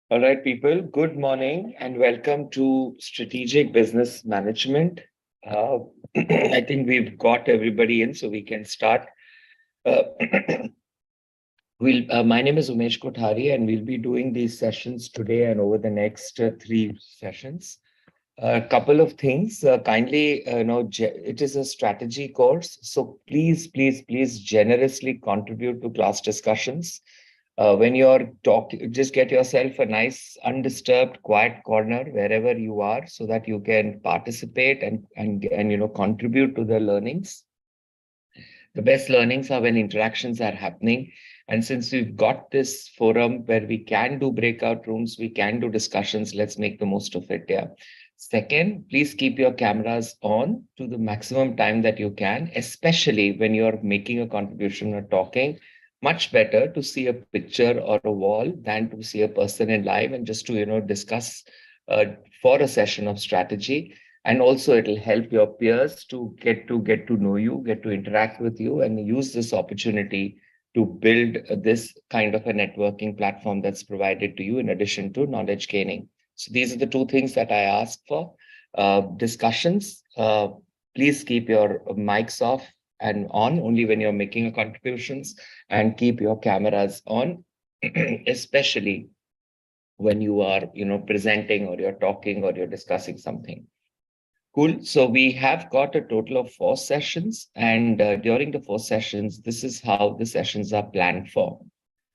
All right, people, good morning and welcome to Strategic Business Management. Uh, I think we've got everybody in, so we can start. Uh, my name is Umesh Kothari, and we'll be doing these sessions today and over the next three sessions. A couple of things. Kindly, it is a strategy course, so please generously contribute to class discussions. When you're talking, just get yourself a nice, undisturbed, quiet corner wherever you are, so that you can participate and contribute to the learnings. The best learnings are when interactions are happening. And since we've got this forum where we can do breakout rooms, we can do discussions, let's make the most of it. Yeah. Second, please keep your cameras on to the maximum time that you can, especially when you're making a contribution or talking. Much better to see a picture or a wall than to see a person in live and just to, discuss for a session of strategy. And also it'll help your peers to get to know you, get to interact with you, and use this opportunity to build this kind of a networking platform that's provided to you in addition to knowledge gaining. So these are the two things that I ask for. Discussions, please keep your mics off and on only when you're making a contributions, and keep your cameras on, especially when you are presenting or you're talking or you're discussing something. Cool. So we have got a total of 4 sessions, and during the 4 sessions, this is how the sessions are planned for.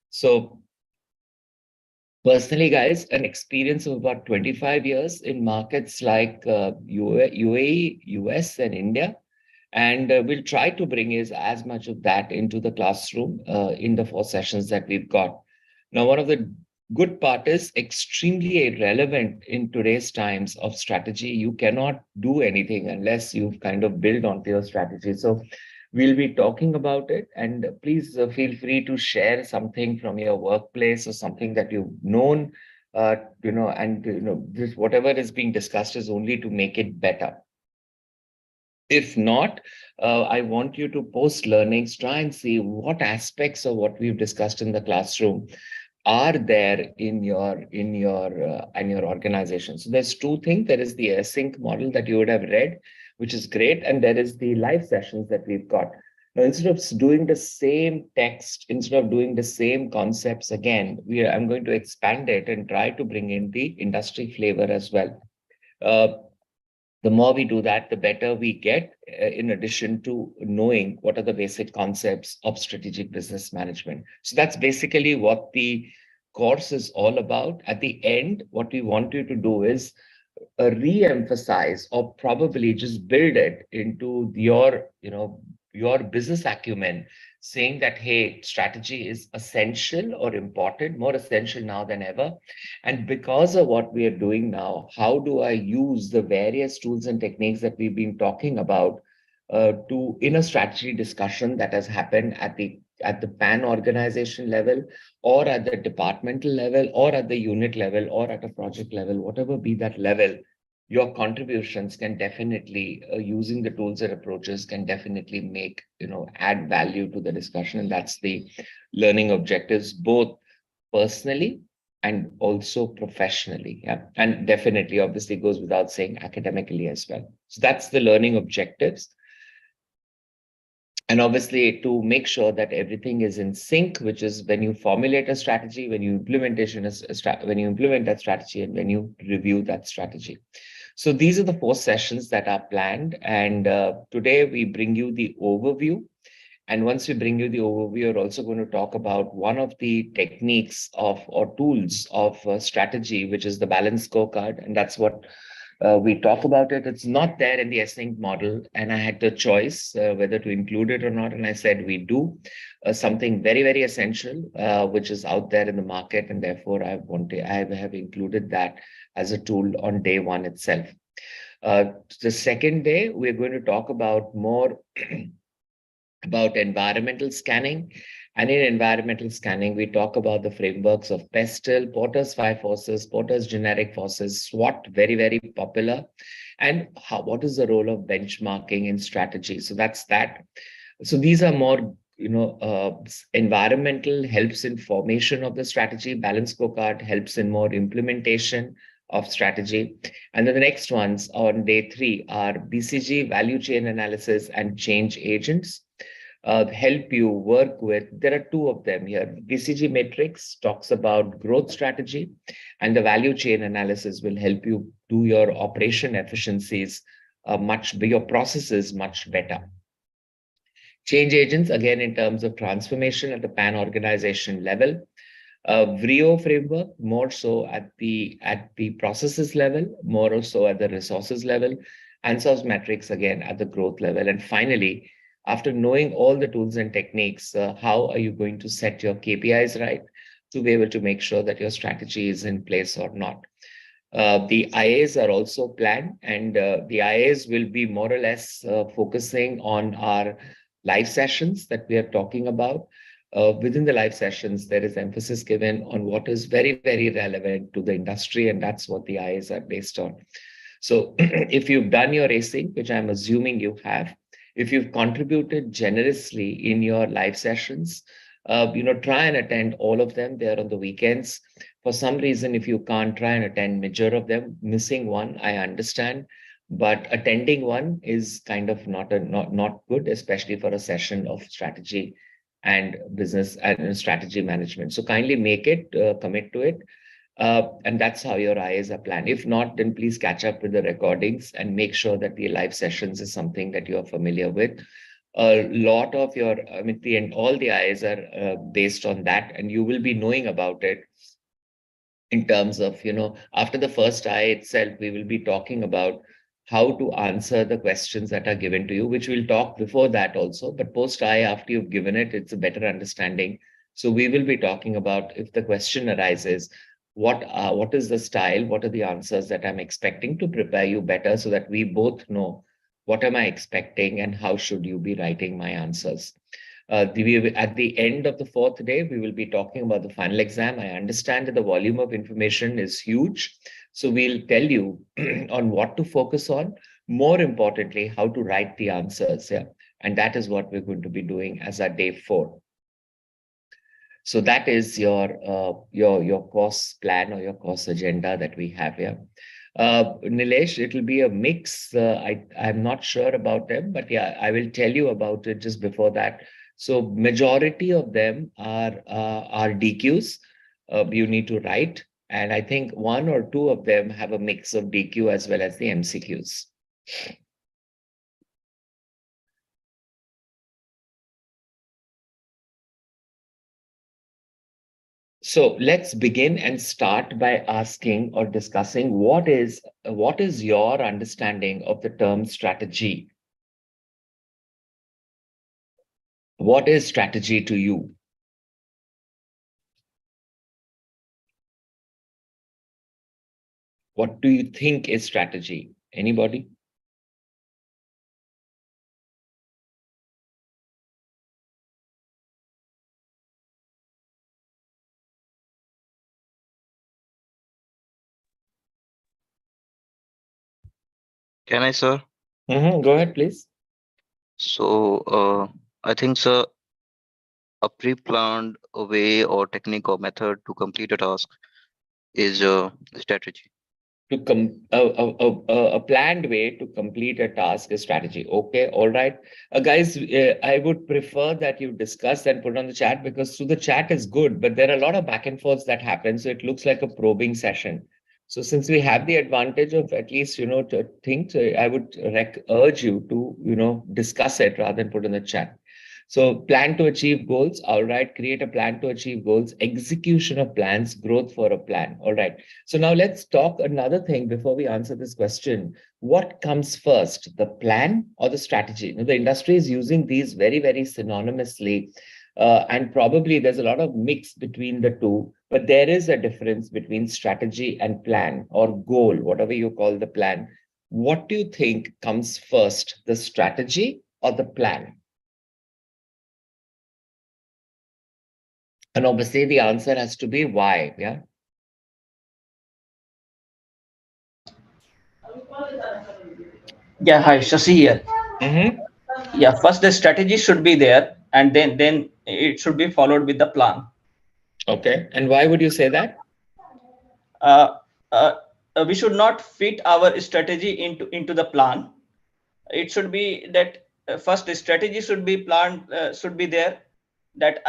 So personally, guys, an experience of about 25 years in markets like UAE, US, and India. And we'll try to bring as much of that into the classroom in the 4 sessions that we've got. Now, one of the good part is extremely relevant in today's times of strategy. You cannot do anything unless you've kind of built onto your strategy. So we'll be talking about it, and please feel free to share something from your workplace or something that you've known, and this whatever is being discussed is only to make it better. If not, I want you to post learnings, try and see what aspects of what we've discussed in the classroom are there in your organization. So there's two things. There is the async model that you would have read, which is great, and there is the live sessions that we've got. Now, instead of doing the same text, instead of doing the same concepts again, I'm going to expand it and try to bring in the industry flavor as well. Uh, the more we do that, the better we get, in addition to knowing what are the basic concepts of strategic business management. So that's basically what the course is all about. At the end, what we want you to do is re-emphasize or probably just build it into your business acumen, saying that, hey, strategy is essential or important, more essential now than ever. And because of what we are doing now, how do I use the various tools and techniques that we've been talking about, to in a strategy discussion that has happened at the pan organization level, or at the departmental level, or at the unit level, or at a project level, whatever be that level, your contributions can definitely, using the tools and approaches, can definitely add value to the discussion. And that's the learning objectives, both personally and also professionally. Yeah. And definitely, obviously, goes without saying, academically as well. So that's the learning objectives. And obviously, to make sure that everything is in sync, which is when you formulate a strategy, when you when you implement that strategy, and when you review that strategy. So these are the 4 sessions that are planned, and today we bring you the overview. And once we bring you the overview, we're also going to talk about one of the techniques of or tools of strategy, which is the balance scorecard. And that's what we talk about it. It's not there in the Async model, and I had the choice whether to include it or not. And I said we do something very, very essential, which is out there in the market, and therefore I have included that as a tool on day 1 itself. The second day, we're going to talk about more about environmental scanning. And in environmental scanning, we talk about the frameworks of PESTEL, Porter's 5 forces, Porter's generic forces, SWOT, very, very popular. And what is the role of benchmarking in strategy? So that's that. So these are more, environmental helps in formation of the strategy. Balance scorecard helps in more implementation of strategy. And then the next ones on day 3 are BCG, value chain analysis, and change agents. Help you work with. There are 2 of them here. BCG matrix talks about growth strategy, and the value chain analysis will help you do your operation efficiencies your processes much better. Change agents, again, in terms of transformation at the pan organization level. VRIO framework, more so at the processes level, more so at the resources level, and SOS metrics, again, at the growth level. And finally, after knowing all the tools and techniques, how are you going to set your KPIs right to be able to make sure that your strategy is in place or not? The IAs are also planned, and the IAs will be more or less focusing on our live sessions that we are talking about. Within the live sessions, there is emphasis given on what is very, very relevant to the industry, and that's what the IAs are based on. So if you've done your racing, which I'm assuming you have, if you've contributed generously in your live sessions, try and attend all of them. They're on the weekends. For some reason, if you can't, try and attend major of them. Missing one, I understand, but attending one is kind of not good, especially for a session of strategy and business and strategy management. So kindly make it, commit to it. And that's how your IAs are planned. If not, then please catch up with the recordings and make sure that the live sessions is something that you're familiar with. A lot of your, the end, all the IAs are based on that, and you will be knowing about it in terms of, after the first IA itself, we will be talking about how to answer the questions that are given to you, which we'll talk before that also. But post IA, after you've given it, it's a better understanding. So we will be talking about, if the question arises, what is the style, what are the answers that I'm expecting, to prepare you better, so that we both know what am I expecting and how should you be writing my answers. At the end of the 4th day, we will be talking about the final exam. I understand that the volume of information is huge, so we'll tell you on what to focus on. More importantly, how to write the answers. Yeah, and that is what we're going to be doing as our day 4. So that is your course plan or your course agenda that we have here. Nilesh, it will be a mix. I'm not sure about them, but yeah, I will tell you about it just before that. So majority of them are DQs. You need to write, and I think one or two of them have a mix of DQ as well as the MCQs. So let's begin and start by asking or discussing what is your understanding of the term strategy? What is strategy to you? What do you think is strategy? Anybody? Can I, sir? Go ahead, please. So, I think, sir, a pre-planned way or technique or method to complete a task is a strategy. A planned way to complete a task is strategy. Okay, all right. Guys, I would prefer that you discuss and put on the chat, because through the chat is good, but there are a lot of back and forths that happen. So it looks like a probing session. So since we have the advantage of at least, to think, I would urge you to, discuss it rather than put in the chat. So plan to achieve goals. All right. Create a plan to achieve goals, execution of plans, growth for a plan. All right. So now let's talk another thing before we answer this question. What comes first, the plan or the strategy? Now, the industry is using these very, very synonymously. And probably there's a lot of mix between the two, but there is a difference between strategy and plan or goal, whatever you call the plan. What do you think comes first, the strategy or the plan? And obviously the answer has to be why, yeah? Yeah, hi, Shashi here. Mm-hmm. Yeah, first the strategy should be there, and then it should be followed with the plan. Okay. And why would you say that? Uh, uh, we should not fit our strategy into the plan. It should be that first the strategy should be planned, should be there, that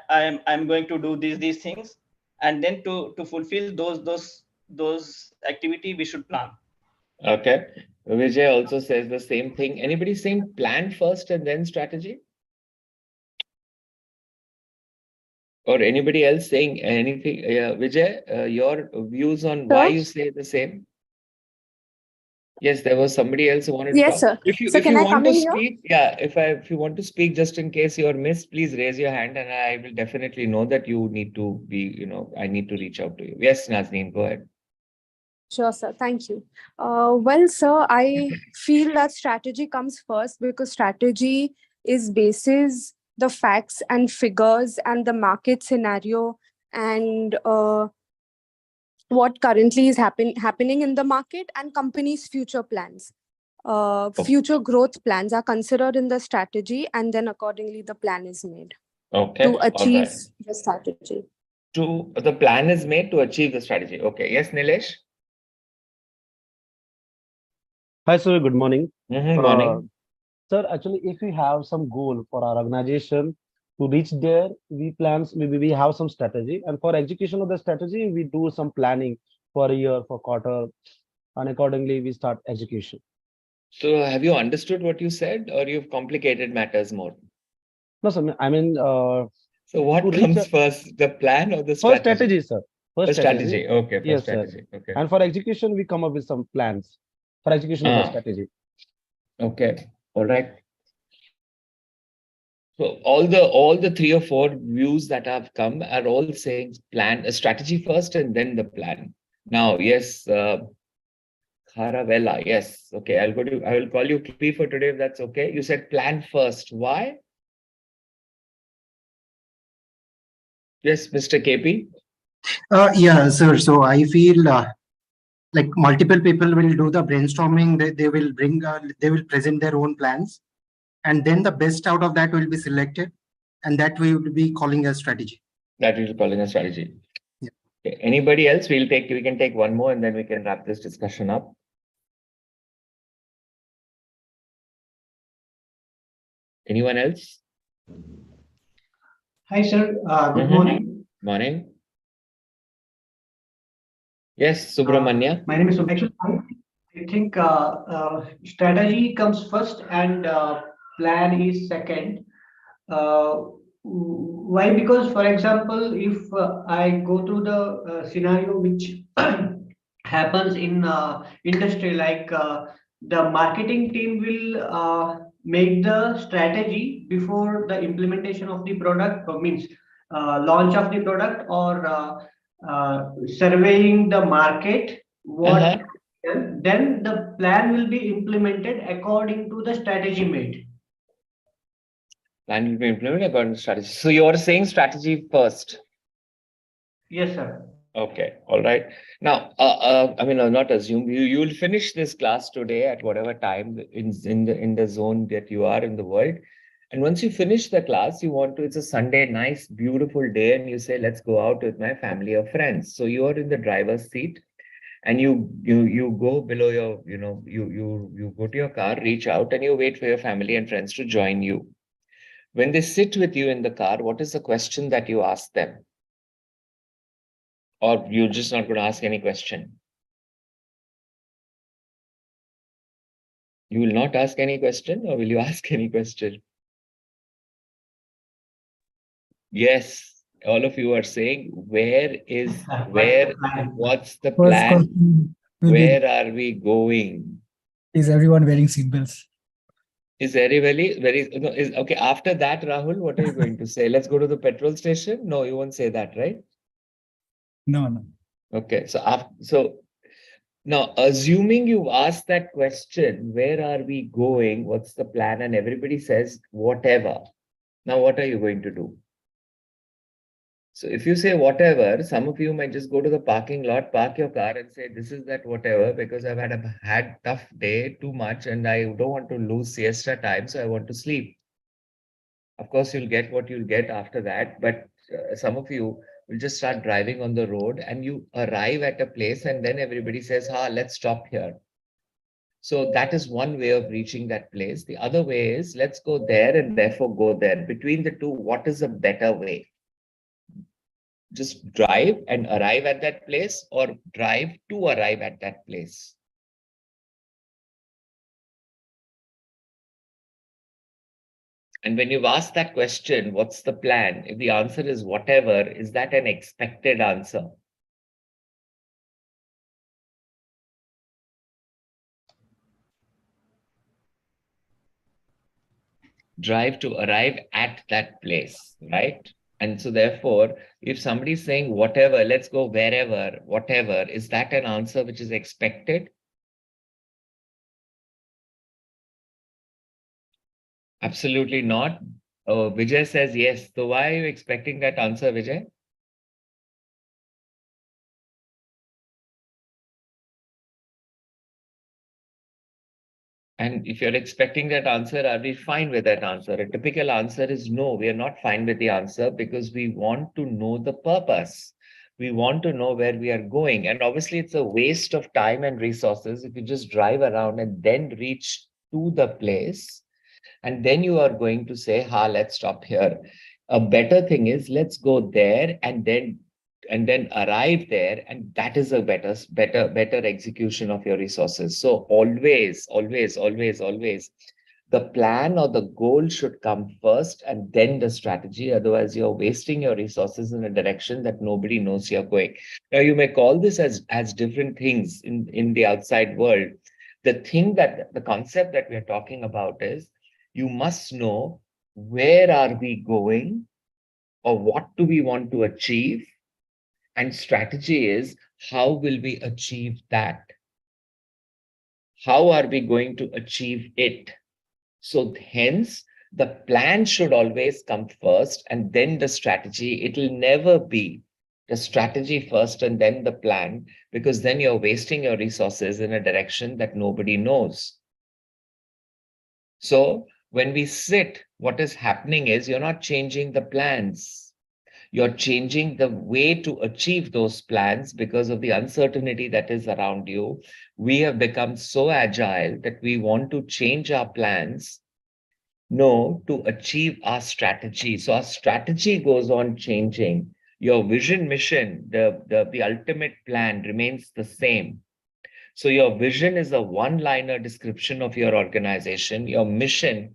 I'm going to do these things, and then to fulfill those activity we should plan. Okay. Vijay also says the same thing. Anybody saying plan first and then strategy? Or anybody else saying anything? Vijay, your views on why Sir? you say the same? Yes, there was somebody else who wanted to Yes, talk. sir. If you So if can you I want come to in here? speak, yeah, if you want to speak, just in case you're missed, please raise your hand, and I will definitely know that you need to be, I need to reach out to you. Yes, Nazneen, go ahead. Sure, sir. Thank you. Well, sir, I feel that strategy comes first because strategy is basis the facts and figures and the market scenario and what currently is happening in the market and companies' future plans. Future growth plans are considered in the strategy, and then accordingly the plan is made to Okay, all achieve right. the strategy. The plan is made to achieve the strategy. Okay, yes, Nilesh. Hi, sir. Good morning. Morning. Sir, actually, if we have some goal for our organization to reach there, we plans, maybe we have some strategy. And for execution of the strategy, we do some planning for a year, for quarter, and accordingly, we start execution. So have you understood what you said, or you've complicated matters more? No, sir, I mean, So what to reach comes first, the plan or the first strategy? strategy, sir. First The strategy. strategy. Okay, first Yes, sir. strategy. Okay. And for execution, we come up with some plans for execution of the strategy. Okay. All right. So all the three or four views that have come are all saying plan a strategy first and then the plan. Now, yes, Caravella, yes. Okay, I will call you P for today if that's okay. You said plan first. Why? Yes, Mr. KP. Yeah, sir. So I feel like multiple people will do the brainstorming. They will bring, they will present their own plans, and then the best out of that will be selected, and that we will be calling a strategy. That is calling a strategy. Yeah. Okay, anybody else? We can take one more and then we can wrap this discussion up. Anyone else? Hi, sir. Good Mhm. morning. Morning. Yes, Subramanya. My name is Subhash. I think strategy comes first and plan is second. Why? Because, for example, if I go through the scenario which happens in industry, like the marketing team will make the strategy before the implementation of the product, or means launch of the product, or surveying the market. What Uh-huh. then the plan will be implemented according to the strategy made. Plan will be implemented according to strategy. So you're saying strategy first. Yes, sir. Okay, all right. Now, I mean, I'll not assume you'll finish this class today at whatever time in the zone that you are in the world. And once you finish the class, you want to, it's a Sunday, nice, beautiful day, and you say, let's go out with my family or friends. So you are in the driver's seat and you go below your, you go to your car, reach out, and you wait for your family and friends to join you. When they sit with you in the car, what is the question that you ask them? Or you're just not going to ask any question? You will not ask any question, or will you ask any question? Yes, all of you are saying, what's the First plan? question will be, Where are we going? is everyone wearing seatbelts? Is no, okay. After that, Rahul, what are you going to say? Let's go to the petrol station? No, you won't say that, right? No. Okay, so now assuming you've asked that question, where are we going? What's the plan? And everybody says whatever. Now, what are you going to do? So if you say whatever, some of you might just go to the parking lot, park your car and say, this is that whatever, because I've had tough day, too much, and I don't want to lose siesta time, so I want to sleep. Of course, you'll get what you'll get after that, but some of you will just start driving on the road and you arrive at a place and then everybody says, let's stop here. So that is one way of reaching that place. The other way is, let's go there and therefore go there. Between the two, what is a better way? Just drive and arrive at that place, or drive to arrive at that place? And when you've asked that question, what's the plan? If the answer is whatever, is that an expected answer? Drive to arrive at that place, right? And so therefore, if somebody's saying whatever, let's go wherever, whatever, is that an answer which is expected? Absolutely not. Oh, Vijay says yes. So why are you expecting that answer, Vijay? And if you're expecting that answer, are we fine with that answer? A typical answer is no, we are not fine with the answer, because we want to know the purpose. We want to know where we are going. And obviously, it's a waste of time and resources if you just drive around and then reach to the place. And then you are going to say, let's stop here. A better thing is, let's go there and then arrive there, and that is a better execution of your resources. So always the plan or the goal should come first and then the strategy. Otherwise, you're wasting your resources in a direction that nobody knows you're going. Now, you may call this as different things in the outside world. The concept that we're talking about is, you must know, where are we going, or what do we want to achieve? And strategy is, how will we achieve that? How are we going to achieve it? So hence, the plan should always come first and then the strategy. It will never be the strategy first and then the plan, because then you're wasting your resources in a direction that nobody knows. So when we sit, what is happening is, you're not changing the plans. You're changing the way to achieve those plans because of the uncertainty that is around you. We have become so agile that we want to change our plans, no, to achieve our strategy. So our strategy goes on changing. Your vision, mission, the ultimate plan remains the same. So your vision is a one-liner description of your organization. Your mission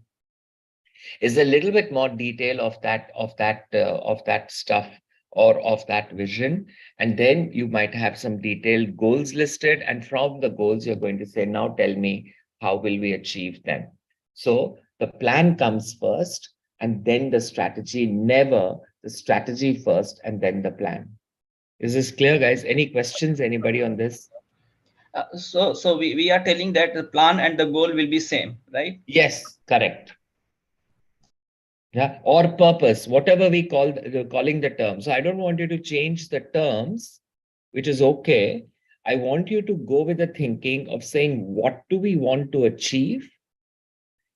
is a little bit more detail of that stuff or of that vision. And then you might have some detailed goals listed. And from the goals, you're going to say, now tell me, how will we achieve them? So the plan comes first, and then the strategy, never the strategy first, and then the plan. Is this clear, guys? Any questions, anybody on this? So we are telling that the plan and the goal will be same, right? Yes, correct. Yeah, or purpose, whatever we calling the term. So I don't want you to change the terms, which is okay. I want you to go with the thinking of saying, what do we want to achieve?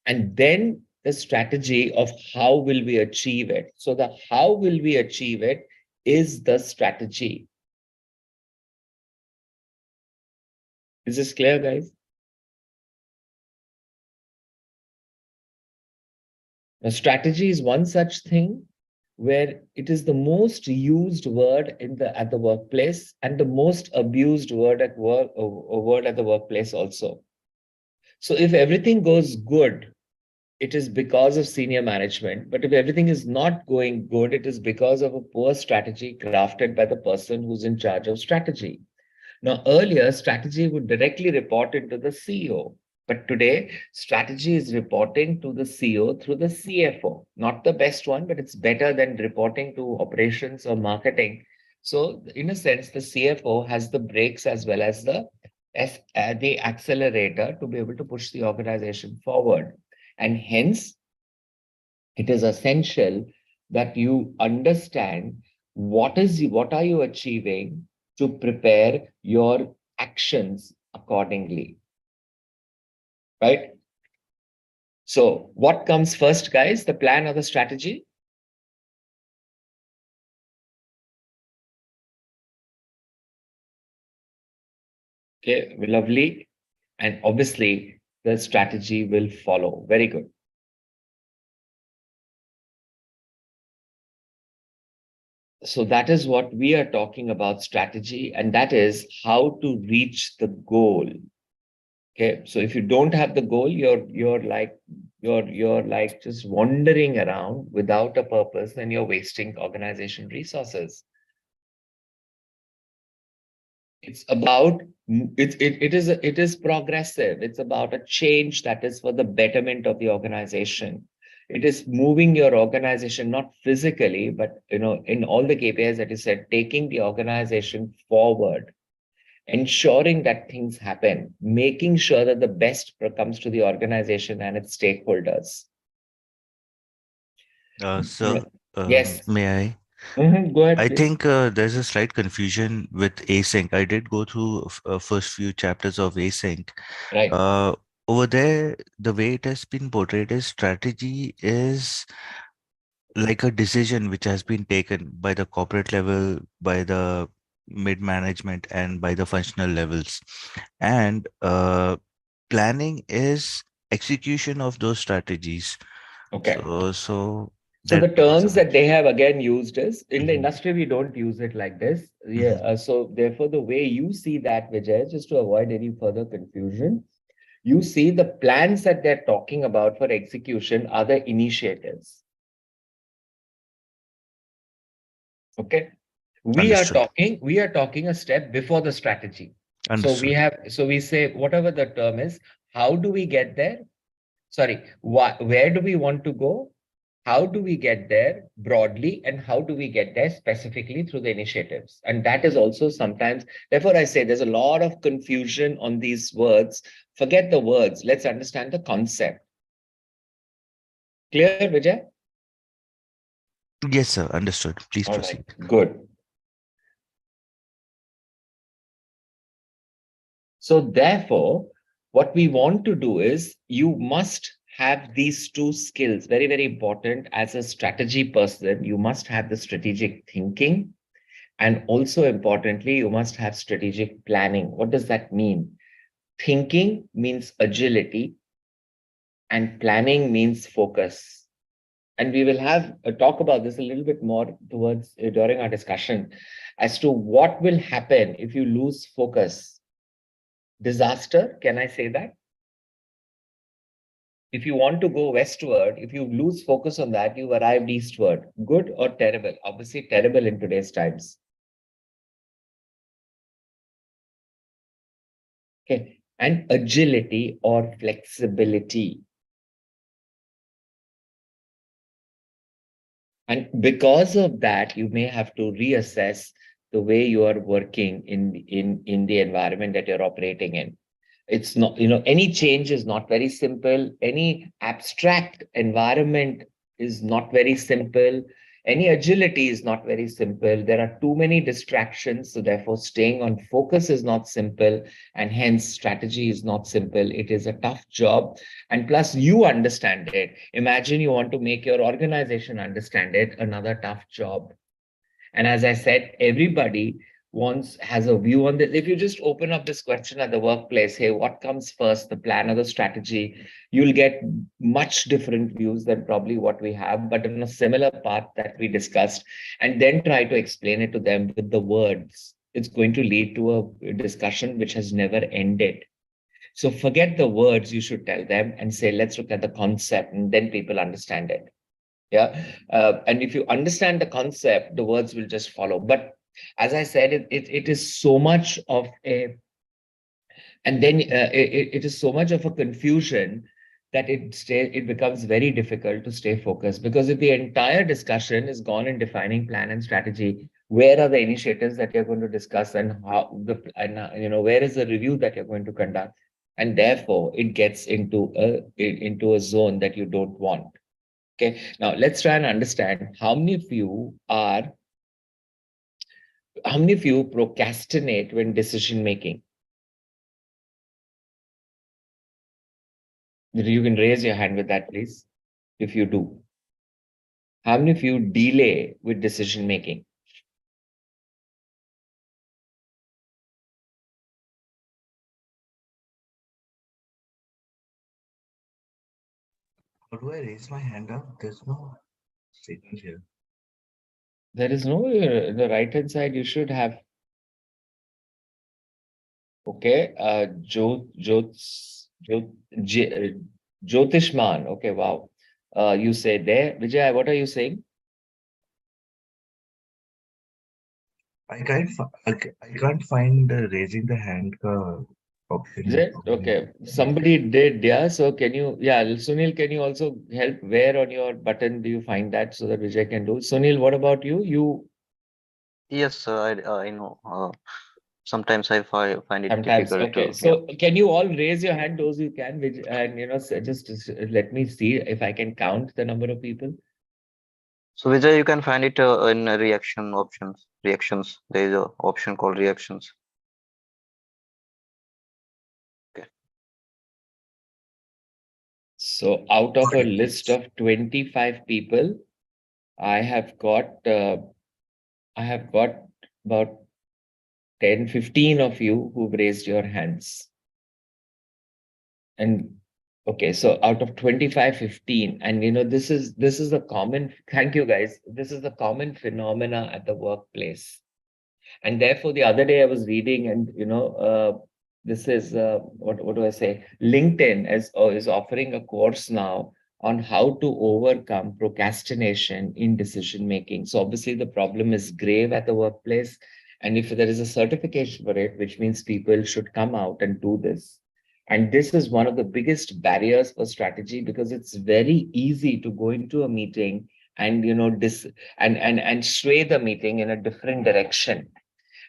And then the strategy of how will we achieve it. So the how will we achieve it is the strategy. Is this clear, guys? Now, strategy is one such thing where it is the most used word at the workplace and the most abused word at work, word at the workplace also. So if everything goes good, it is because of senior management. But if everything is not going good, it is because of a poor strategy crafted by the person who's in charge of strategy. Now, earlier, strategy would directly report into the CEO. But today, strategy is reporting to the CEO through the CFO. Not the best one, but it's better than reporting to operations or marketing. So, in a sense, the CFO has the brakes as well as the accelerator to be able to push the organization forward. And hence, it is essential that you understand what are you achieving to prepare your actions accordingly. Right? So what comes first, guys? The plan or the strategy? Okay, lovely. And obviously, the strategy will follow. Very good. So that is what we are talking about, strategy, and that is how to reach the goal. Okay, so if you don't have the goal, you're like just wandering around without a purpose, then you're wasting organization resources. It's about it is progressive. It's about a change that is for the betterment of the organization. It is moving your organization not physically, but in all the KPIs that you said, taking the organization forward, ensuring that things happen, making sure that the best comes to the organization and its stakeholders. Sir, Yes. may I? Go ahead, I please. think there's a slight confusion with async. I did go through first few chapters of async. Right. Over there, the way it has been portrayed as strategy is like a decision which has been taken by the corporate level, by the mid management, and by the functional levels. And planning is execution of those strategies. Okay. So the that terms that they have again used is in the Mhm. industry, we don't use it like this. Yeah. So therefore, the way you see that, Vijay, just to avoid any further confusion, you see the plans that they're talking about for execution are the initiatives. Okay. We are Understood. talking a step before the strategy. Understood. So we say, whatever the term is, how do we get there? Sorry, where do we want to go? How do we get there broadly, and how do we get there specifically through the initiatives? And that is also sometimes, therefore I say there's a lot of confusion on these words. Forget the words, let's understand the concept. Clear, Vijay? Yes, sir. Understood. Please All proceed. right, good. So therefore, what we want to do is you must have these two skills, very, very important. As a strategy person, you must have the strategic thinking. And also importantly, you must have strategic planning. What does that mean? Thinking means agility, and planning means focus. And we will have a talk about this a little bit more towards during our discussion as to what will happen if you lose focus. Disaster, can I say that? If you want to go westward, if you lose focus on that, you've arrived eastward. Good or terrible? Obviously, terrible in today's times. Okay. And agility or flexibility. And because of that, you may have to reassess the way you are working in the environment that you're operating in. It's not, any change is not very simple. Any abstract environment is not very simple. Any agility is not very simple. There are too many distractions. So therefore, staying on focus is not simple. And hence, strategy is not simple. It is a tough job. And plus, you understand it. Imagine you want to make your organization understand it. Another tough job. And as I said, everybody has a view on this. If you just open up this question at the workplace, hey, what comes first, the plan or the strategy? You'll get much different views than probably what we have, but in a similar path that we discussed, and then try to explain it to them with the words. It's going to lead to a discussion which has never ended. So forget the words, you should tell them and say, let's look at the concept, and then people understand it. Yeah. And if you understand the concept, the words will just follow. But as I said, it is so much of a, and then it is so much of a confusion that it becomes very difficult to stay focused, because if the entire discussion is gone in defining plan and strategy, where are the initiatives that you're going to discuss, and where is the review that you're going to conduct? And therefore it gets into a zone that you don't want. Okay, now let's try and understand how many of you procrastinate when decision making? You can raise your hand with that, please, if you do. How many of you delay with decision making? How do I raise my hand up? There's no signal here. There is no, the right hand side, you should have. Okay, Jyotishman. Okay, wow. You say there. Vijay, what are you saying? I can't find raising the hand option. Is it? Okay. Somebody did, yeah. So can you, yeah, Sunil, can you also help? Where on your button do you find that so that Vijay can do? Sunil, what about you? Yes, sir, I know. Sometimes I find it Sometimes, difficult okay. to, yeah. So can you all raise your hand, those you can, and just let me see if I can count the number of people. So Vijay, you can find it in reaction options. Reactions. There is a option called reactions. Okay. So out of a list of 25 people, I have got about 10, 15 of you who've raised your hands. And okay, so out of 25, 15, and this is a common, thank you guys. This is a common phenomena at the workplace. And therefore, the other day I was reading, and this is what do I say? LinkedIn is offering a course now on how to overcome procrastination in decision making. So obviously, the problem is grave at the workplace, and if there is a certification for it, which means people should come out and do this. And this is one of the biggest barriers for strategy, because it's very easy to go into a meeting and and sway the meeting in a different direction,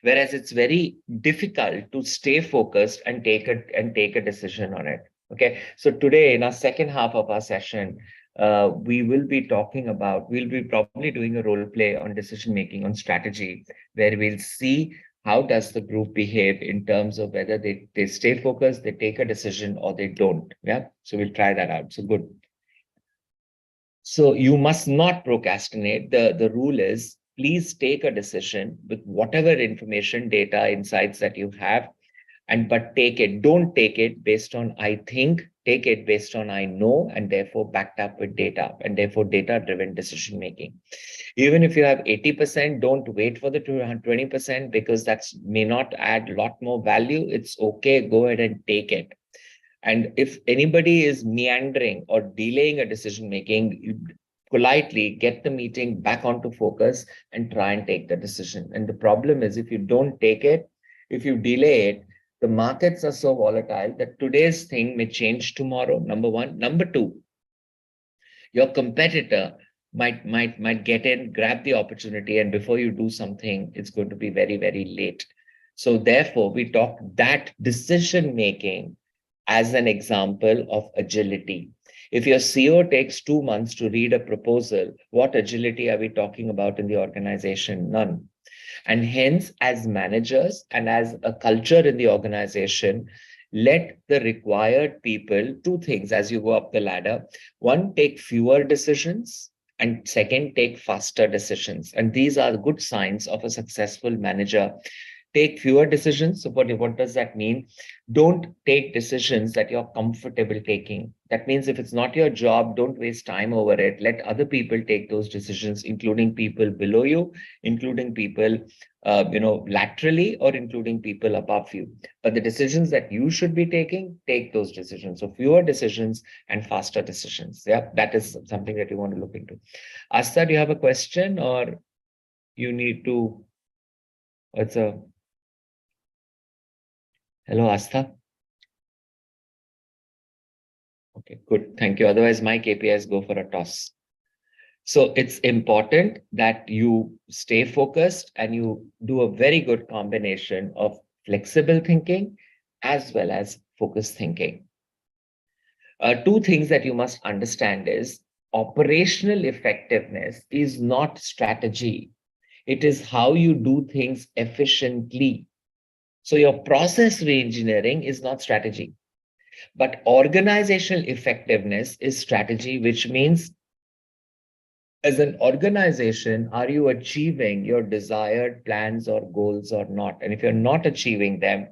whereas it's very difficult to stay focused and take a decision on it. Okay, so today in our second half of our session, we'll be probably doing a role play on decision making, on strategy, where we'll see how does the group behave in terms of whether they stay focused, they take a decision, or they don't. Yeah. So we'll try that out. So good. So you must not procrastinate. The rule is please take a decision with whatever information, data, insights that you have, but take it. Don't take it based on I think, take it based on I know, and therefore backed up with data, and therefore data-driven decision making. Even if you have 80%, don't wait for the 20% because that may not add a lot more value. It's okay, go ahead and take it. And if anybody is meandering or delaying a decision making, you politely get the meeting back onto focus and try and take the decision. And the problem is if you don't take it, if you delay it, the markets are so volatile that today's thing may change tomorrow, number one. Number two, your competitor might get in, grab the opportunity, and before you do something, it's going to be very, very late. So therefore, we talk that decision making as an example of agility. If your CEO takes 2 months to read a proposal, what agility are we talking about in the organization? None. And hence, as managers and as a culture in the organization, let the required people, two things as you go up the ladder. One, take fewer decisions, and second, take faster decisions. And these are good signs of a successful manager. Take fewer decisions. So what does that mean? Don't take decisions that you're comfortable taking. That means if it's not your job, don't waste time over it. Let other people take those decisions, including people below you, including people laterally, or including people above you. But the decisions that you should be taking, take those decisions. So fewer decisions and faster decisions. Yeah, that is something that you want to look into. Asta, do you have a question, or you need to? Hello, Asta. Okay, good. Thank you. Otherwise, my KPIs go for a toss. So it's important that you stay focused and you do a very good combination of flexible thinking as well as focused thinking. Two things that you must understand is operational effectiveness is not strategy. It is how you do things efficiently. So your process reengineering is not strategy. But organizational effectiveness is strategy, which means as an organization, are you achieving your desired plans or goals or not? And if you're not achieving them,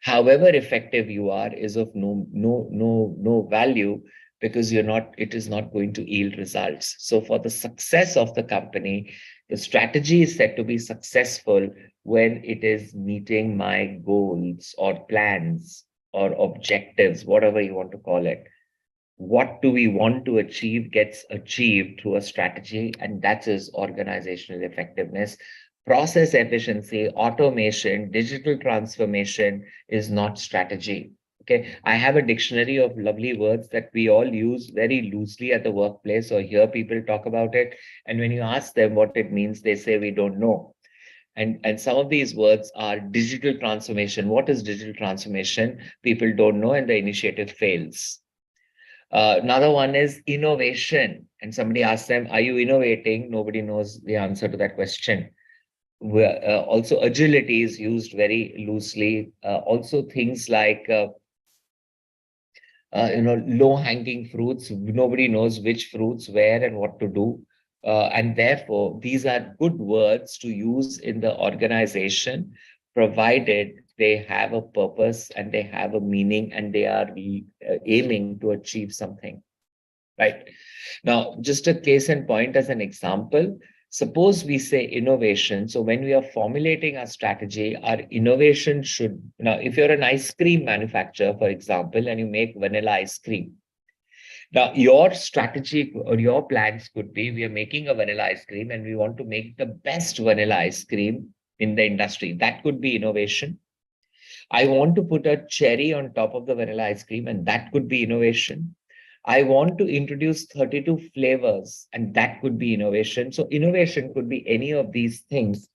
however effective you are is of no value, because it is not going to yield results. So for the success of the company, the strategy is said to be successful when it is meeting my goals or plans or objectives, whatever you want to call it. What do we want to achieve gets achieved through a strategy, and that is organizational effectiveness. Process efficiency, automation, digital transformation is not strategy. Okay, I have a dictionary of lovely words that we all use very loosely at the workplace or hear people talk about it. And when you ask them what it means, they say we don't know. And some of these words are digital transformation. What is digital transformation? People don't know, and the initiative fails. Another one is innovation. And somebody asks them, are you innovating? Nobody knows the answer to that question. Also, agility is used very loosely. Also, things like low-hanging fruits. Nobody knows which fruits, where, and what to do. And therefore, these are good words to use in the organization, provided they have a purpose and they have a meaning and they are aiming to achieve something. Right. Now, just a case in point as an example, suppose we say innovation. So when we are formulating our strategy, our innovation should, now, if you're an ice cream manufacturer, for example, and you make vanilla ice cream, now your strategy or your plans could be, we are making a vanilla ice cream and we want to make the best vanilla ice cream in the industry. That could be innovation. I want to put a cherry on top of the vanilla ice cream, and that could be innovation. I want to introduce 32 flavors, and that could be innovation. So innovation could be any of these things,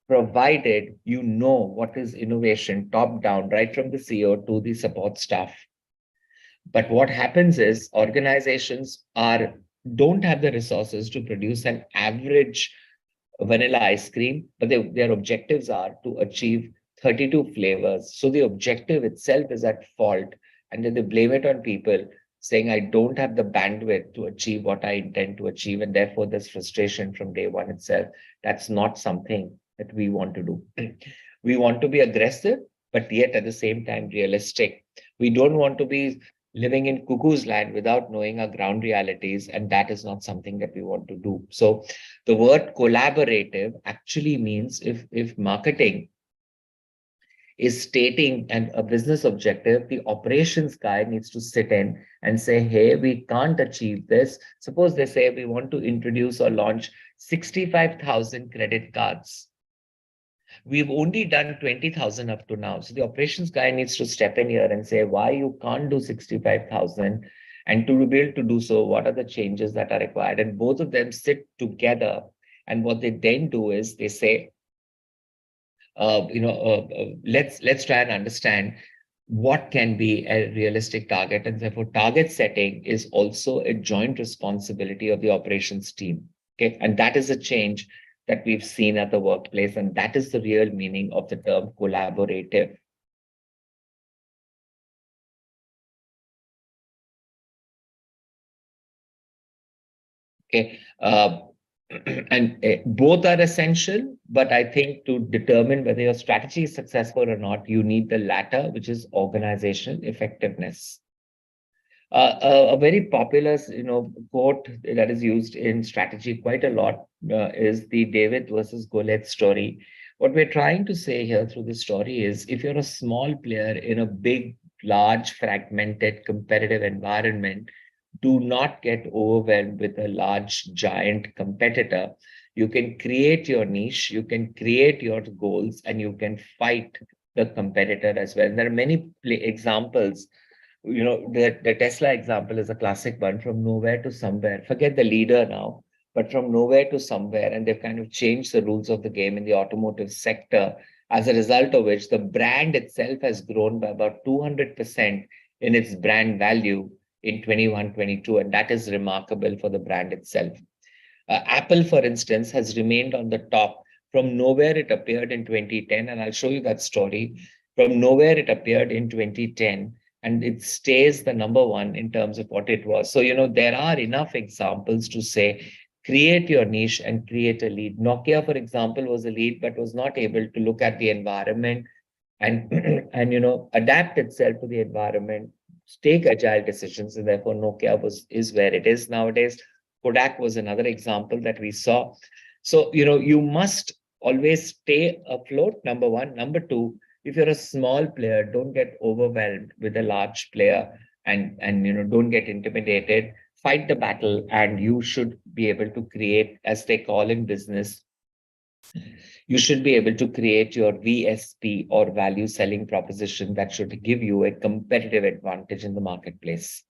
provided you know what is innovation, top down, right from the CEO to the support staff. But what happens is organizations don't have the resources to produce an average vanilla ice cream, but their objectives are to achieve 32 flavors. So the objective itself is at fault, and then they blame it on people, saying, I don't have the bandwidth to achieve what I intend to achieve, and therefore there's frustration from day one itself. That's not something that we want to do. We want to be aggressive, but yet at the same time realistic. We don't want to be living in cuckoo's land without knowing our ground realities, and that is not something that we want to do. So the word collaborative actually means if marketing is stating a business objective, the operations guy needs to sit in and say, hey, we can't achieve this. Suppose they say we want to introduce or launch 65,000 credit cards. We've only done 20,000 up to now. So the operations guy needs to step in here and say why you can't do 65,000, and to be able to do so, what are the changes that are required? And both of them sit together. And what they then do is they say, let's try and understand what can be a realistic target. And therefore, target setting is also a joint responsibility of the operations team. Okay, and that is a change that we've seen at the workplace, and that is the real meaning of the term collaborative. Okay, and both are essential, but I think to determine whether your strategy is successful or not, you need the latter, which is organizational effectiveness. A very popular, quote that is used in strategy quite a lot is the David versus Goliath story. What we're trying to say here through this story is, if you're a small player in a big, large, fragmented, competitive environment, do not get overwhelmed with a large, giant competitor. You can create your niche, you can create your goals, and you can fight the competitor as well. And there are many examples. The Tesla example is a classic one, from nowhere to somewhere. Forget the leader now, but from nowhere to somewhere. And they've kind of changed the rules of the game in the automotive sector, as a result of which the brand itself has grown by about 200% in its brand value in 21-22. And that is remarkable for the brand itself. Apple, for instance, has remained on the top. From nowhere, it appeared in 2010. And I'll show you that story. From nowhere, it appeared in 2010. And it stays the number one in terms of what it was. So, there are enough examples to say, create your niche and create a lead. Nokia, for example, was a lead, but was not able to look at the environment and, adapt itself to the environment, take agile decisions. And therefore, Nokia is where it is nowadays. Kodak was another example that we saw. So, you must always stay afloat, number one. Number two, if you're a small player, don't get overwhelmed with a large player, and don't get intimidated. Fight the battle, and you should be able to create, as they call in business, you should be able to create your VSP, or value selling proposition, that should give you a competitive advantage in the marketplace.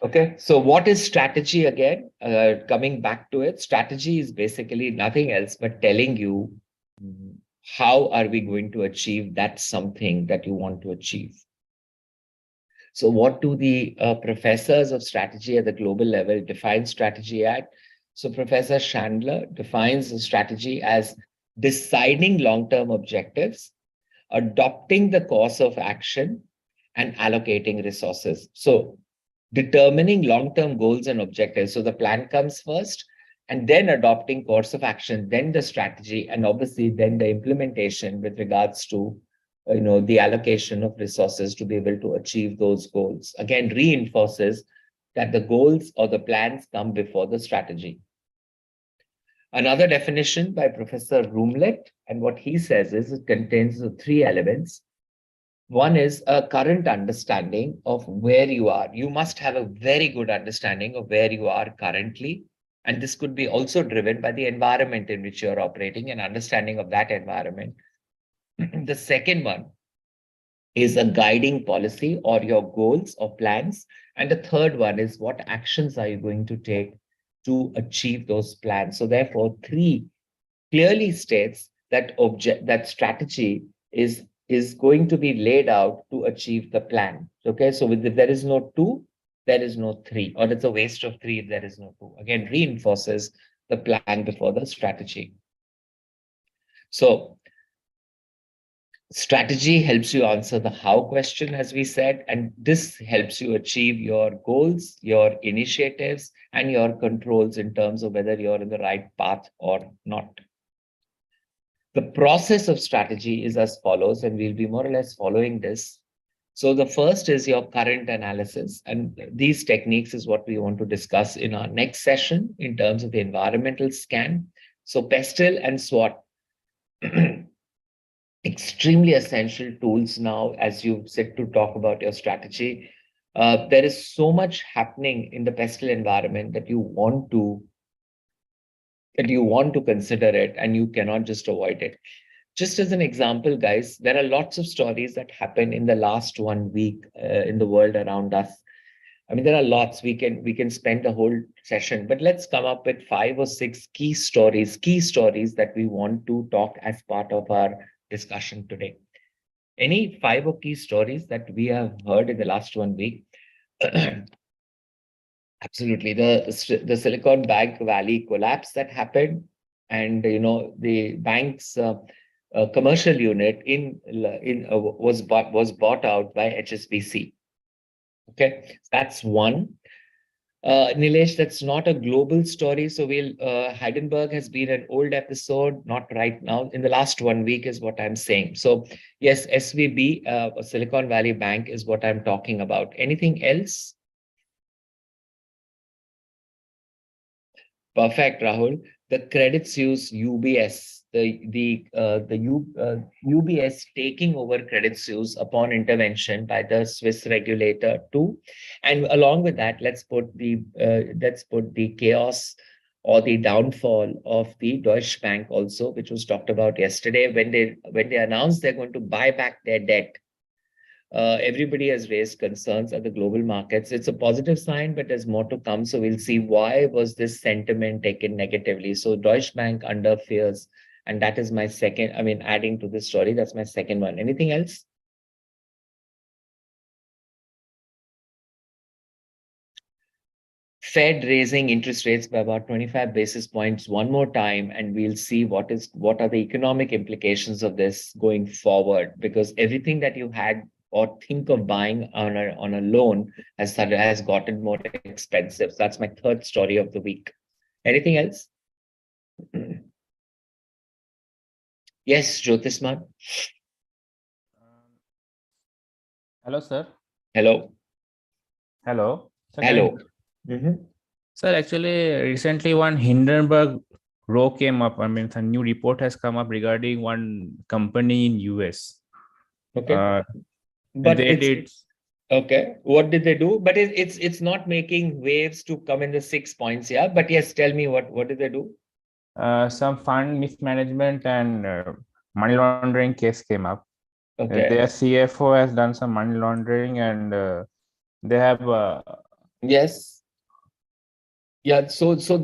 Okay, so what is strategy again? Coming back to it, strategy is basically nothing else but telling you how are we going to achieve that something that you want to achieve. So what do the professors of strategy at the global level define strategy at? So Professor Chandler defines strategy as deciding long-term objectives, adopting the course of action, and allocating resources. So determining long-term goals and objectives. So the plan comes first, and then adopting course of action, then the strategy, and obviously then the implementation with regards to the allocation of resources to be able to achieve those goals. Again, reinforces that the goals or the plans come before the strategy. Another definition by Professor Roomlet, and what he says is it contains the three elements. One is a current understanding of where you are. You must have a very good understanding of where you are currently. And this could be also driven by the environment in which you're operating, and understanding of that environment. The second one is a guiding policy, or your goals or plans. And the third one is, what actions are you going to take to achieve those plans? So therefore, three clearly states that strategy is going to be laid out to achieve the plan. Okay, so if there is no two, there is no 3, or it's a waste of 3 if there is no 2. Again, reinforces the plan before the strategy. So strategy helps you answer the how question, as we said, and this helps you achieve your goals, your initiatives, and your controls in terms of whether you're in the right path or not. The process of strategy is as follows, and we'll be more or less following this. So the first is your current analysis, and these techniques is what we want to discuss in our next session in terms of the environmental scan. So PESTEL and SWOT, extremely essential tools now as you sit to talk about your strategy. There is so much happening in the PESTEL environment that you want to consider it, and you cannot just avoid it. Just as an example, guys, there are lots of stories that happen in the last 1 week in the world around us. I mean, there are lots. We can spend a whole session, but let's come up with 5 or 6 key stories that we want to talk as part of our discussion today. Any 5 or key stories that we have heard in the last 1 week? Absolutely. The Silicon Valley collapse that happened, and the bank's commercial unit was bought out by HSBC. Okay, that's one. Nilesh, that's not a global story. So Heidelberg has been an old episode, not right now. In the last 1 week is what I'm saying. So yes, SVB, Silicon Valley Bank is what I'm talking about. Anything else? Perfect, Rahul. The Credit Suisse UBS, UBS taking over Credit Suisse upon intervention by the Swiss regulator too, and along with that, let's put the chaos or the downfall of the Deutsche Bank also, which was talked about yesterday when they announced they're going to buy back their debt. Everybody has raised concerns at the global markets. It's a positive sign, but there's more to come. So we'll see why was this sentiment taken negatively. So Deutsche Bank under fears, and that is my second. I mean, adding to this story, that's my second one. Anything else? Fed raising interest rates by about 25 basis points one more time, and we'll see what are the economic implications of this going forward, because everything that you had or think of buying on a loan has gotten more expensive. So that's my third story of the week. Anything else? Yes, Jyotisman. Hello, sir. Hello. Hello. Sir, Hello. Sir, actually, recently one Hindenburg row came up. I mean, a new report has come up regarding one company in US. Okay. But they did. Okay. What did they do? But it's not making waves to come in the 6 points. Yeah. But yes, tell me what did they do? Some fund mismanagement and money laundering case came up. Okay. Their CFO has done some money laundering, and they have yes. Yeah, so the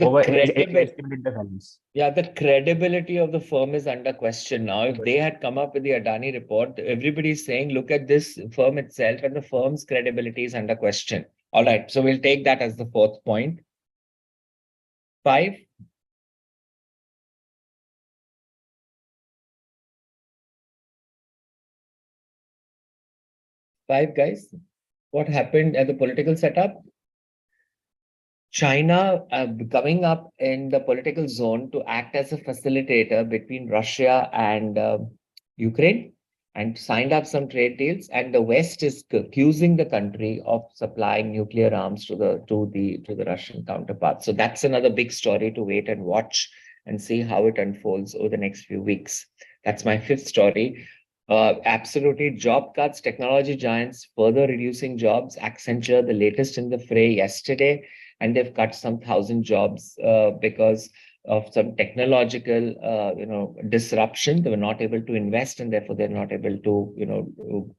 credibility of the firm is under question now. If they had come up with the Adani report, everybody's saying, look at this firm itself, and the firm's credibility is under question. All right, so we'll take that as the fourth point. 5. Guys, what happened at the political setup? China coming up in the political zone to act as a facilitator between Russia and Ukraine, and signed up some trade deals. And the West is accusing the country of supplying nuclear arms to the Russian counterpart. So that's another big story to wait and watch and see how it unfolds over the next few weeks. That's my fifth story. Absolutely, job cuts, technology giants further reducing jobs. Accenture, the latest in the fray yesterday, and they've cut some 1,000 jobs because of some technological, disruption. They were not able to invest, and therefore they're not able to,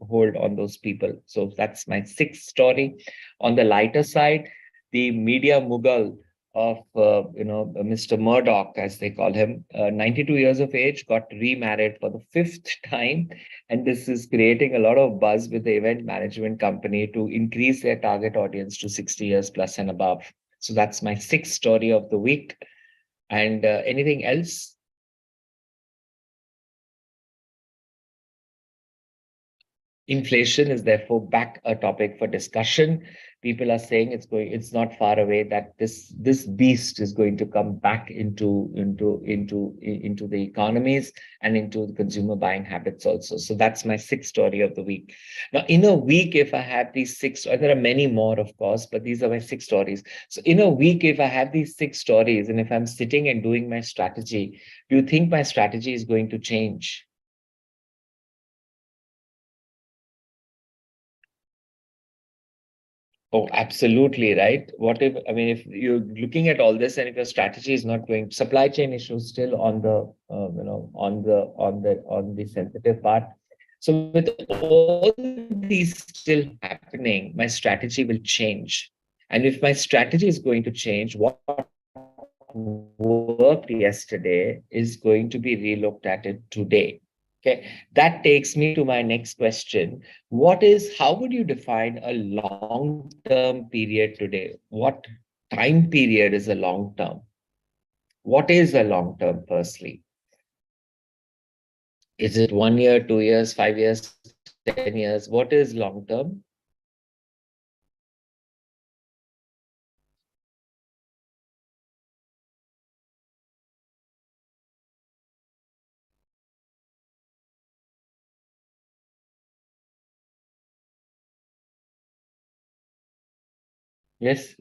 hold on those people. So that's my sixth story. On the lighter side, the media mogul of Mr. Murdoch, as they call him, 92 years of age, got remarried for the fifth time, and this is creating a lot of buzz with the event management company to increase their target audience to 60 years plus and above. So that's my sixth story of the week. And anything else? Inflation is therefore back a topic for discussion. People are saying it's not far away that this beast is going to come back into the economies and into the consumer buying habits also. So that's my sixth story of the week. Now, in a week, if I have these six, there are many more, of course, but these are my six stories. So in a week, if I have these six stories, and if I'm sitting and doing my strategy, do you think my strategy is going to change? Oh, absolutely, right. What if, I mean, if you're looking at all this and if your strategy is not going, supply chain issues still on the, on the sensitive part. So with all these still happening, my strategy will change. And if my strategy is going to change, what worked yesterday is going to be relooked at it today. Okay, that takes me to my next question. How would you define a long-term period today? What time period is a long term? What is a long term, firstly? Is it 1 year, 2 years, 5 years, 10 years? What is long term? Yes,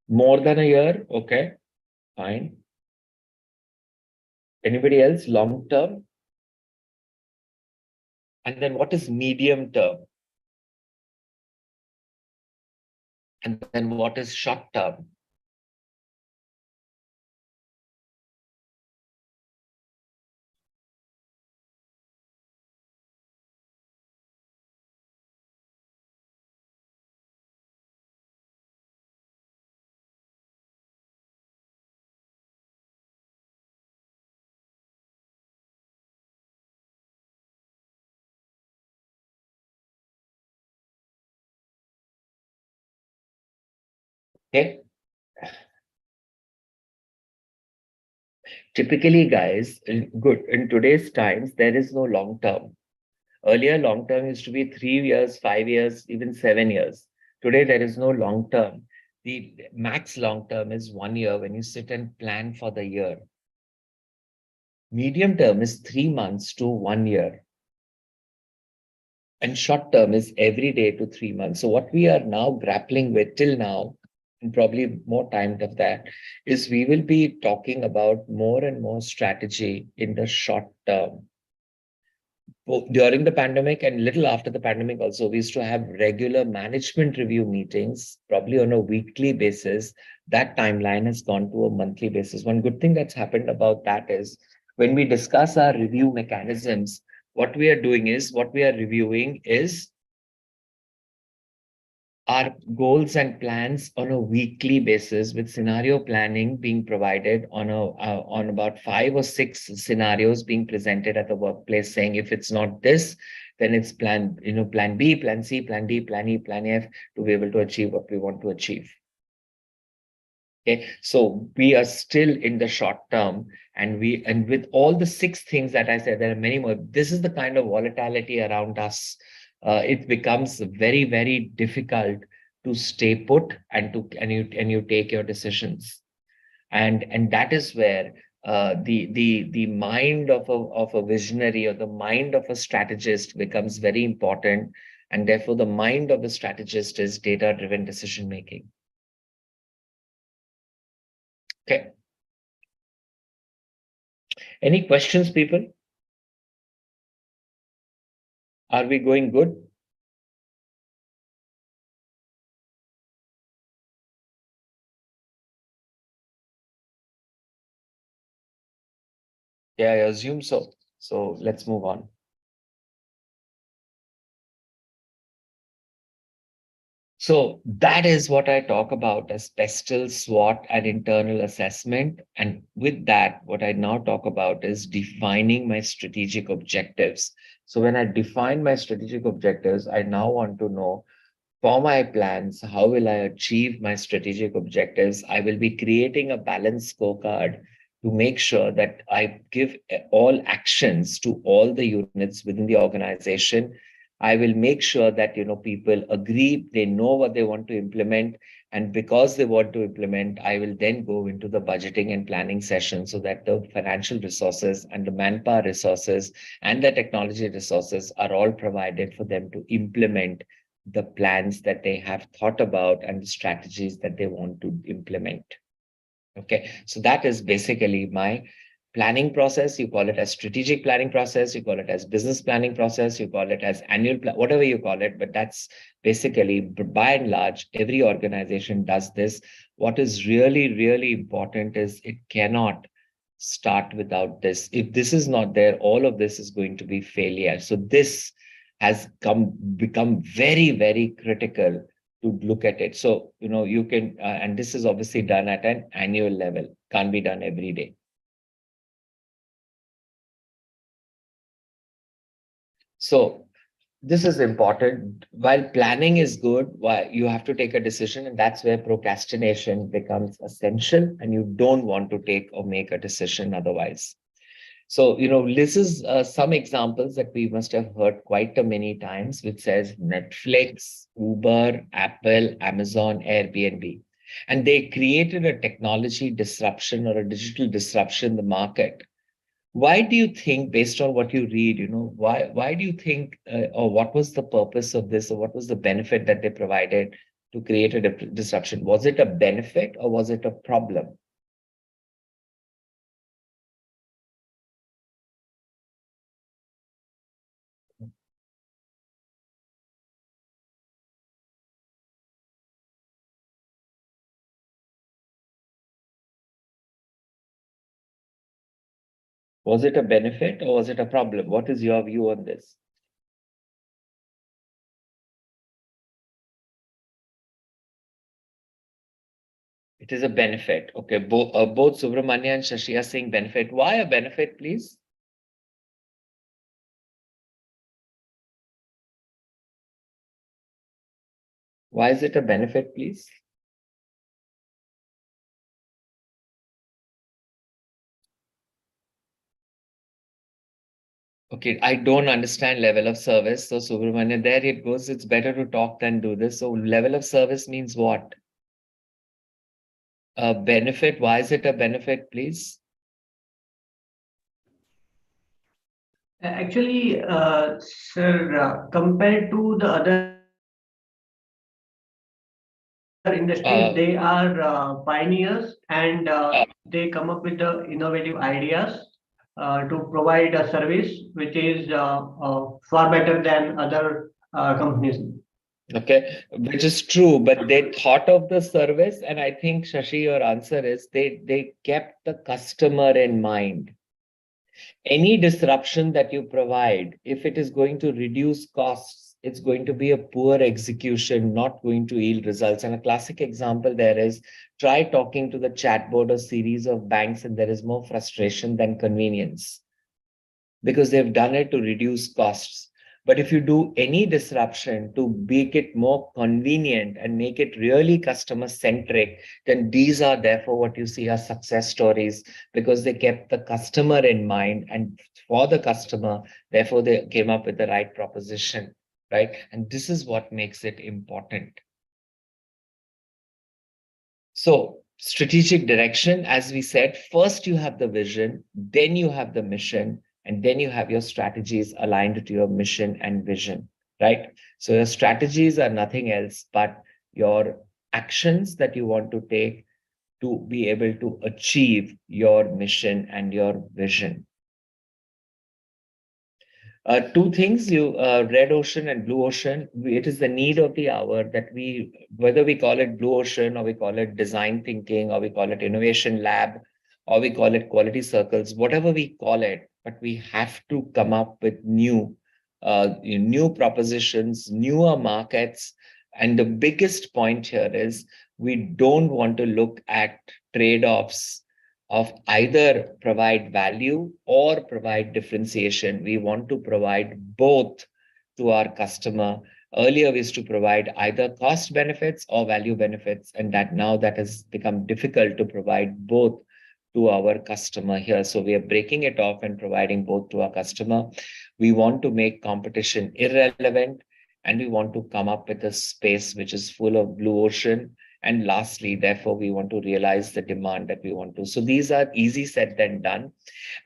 more than a year. Okay, fine. Anybody else? Long term? And then what is medium term? And then what is short term? Okay. Typically, guys, good, in today's times, there is no long term. Earlier, long term used to be 3 years, 5 years, even 7 years. Today, there is no long term. The max long term is 1 year when you sit and plan for the year. Medium term is 3 months to 1 year. And short term is every day to 3 months. So what we are now grappling with till now, and probably more time of that, is we will be talking about more and more strategy in the short term. During the pandemic and little after the pandemic also, we used to have regular management review meetings, probably on a weekly basis. That timeline has gone to a monthly basis. One good thing that's happened about that is when we discuss our review mechanisms, what we are reviewing is our goals and plans on a weekly basis, with scenario planning being provided on about 5 or 6 scenarios being presented at the workplace, saying if it's not this, then it's plan B, plan C, plan D, plan E, plan F, to be able to achieve what we want to achieve. Okay, so we are still in the short term, and with all the 6 things that I said, there are many more. This is the kind of volatility around us. It becomes very, very difficult to stay put and you take your decisions, and that is where the mind of a visionary or the mind of a strategist becomes very important, and therefore the mind of a strategist is data-driven decision making. Okay. Any questions, people? Are we going good? Yeah, I assume so. So let's move on. So that is what I talk about as PESTEL, SWOT, and internal assessment. And with that, what I now talk about is defining my strategic objectives. So when I define my strategic objectives, I now want to know for my plans, how will I achieve my strategic objectives? I will be creating a balanced scorecard to make sure that I give all actions to all the units within the organization. I will make sure that people agree, they know what they want to implement, and because they want to implement, I will then go into the budgeting and planning session so that the financial resources and the manpower resources and the technology resources are all provided for them to implement the plans that they have thought about and the strategies that they want to implement. Okay, so that is basically my planning process. You call it as strategic planning process, you call it as business planning process, you call it as annual plan, whatever you call it, but that's basically, by and large, every organization does this. What is really, really important is it cannot start without this. If this is not there, all of this is going to be failure. So this has become very, very critical to look at it. So, you can, and this is obviously done at an annual level, can't be done every day. So this is important. While planning is good, why you have to take a decision, and that's where procrastination becomes essential, and you don't want to take or make a decision otherwise. So, this is some examples that we must have heard quite a many times, which says Netflix, Uber, Apple, Amazon, Airbnb. And they created a technology disruption or a digital disruption in the market. Why do you think, based on what you read, why do you think, or what was the purpose of this, or what was the benefit that they provided to create a disruption? Was it a benefit or was it a problem? Was it a benefit or was it a problem? What is your view on this? It is a benefit. Okay, both Subramanya and Shashi are saying benefit. Why a benefit, please? Why is it a benefit, please? Okay, I don't understand level of service. So Subramanya, there it goes. It's better to talk than do this. So level of service means what? A benefit. Why is it a benefit, please? Actually, sir, compared to the other industries, they are pioneers, and they come up with the innovative ideas to provide a service which is far better than other companies. Okay, which is true, but they thought of the service, and I think Shashi, your answer is they kept the customer in mind. Any disruption that you provide, if it is going to reduce costs, it's going to be a poor execution, not going to yield results. And a classic example there is, try talking to the chatbot or series of banks, and there is more frustration than convenience because they've done it to reduce costs. But if you do any disruption to make it more convenient and make it really customer centric, then these are therefore what you see are success stories, because they kept the customer in mind, and for the customer, therefore they came up with the right proposition, right? And this is what makes it important. So strategic direction, as we said, first you have the vision, then you have the mission, and then you have your strategies aligned to your mission and vision, right? So your strategies are nothing else but your actions that you want to take to be able to achieve your mission and your vision. Two things, red ocean and blue ocean. It is the need of the hour that whether we call it blue ocean or we call it design thinking or we call it innovation lab or we call it quality circles, whatever we call it, but we have to come up with new propositions, newer markets, And the biggest point here is we don't want to look at trade-offs of either provide value or provide differentiation. We want to provide both to our customer. Earlier, we used to provide either cost benefits or value benefits, and that has become difficult to provide both to our customer here. So we are breaking it off and providing both to our customer. We want to make competition irrelevant, and we want to come up with a space which is full of blue ocean. And lastly, therefore, we want to realize the demand that we want to. So these are easy said than done.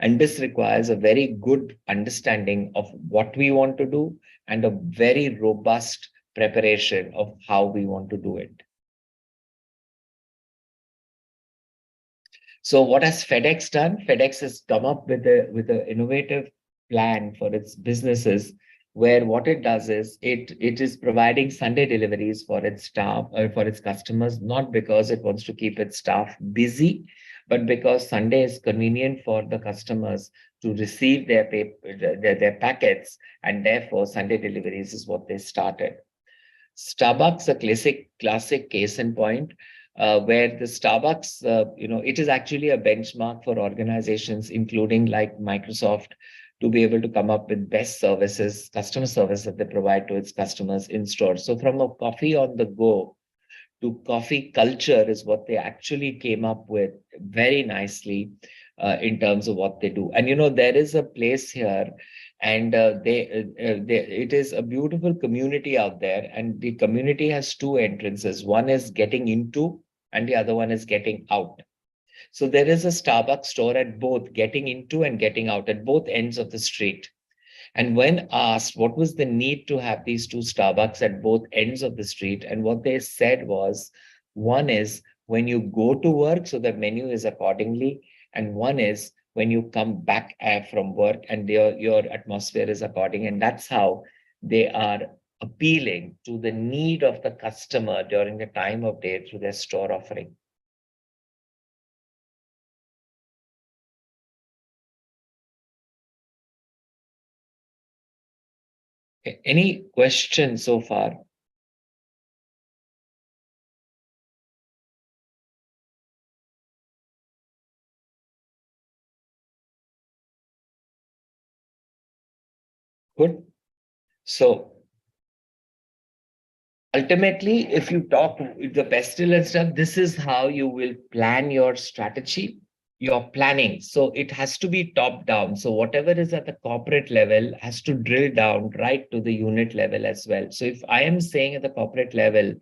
And this requires a very good understanding of what we want to do and a very robust preparation of how we want to do it. So what has FedEx done? FedEx has come up with an innovative plan for its businesses, where what it does is it is providing Sunday deliveries for its staff or for its customers, not because it wants to keep its staff busy, but because Sunday is convenient for the customers to receive their packets, and therefore Sunday deliveries is what they started. Starbucks, a classic case in point, where the Starbucks, it is actually a benchmark for organizations, including like Microsoft, to be able to come up with best services, customer service that they provide to its customers in store. So from a coffee on the go to coffee culture is what they actually came up with very nicely in terms of what they do. And, there is a place here, and it is a beautiful community out there. And the community has two entrances. One is getting into, and the other one is getting out. So there is a Starbucks store at both getting into and getting out at both ends of the street. And when asked what was the need to have these two Starbucks at both ends of the street, and what they said was, one is when you go to work, so the menu is accordingly, and one is when you come back from work and your atmosphere is according. And that's how they are appealing to the need of the customer during the time of day through their store offering. Okay, any questions so far? Good. So ultimately, if you talk the pestle and stuff, this is how you will plan your strategy, your planning. So it has to be top down. So whatever is at the corporate level has to drill down right to the unit level as well. So if I am saying at the corporate level,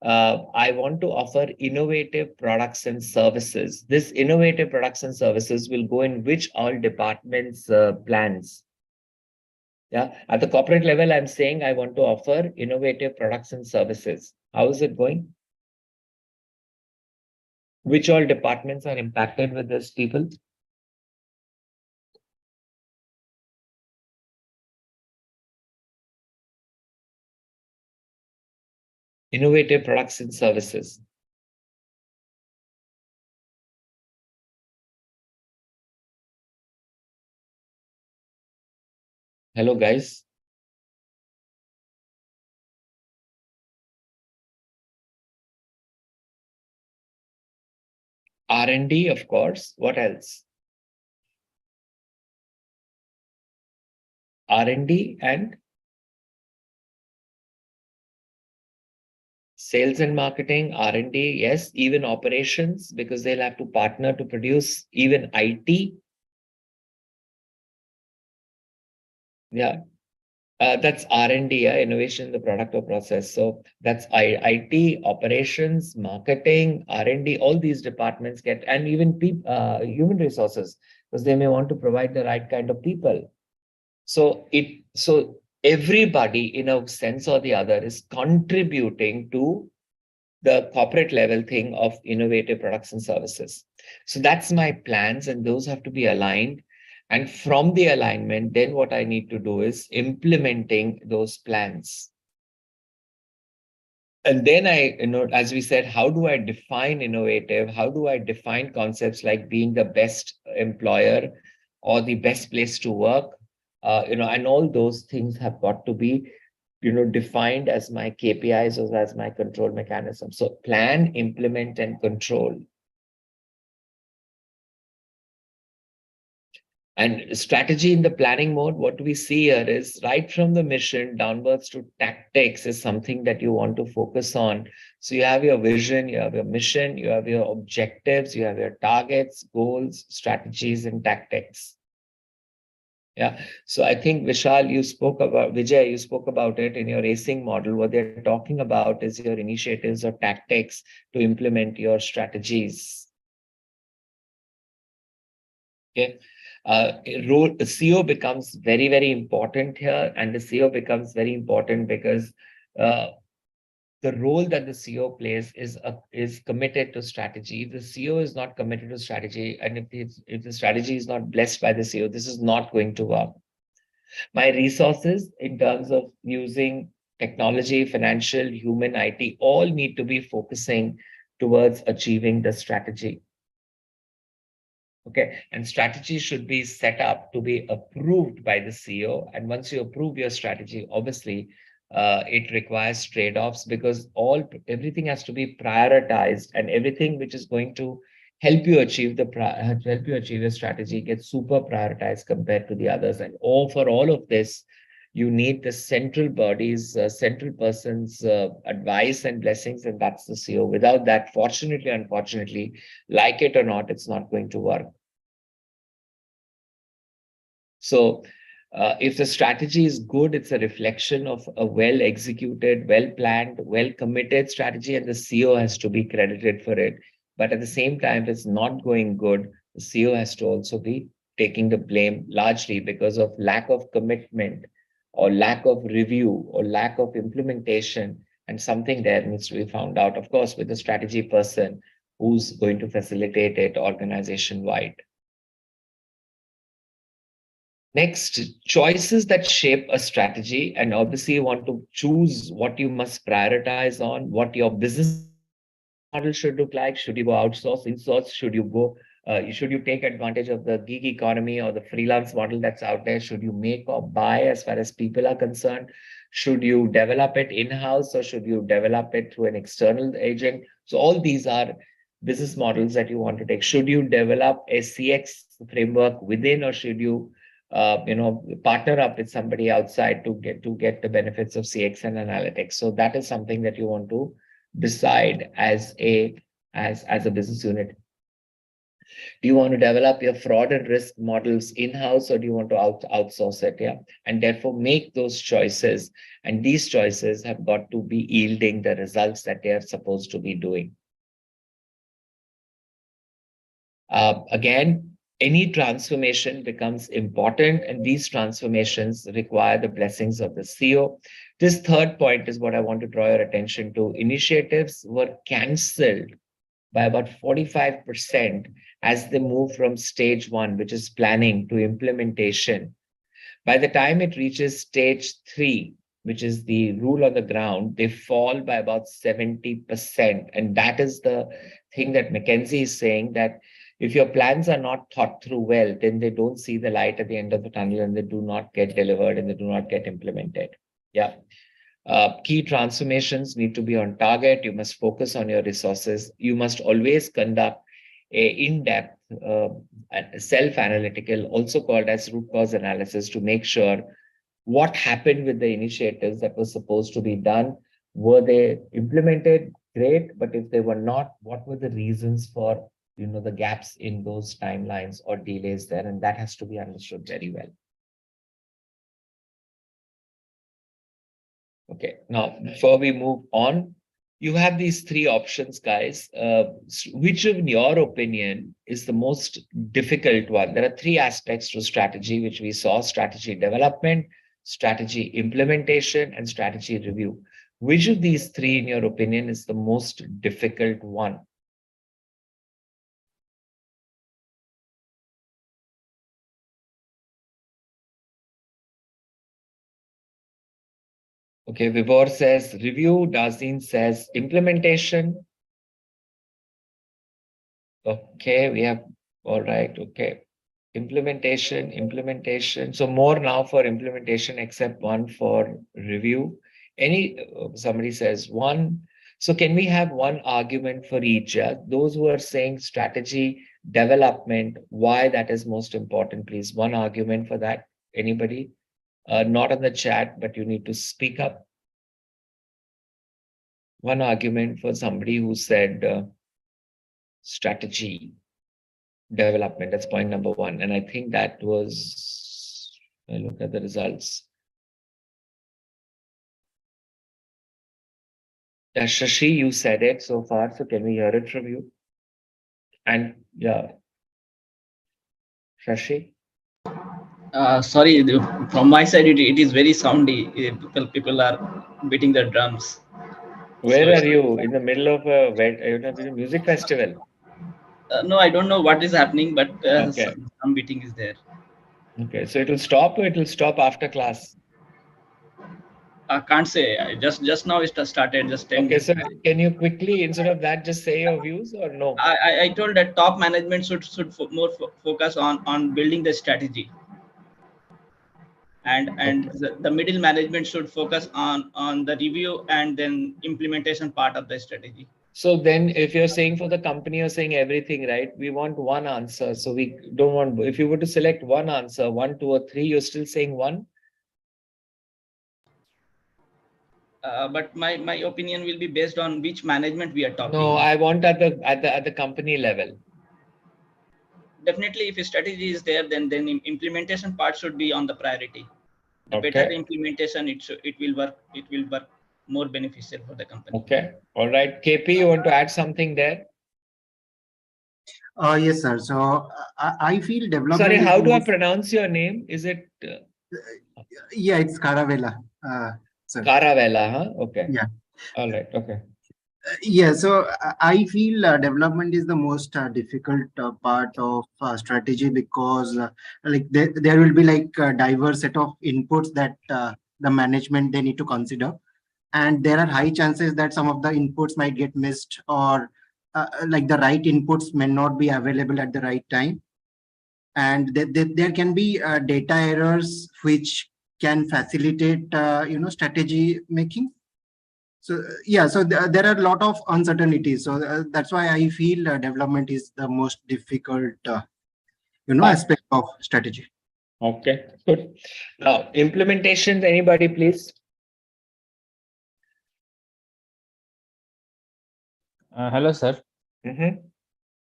I want to offer innovative products and services. This innovative products and services will go in which all departments' plans. Yeah, at the corporate level, I'm saying I want to offer innovative products and services. How is it going? Which all departments are impacted with this, people? Innovative products and services. Hello, guys. R&D, of course. What else? R&D and sales and marketing, R&D, yes, even operations, because they'll have to partner to produce, even IT. Yeah, that's R&D, innovation in the product or process. So that's IT, operations, marketing, R&D, all these departments get, and even human resources, because they may want to provide the right kind of people. So everybody, in a sense or the other, is contributing to the corporate level thing of innovative products and services. So that's my plans, and those have to be aligned. And from the alignment, then what I need to do is implementing those plans. And then as we said, how do I define innovative? How do I define concepts like being the best employer or the best place to work? And all those things have got to be defined as my KPIs or as my control mechanism. So plan, implement, and control. And strategy in the planning mode, what we see here is right from the mission downwards to tactics is something that you want to focus on. So you have your vision, you have your mission, you have your objectives, you have your targets, goals, strategies, and tactics. Yeah. So I think Vijay, you spoke about it in your racing model. What they're talking about is your initiatives or tactics to implement your strategies. Okay. CEO becomes very, very important here, and the CEO becomes very important because the role that the CEO plays is committed to strategy. If the CEO is not committed to strategy, and if the strategy is not blessed by the CEO, this is not going to work. My resources in terms of using technology, financial, human, IT, all need to be focusing towards achieving the strategy. Okay, and strategy should be set up to be approved by the CEO. And once you approve your strategy, obviously, it requires trade-offs because everything has to be prioritized, and everything which is going to help you achieve your strategy gets super prioritized compared to the others. And for all of this, you need the central body's central person's advice and blessings, and that's the CEO. Without that, fortunately, unfortunately, like it or not, it's not going to work. So if the strategy is good, it's a reflection of a well-executed, well-planned, well-committed strategy, and the CEO has to be credited for it. But at the same time, if it's not going good, the CEO has to also be taking the blame largely because of lack of commitment or lack of review or lack of implementation, and something there needs to be found out, of course, with the strategy person who's going to facilitate it organization-wide. Next, choices that shape a strategy. And obviously, you want to choose what you must prioritize on, what your business model should look like. Should you go outsource, insource? Should you take advantage of the gig economy or the freelance model that's out there? Should you make or buy as far as people are concerned? Should you develop it in-house or should you develop it through an external agent? So all these are business models that you want to take. Should you develop a CX framework within, or should you partner up with somebody outside to get the benefits of CX and analytics? So that is something that you want to decide as a business unit. Do you want to develop your fraud and risk models in-house, or do you want to outsource it? Yeah. And therefore make those choices. And these choices have got to be yielding the results that they are supposed to be doing. Again, any transformation becomes important, and these transformations require the blessings of the CEO. This third point is what I want to draw your attention to. Initiatives were cancelled by about 45% as they move from stage 1, which is planning, to implementation. By the time it reaches stage 3, which is the rule on the ground, they fall by about 70%. And that is the thing that McKinsey is saying, that if your plans are not thought through well, then they don't see the light at the end of the tunnel, and they do not get delivered, and they do not get implemented. Yeah. Key transformations need to be on target. You must focus on your resources. You must always conduct a in-depth, self-analytical, also called as root cause analysis, to make sure what happened with the initiatives that were supposed to be done. Were they implemented? Great. But if they were not, what were the reasons for the gaps in those timelines or delays there? And that has to be understood very well. Okay, now before we move on, you have these three options, guys. Which, in your opinion, is the most difficult one? There are three aspects to strategy, which we saw: strategy development, strategy implementation, and strategy review. Which of these three, in your opinion, is the most difficult one? Okay, Vibor says review, Dazin says implementation. Okay, we have, all right, okay. Implementation. So more now for implementation, except one for review. Somebody says one. So can we have one argument for each? Those who are saying strategy development, why that is most important, please. One argument for that. Anybody? Not on the chat, but you need to speak up. One argument for somebody who said strategy development. That's point number one. And I think that was, I look at the results. Shashi, you said it so far, so can we hear it from you? And yeah, Shashi? Sorry, from my side, it is very soundy. People are beating their drums. Where So are you? In the middle of a music festival? no, I don't know what is happening, but Okay. some beating is there. Okay, so it will stop or it will stop after class? I can't say. Just now it started. Just 10 Okay, minutes. so can you quickly, instead of that, just say your views or no? I told that top management should focus on building the strategy, and the middle management should focus on the review and then implementation part of the strategy. So then if you're saying for the company, you're saying everything, right? We want one answer. So we don't want, if you were to select one answer, 1, 2, or 3, you're still saying one? But my opinion will be based on which management we are talking. No, I want at the company level. Definitely, if a strategy is there, then implementation part should be on the priority. The better the implementation, it will work more beneficial for the company. Okay. All right. KP, you want to add something there? Yes, sir. So I feel development. Sorry, how do I pronounce your name? Is it? Yeah, it's Caravella. Sir. Caravella, huh? Okay. Yeah. All right. Okay. Yeah, so I feel development is the most difficult part of strategy, because like there will be like a diverse set of inputs that the management they need to consider, and there are high chances that some of the inputs might get missed, or like the right inputs may not be available at the right time, and there can be data errors which can facilitate strategy making. So yeah, so there are a lot of uncertainties. So that's why I feel development is the most difficult, aspect of strategy. Okay, good. Now, implementation, anybody please? Hello, sir.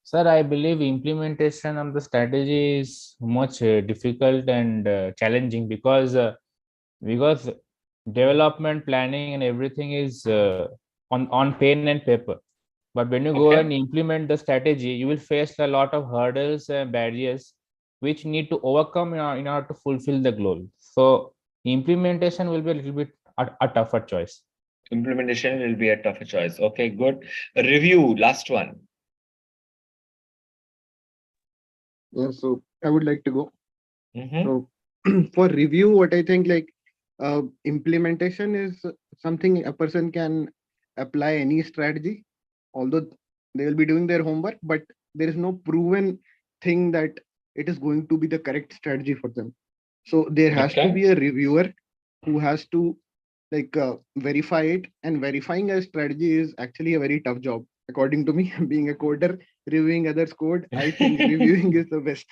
Sir, I believe implementation of the strategy is much difficult and challenging because development planning and everything is on pen and paper. But when you go and implement the strategy, you will face a lot of hurdles and barriers which need to overcome in order to fulfill the goal. So implementation will be a little bit a tougher choice. Implementation will be a tougher choice. Okay, good. Review, last one. Yeah, so I would like to go. So for review, what I think, like implementation is something a person can apply any strategy, although they will be doing their homework, but there is no proven thing that it is going to be the correct strategy for them. So there has to be a reviewer who has to like verify it, and verifying a strategy is actually a very tough job. According to me, being a coder, reviewing others' code, I think reviewing is the best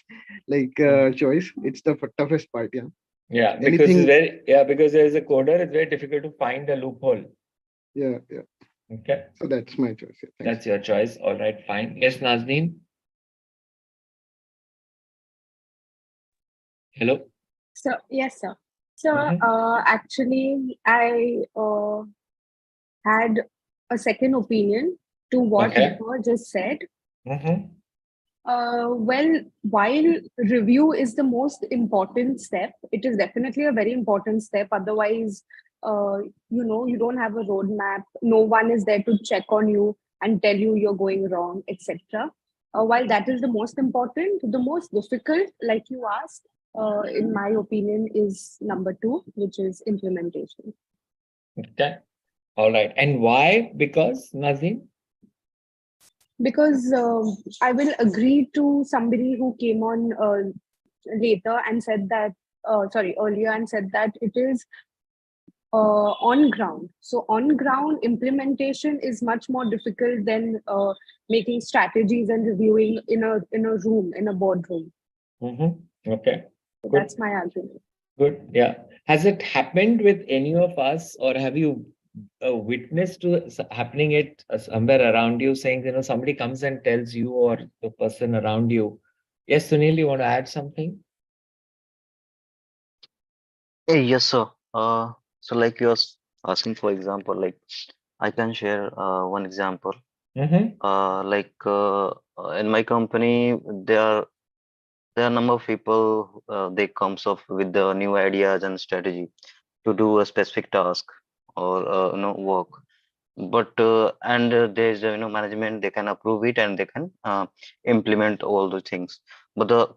choice. It's the toughest part. Yeah. Yeah, because because there is a coder, it's very difficult to find a loophole. Yeah. Okay. So that's my choice. Yeah, that's your choice. All right, fine. Yes, Nazneen. Hello. So yes, sir. So actually, I had a second opinion to what Nico just said. Well, while review is the most important step, it is definitely a very important step. Otherwise, you don't have a roadmap. No one is there to check on you and tell you you're going wrong, etc. While that is the most important, the most difficult, like you asked, in my opinion, is number 2, which is implementation. Okay. All right. And why? Because, Nazneen? Because I will agree to somebody who came on later and said that, earlier and said that it is on ground. So on ground implementation is much more difficult than making strategies and reviewing in a room, in a boardroom. Okay. So Good. that's my argument. Good. Yeah. Has it happened with any of us, or have you witnessed to happening it somewhere around you, saying, somebody comes and tells you or the person around you? Yes, Sunil, you want to add something? Yes, sir. So like you're asking for example, like I can share one example. In my company, there are a number of people they comes up with the new ideas and strategy to do a specific task or work. But and there's management, they can approve it and they can implement all the things. But the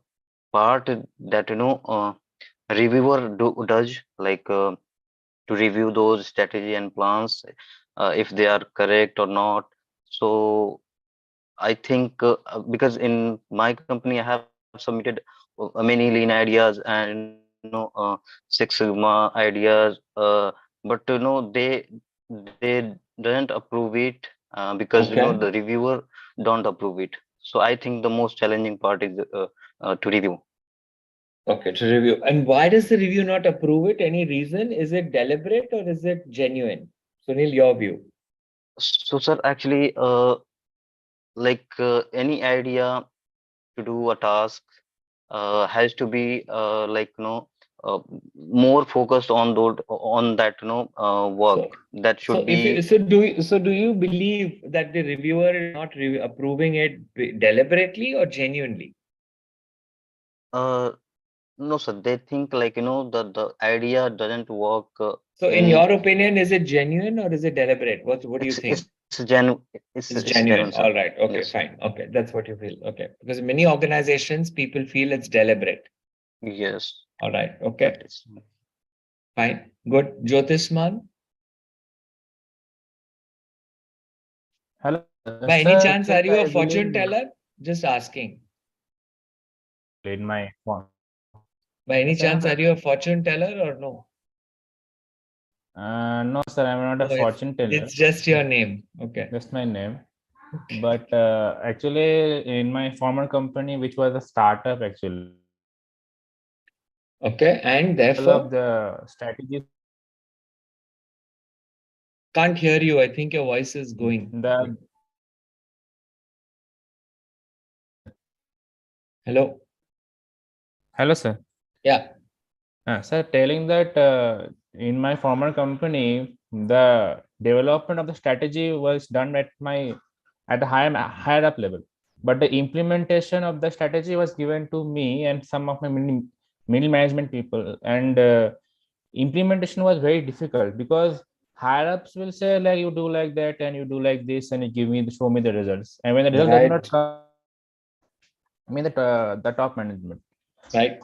part that reviewer does, like to review those strategy and plans, if they are correct or not. So I think because in my company I have submitted many lean ideas and Six Sigma ideas, but they don't approve it because Okay. the reviewer don't approve it. So I think the most challenging part is to review. Okay, to review. And why does the review not approve it? Any reason? Is it deliberate or is it genuine? Sunil, your view. So sir, actually, any idea to do a task has to be uh, more focused on that work So, that should be. do you believe that the reviewer is not approving it deliberately or genuinely? uh no sir, they think like the idea doesn't work So, in in. your opinion, is it genuine or is it deliberate? What do you think? It's It's genuine, genuine. sir. All right. Okay, Yes. fine. Okay, that's what you feel. Okay, because in many organizations, people feel it's deliberate. Yes, All right. that Okay, is. fine. Good. Jyotisman, Hello, by any sir. chance, are Actually, you a I fortune believe teller? Just asking. in my phone. By any Yes, sir. chance, are you a fortune teller or no? No, sir, I'm not a Oh, fortune teller. it's just your name. Okay. That's my name. Okay. But actually, in my former company, which was a startup, actually, Okay. And develop therefore, the strategies. can't hear you. I think your voice is going. The Hello. hello, sir. Yeah. Sir, telling that in my former company, the development of the strategy was done at a higher up level, but the implementation of the strategy was given to me and some of my middle management people, and implementation was very difficult because higher ups will say like you do like that and you do like this and you show me the results, and when the result does not Right. come, I mean the top management. Right.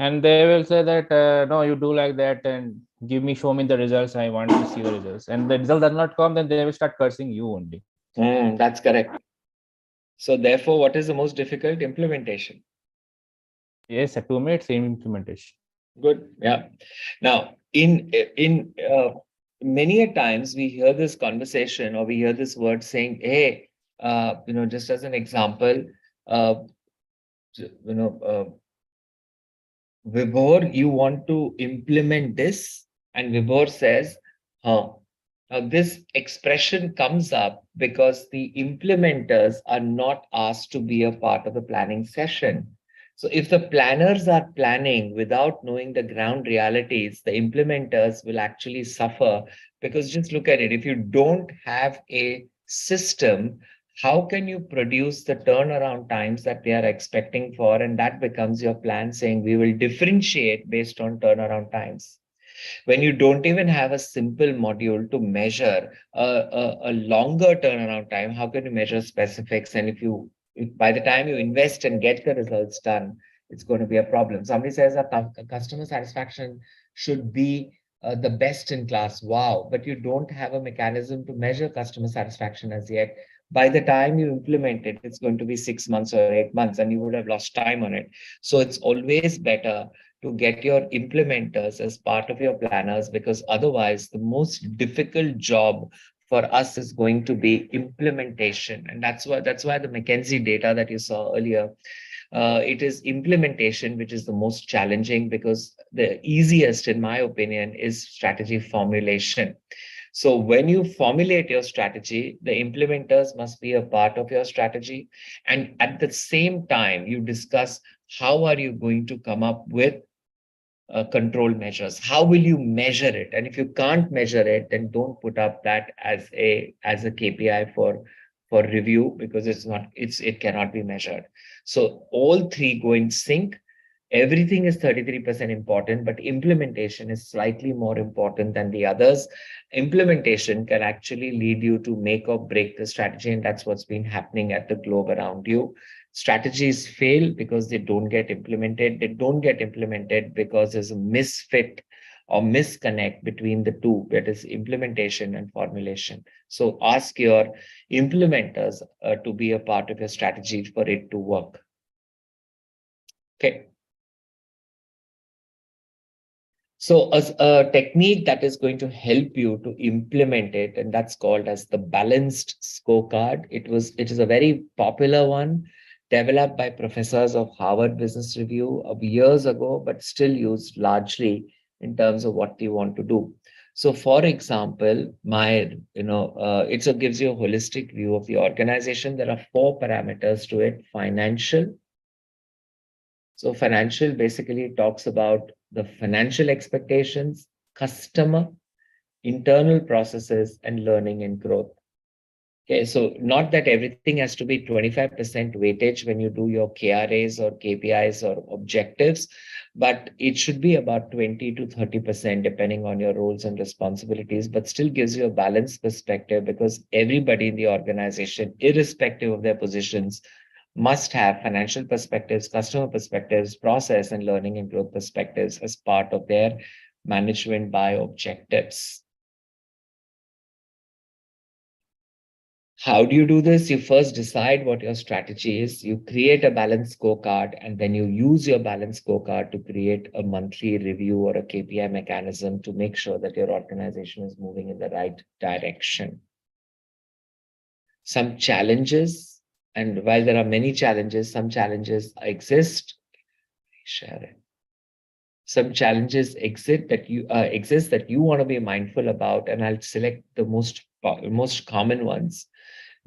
And they will say that no, you do like that and show me the results, I want to see the results, and the result does not come, then they will start cursing you only. That's correct. So therefore, what is the most difficult? Implementation. Yes, to me it's implementation. Good. Yeah. Now, in many a times we hear this conversation or we hear this word saying, "Hey, just as an example, uh, you know, Vibhor, you want to implement this?" And Vibhor says, huh. Now, this expression comes up because the implementers are not asked to be a part of the planning session. So, if the planners are planning without knowing the ground realities, the implementers will actually suffer because just look at it. If you don't have a system, how can you produce the turnaround times that they are expecting for? And that becomes your plan saying we will differentiate based on turnaround times. When you don't even have a simple module to measure a longer turnaround time, how can you measure specifics? And if by the time you invest and get the results done, it's going to be a problem. Somebody says that customer satisfaction should be the best in class. Wow, but you don't have a mechanism to measure customer satisfaction as yet. By the time you implement it, it's going to be 6 months or 8 months, and you would have lost time on it. So it's always better to get your implementers as part of your planners, because otherwise the most difficult job for us is going to be implementation. And that's why the McKinsey data that you saw earlier, it is implementation which is the most challenging, because the easiest, in my opinion, is strategy formulation. So when you formulate your strategy, the implementers must be a part of your strategy. And at the same time, you discuss how are you going to come up with control measures. How will you measure it? And if you can't measure it, then don't put up that as a KPI for review, because it cannot be measured. So all three go in sync. Everything is 33% important, but implementation is slightly more important than the others. Implementation can actually lead you to make or break the strategy, and that's what's been happening at the globe around you. Strategies fail because they don't get implemented. They don't get implemented because there's a misfit or misconnect between the two, that is implementation and formulation. So ask your implementers to be a part of your strategy for it to work. Okay. So a technique that is going to help you to implement it, and that's called as the balanced scorecard. It is a very popular one developed by professors of Harvard Business Review of years ago, but still used largely in terms of what they want to do. So for example, it gives you a holistic view of the organization. There are 4 parameters to it: financial. So financial basically talks about the financial expectations, customer, internal processes, and learning and growth. Okay, so not that everything has to be 25% weightage when you do your KRAs or KPIs or objectives, but it should be about 20 to 30% depending on your roles and responsibilities, but still gives you a balanced perspective, because everybody in the organization, irrespective of their positions, must have financial perspectives, customer perspectives, process and learning and growth perspectives as part of their management by objectives. How do you do this? You first decide what your strategy is. You create a balanced scorecard, and then you use your balanced scorecard to create a monthly review or a KPI mechanism to make sure that your organization is moving in the right direction. Some challenges, and while there are many challenges, some challenges exist. Share it. Some challenges exist that you want to be mindful about, and I'll select the most common ones.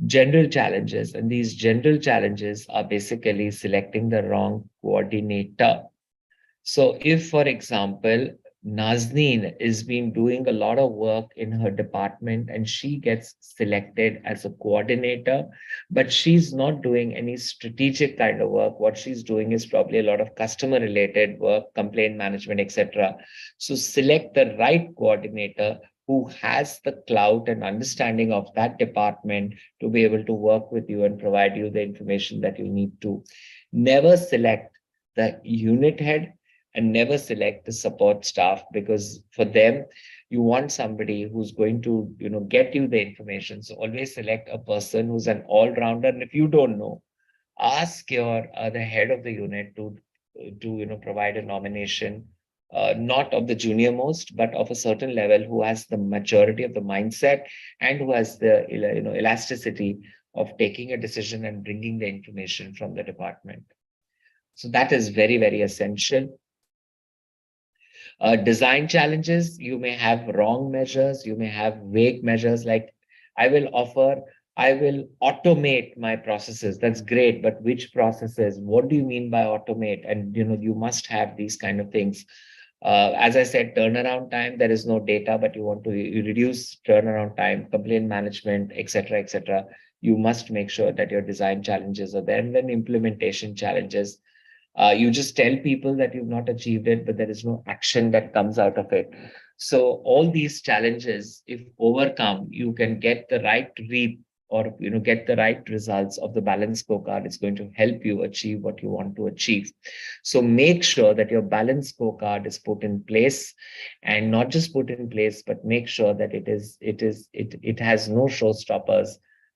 General challenges, and these general challenges are basically selecting the wrong coordinator. So if, for example, Nazneen is been doing a lot of work in her department and she gets selected as a coordinator, but she's not doing any strategic kind of work. What she's doing is probably a lot of customer related work, complaint management, etc. So select the right coordinator who has the clout and understanding of that department to be able to work with you and provide you the information that you need to. Never select the unit head and never select the support staff, because for them, you want somebody who's going to, get you the information. So always select a person who's an all-rounder. And if you don't know, ask your the head of the unit to provide a nomination, not of the junior most, but of a certain level, who has the maturity of the mindset and who has the elasticity of taking a decision and bringing the information from the department. So that is very, very essential. Design challenges, you may have wrong measures, you may have vague measures like I will automate my processes. That's great, but which processes? What do you mean by automate? And you must have these kind of things. As I said, turnaround time, there is no data, but you want to reduce turnaround time, complaint management, etc., etc. You must make sure that your design challenges are there. And then implementation challenges. You just tell people that you've not achieved it, but there is no action that comes out of it. So all these challenges, if overcome, you can get the right reap or get the right results of the balanced scorecard. It's going to help you achieve what you want to achieve. So make sure that your balanced scorecard is put in place, and not just put in place, but make sure that it has no showstoppers.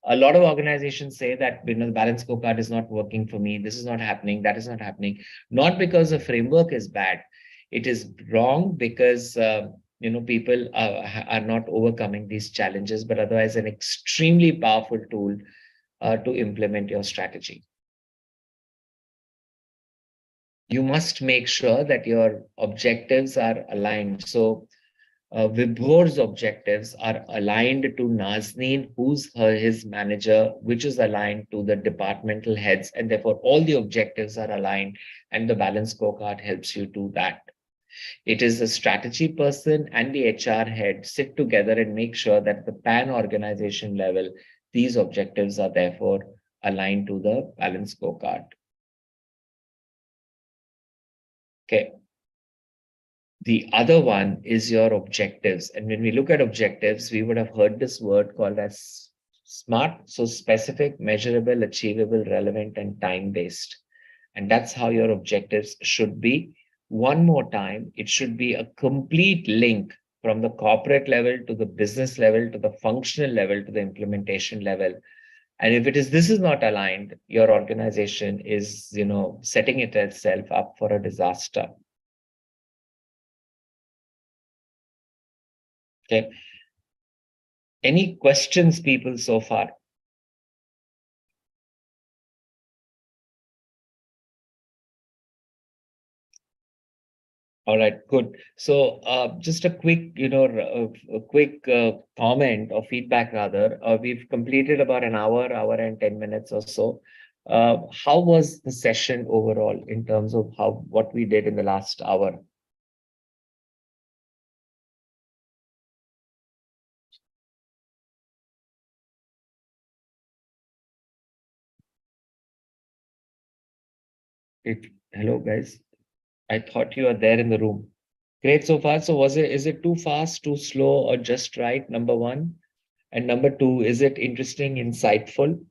A lot of organizations say that the balanced scorecard is not working for me. This is not happening. That is not happening. Not because the framework is bad. It is wrong because people are not overcoming these challenges, but otherwise an extremely powerful tool to implement your strategy. You must make sure that your objectives are aligned. So Vibhor's objectives are aligned to Nazneen, who's his manager, which is aligned to the departmental heads, and therefore all the objectives are aligned, and the balance scorecard helps you do that. It is the strategy person and the HR head sit together and make sure that at the pan organization level, these objectives are therefore aligned to the balance scorecard. Okay. The other one is your objectives. And when we look at objectives, we would have heard this word called as SMART. So specific, measurable, achievable, relevant, and time-based. And that's how your objectives should be. One more time, it should be a complete link from the corporate level to the business level to the functional level to the implementation level. And if this is not aligned, your organization is, setting itself up for a disaster. Okay. Any questions, people, so far? All right, good. So just a quick, comment or feedback rather. We've completed about an hour and 10 minutes or so. How was the session overall in terms of what we did in the last hour? Hello, guys. I thought you were there in the room. Great so far. So is it too fast, too slow, or just right? Number one. And number two, is it interesting, insightful?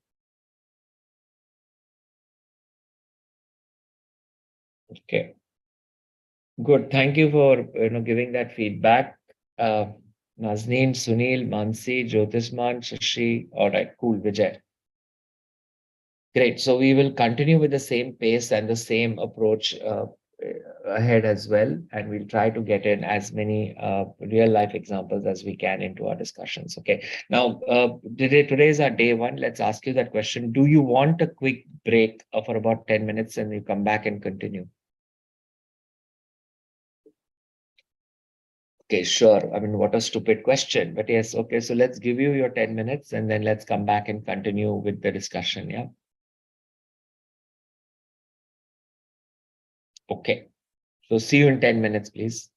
Okay. Good. Thank you for giving that feedback. Nazneen, Sunil, Mansi, Jyotisman, Shashi. All right, cool, Vijay. Great. So we will continue with the same pace and the same approach ahead as well, and we'll try to get in as many real life examples as we can into our discussions. Okay. Now, today is our day one. Let's ask you that question. Do you want a quick break for about 10 minutes and we come back and continue? Okay, sure. I mean, what a stupid question, but yes. Okay, so let's give you your 10 minutes and then let's come back and continue with the discussion. Yeah. Okay. So see you in 10 minutes, please.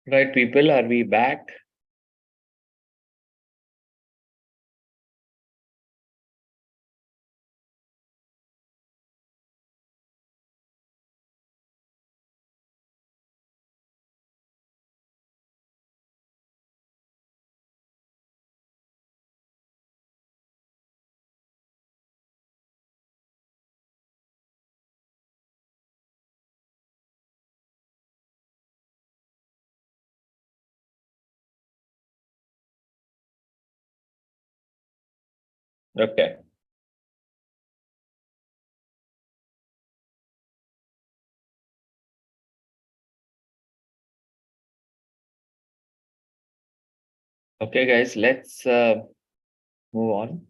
Right, people, are we back? Okay. Okay, guys, let's move on.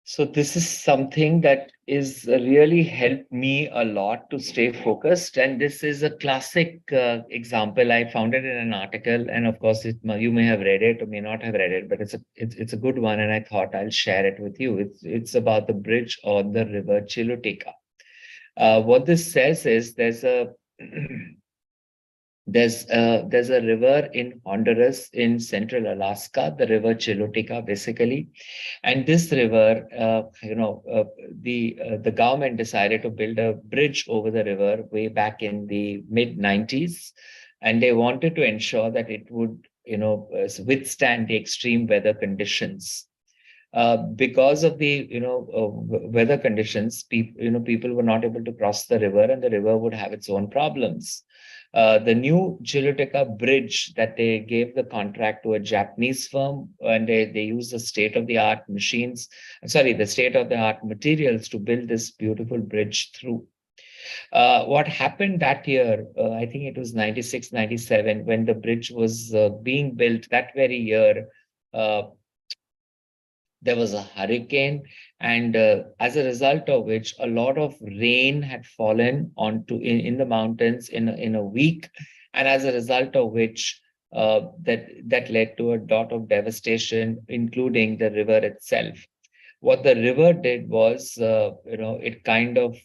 So this is something that is really helped me a lot to stay focused. And this is a classic example. I found it in an article, and of course, you may have read it or may not have read it, but it's a good one, and I thought I'll share it with you. It's about the bridge on the river Chiluteka. What this says is there's a river in Honduras in central Alaska, the river Chiluteka, basically. And this river, the government decided to build a bridge over the river way back in the mid 90s, and they wanted to ensure that it would, withstand the extreme weather conditions. Because of the weather conditions, people were not able to cross the river, and the river would have its own problems. The new Chiluteka bridge that they gave the contract to a Japanese firm, and they used the state-of-the-art machines, the state-of-the-art materials to build this beautiful bridge through. What happened that year, I think it was 96, 97, when the bridge was being built that very year, uh, there was a hurricane, and as a result of which a lot of rain had fallen in the mountains in a week, and as a result of which that led to a lot of devastation, including the river itself. What the river did was, it kind of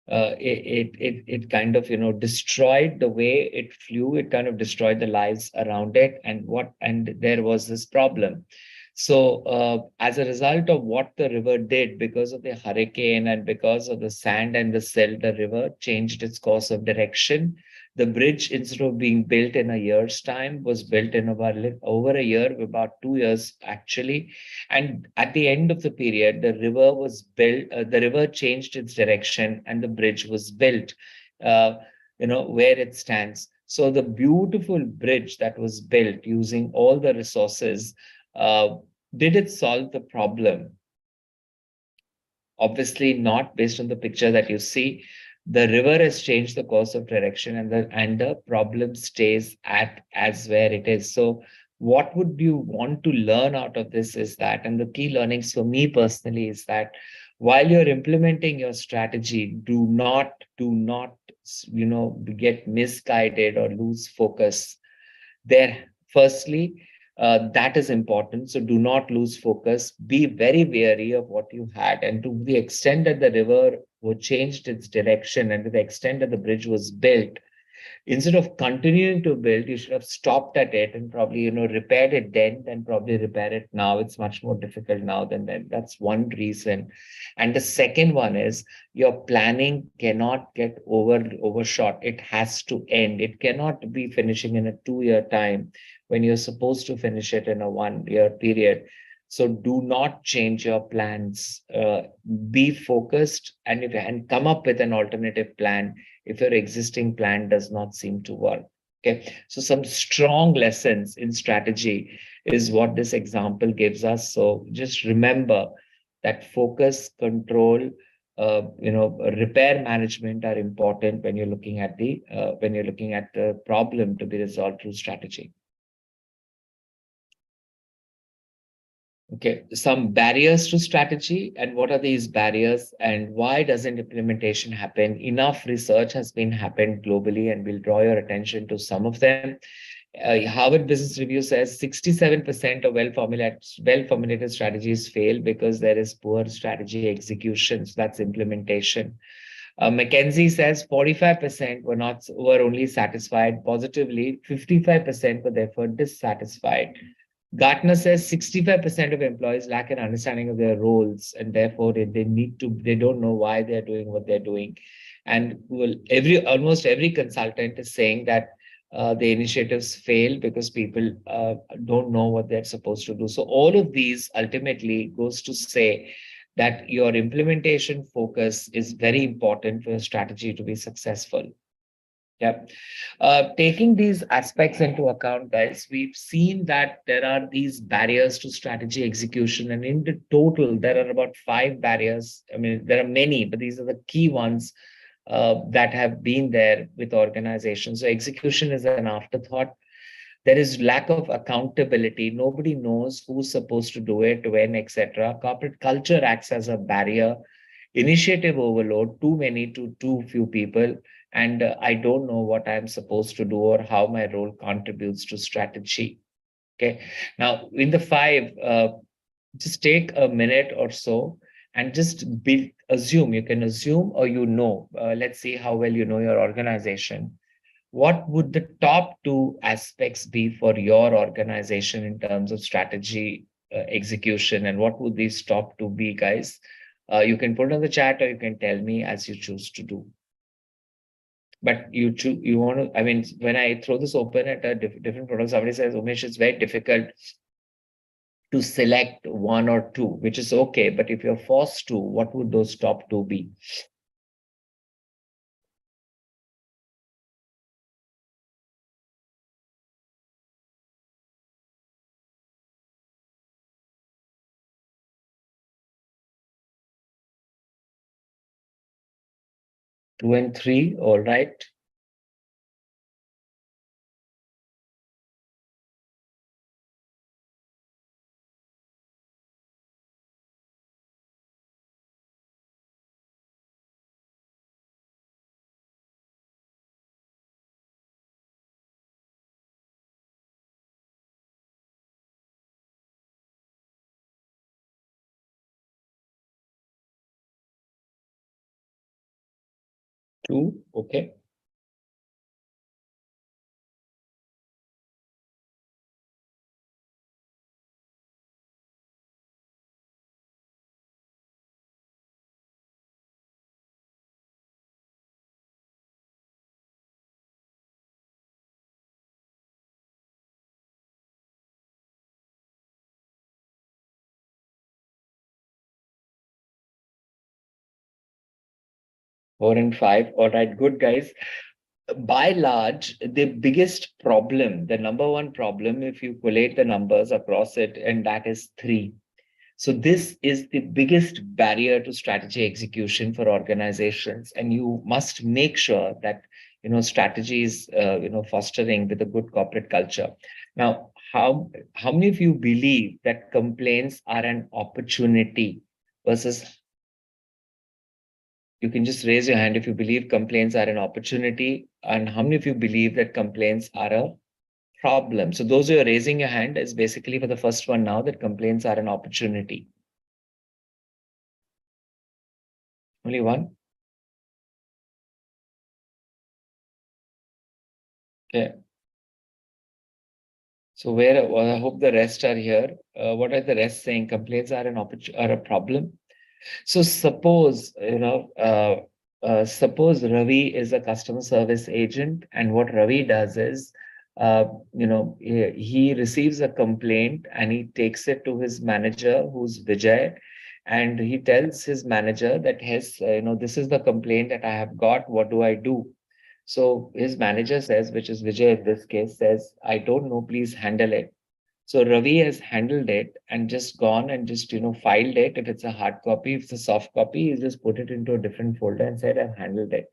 it kind of destroyed the way it flew. It kind of destroyed the lives around it, and there was this problem. So as a result of what the river did, because of the hurricane and because of the sand and the silt, the river changed its course of direction. The bridge, instead of being built in a year's time, was built in about over a year, about 2 years actually. And at the end of the period, the river was built. The river changed its direction, and the bridge was built. Uh, where it stands. So the beautiful bridge that was built using all the resources, did it solve the problem? Obviously not, based on the picture that you see. The river has changed the course of direction, and the problem stays at as where it is. So what would you want to learn out of this is that, and the key learnings for me personally is that while you're implementing your strategy, do not get misguided or lose focus. Firstly, that is important. So do not lose focus. Be very wary of what you had. And to the extent that the river changed its direction, and to the extent that the bridge was built, instead of continuing to build, you should have stopped at it and probably, repaired it then probably repair it now. It's much more difficult now than then. That's one reason. And the second one is your planning cannot get overshot. It has to end. It cannot be finishing in a 2-year time when you're supposed to finish it in a 1-year period. So do not change your plans. Be focused and come up with an alternative plan if your existing plan does not seem to work. Okay, so some strong lessons in strategy is what this example gives us. So just remember that focus, control, repair management are important when you're looking at the problem to be resolved through strategy. Okay, some barriers to strategy, and what are these barriers, and why doesn't implementation happen? Enough research has been happened globally, and we'll draw your attention to some of them. Harvard Business Review says 67% of well-formulated strategies fail because there is poor strategy execution. So that's implementation. McKinsey says 45% were only satisfied positively, 55% were therefore dissatisfied. Gartner says 65% of employees lack an understanding of their roles, and therefore they don't know why they're doing what they're doing. And almost every consultant is saying that the initiatives fail because people don't know what they're supposed to do. So all of these ultimately goes to say that your implementation focus is very important for your strategy to be successful. Yep. Taking these aspects into account, guys, we've seen that there are these barriers to strategy execution. And in the total, there are about 5 barriers. I mean, there are many, but these are the key ones that have been there with organizations. So execution is an afterthought. There is lack of accountability. Nobody knows who's supposed to do it, when, etc. Corporate culture acts as a barrier. Initiative overload, too many to too few people, and I don't know what I'm supposed to do or how my role contributes to strategy. Okay, now in the 5, just take a minute or so and just assume. You can assume or let's see how well you know your organization. What would the top 2 aspects be for your organization in terms of strategy execution, and what would these top 2 be, guys? You can put on the chat or you can tell me as you choose to do. But you want to, I mean, when I throw this open at a different product, somebody says, Umesh, it's very difficult to select 1 or 2, which is okay. But if you're forced to, what would those top 2 be? Two and three, all right. Two, okay. Four and five. All right, good, guys. By large, the biggest problem, the number one problem, if you collate the numbers across it, and that is 3. So this is the biggest barrier to strategy execution for organizations, and you must make sure that strategy is fostering with a good corporate culture. Now, how many of you believe that complaints are an opportunity versus? You can just raise your hand if you believe complaints are an opportunity, and how many of you believe that complaints are a problem? So those who are raising your hand is basically for the first one now, that complaints are an opportunity. Only one? Okay. So I hope the rest are here. What are the rest saying? Complaints are are a problem. So suppose, suppose Ravi is a customer service agent, and what Ravi does is, he receives a complaint and he takes it to his manager, who's Vijay, and he tells his manager that, this is the complaint that I have got. What do I do? So his manager says, which is Vijay in this case, says, I don't know, please handle it. So Ravi has handled it and just gone and just, filed it. If it's a hard copy, if it's a soft copy, he just put it into a different folder and said, I've handled it.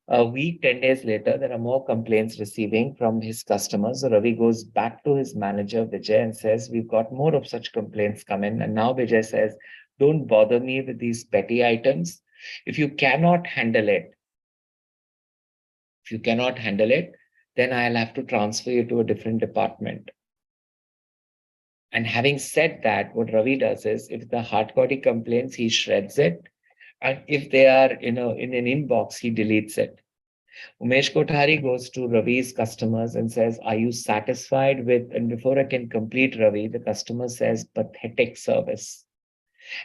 A week, 10 days later, there are more complaints receiving from his customers. So Ravi goes back to his manager, Vijay, and says, we've got more of such complaints come in. And now Vijay says, don't bother me with these petty items. If you cannot handle it, then I'll have to transfer you to a different department. And having said that, what Ravi does is, if the hard copy complaints, he shreds it. And if they are, in an inbox, he deletes it. Umesh Kothari goes to Ravi's customers and says, "Are you satisfied with?" And before I can complete Ravi, the customer says, "Pathetic service."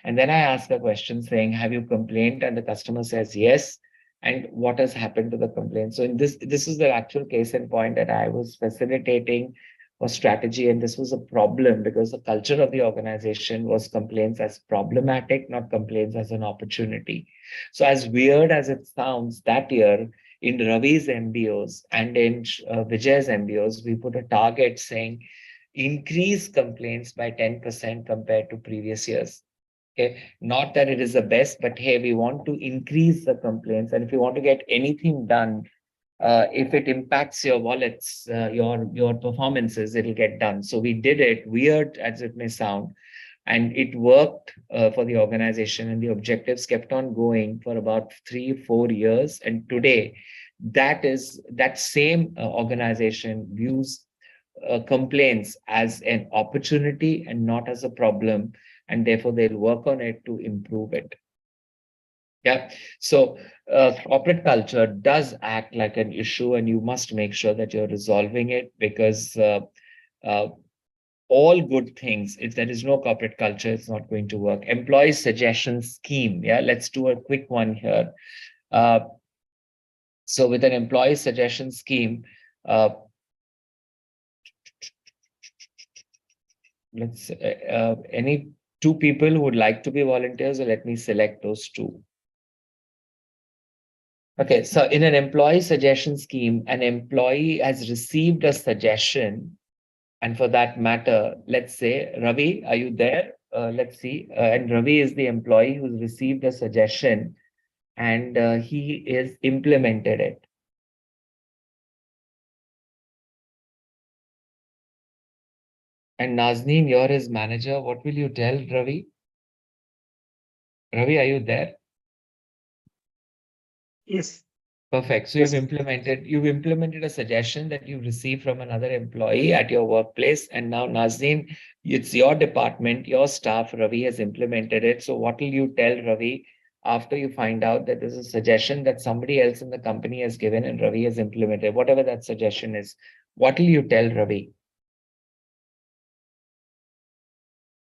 And then I ask a question saying, "Have you complained?" And the customer says, "Yes." And what has happened to the complaint? So in this is the actual case in point that I was facilitating for strategy. And this was a problem because the culture of the organization was complaints as problematic, not complaints as an opportunity. So as weird as it sounds, that year in Ravi's MBOs and in Vijay's MBOs, we put a target saying increase complaints by 10% compared to previous years. Okay, not that it is the best, but hey, we want to increase the complaints. And if you want to get anything done, if it impacts your wallets, your performances, it'll get done. So we did it, weird as it may sound, and it worked for the organization. And the objectives kept on going for about 3-4 years. And today, that same organization views complaints as an opportunity and not as a problem, and therefore they'll work on it to improve it. Yeah. So corporate culture does act like an issue, and you must make sure that you're resolving it, because all good things, if there is no corporate culture, it's not going to work. Employee suggestion scheme. Yeah, let's do a quick one here. So with an employee suggestion scheme, let's any two people who would like to be volunteers, or let me select those two. Okay, so in an employee suggestion scheme, an employee has received a suggestion. And for that matter, let's say, Ravi, are you there? Let's see. And Ravi is the employee who's received a suggestion, and he is implemented it. And Nazneen, you're his manager. What will you tell Ravi? Ravi, are you there? Yes. Perfect. So Yes. you've implemented a suggestion that you received from another employee at your workplace. And now, Nazneen, it's your department, your staff. Ravi has implemented it. So what will you tell Ravi after you find out that there's a suggestion that somebody else in the company has given and Ravi has implemented, whatever that suggestion is? What will you tell Ravi?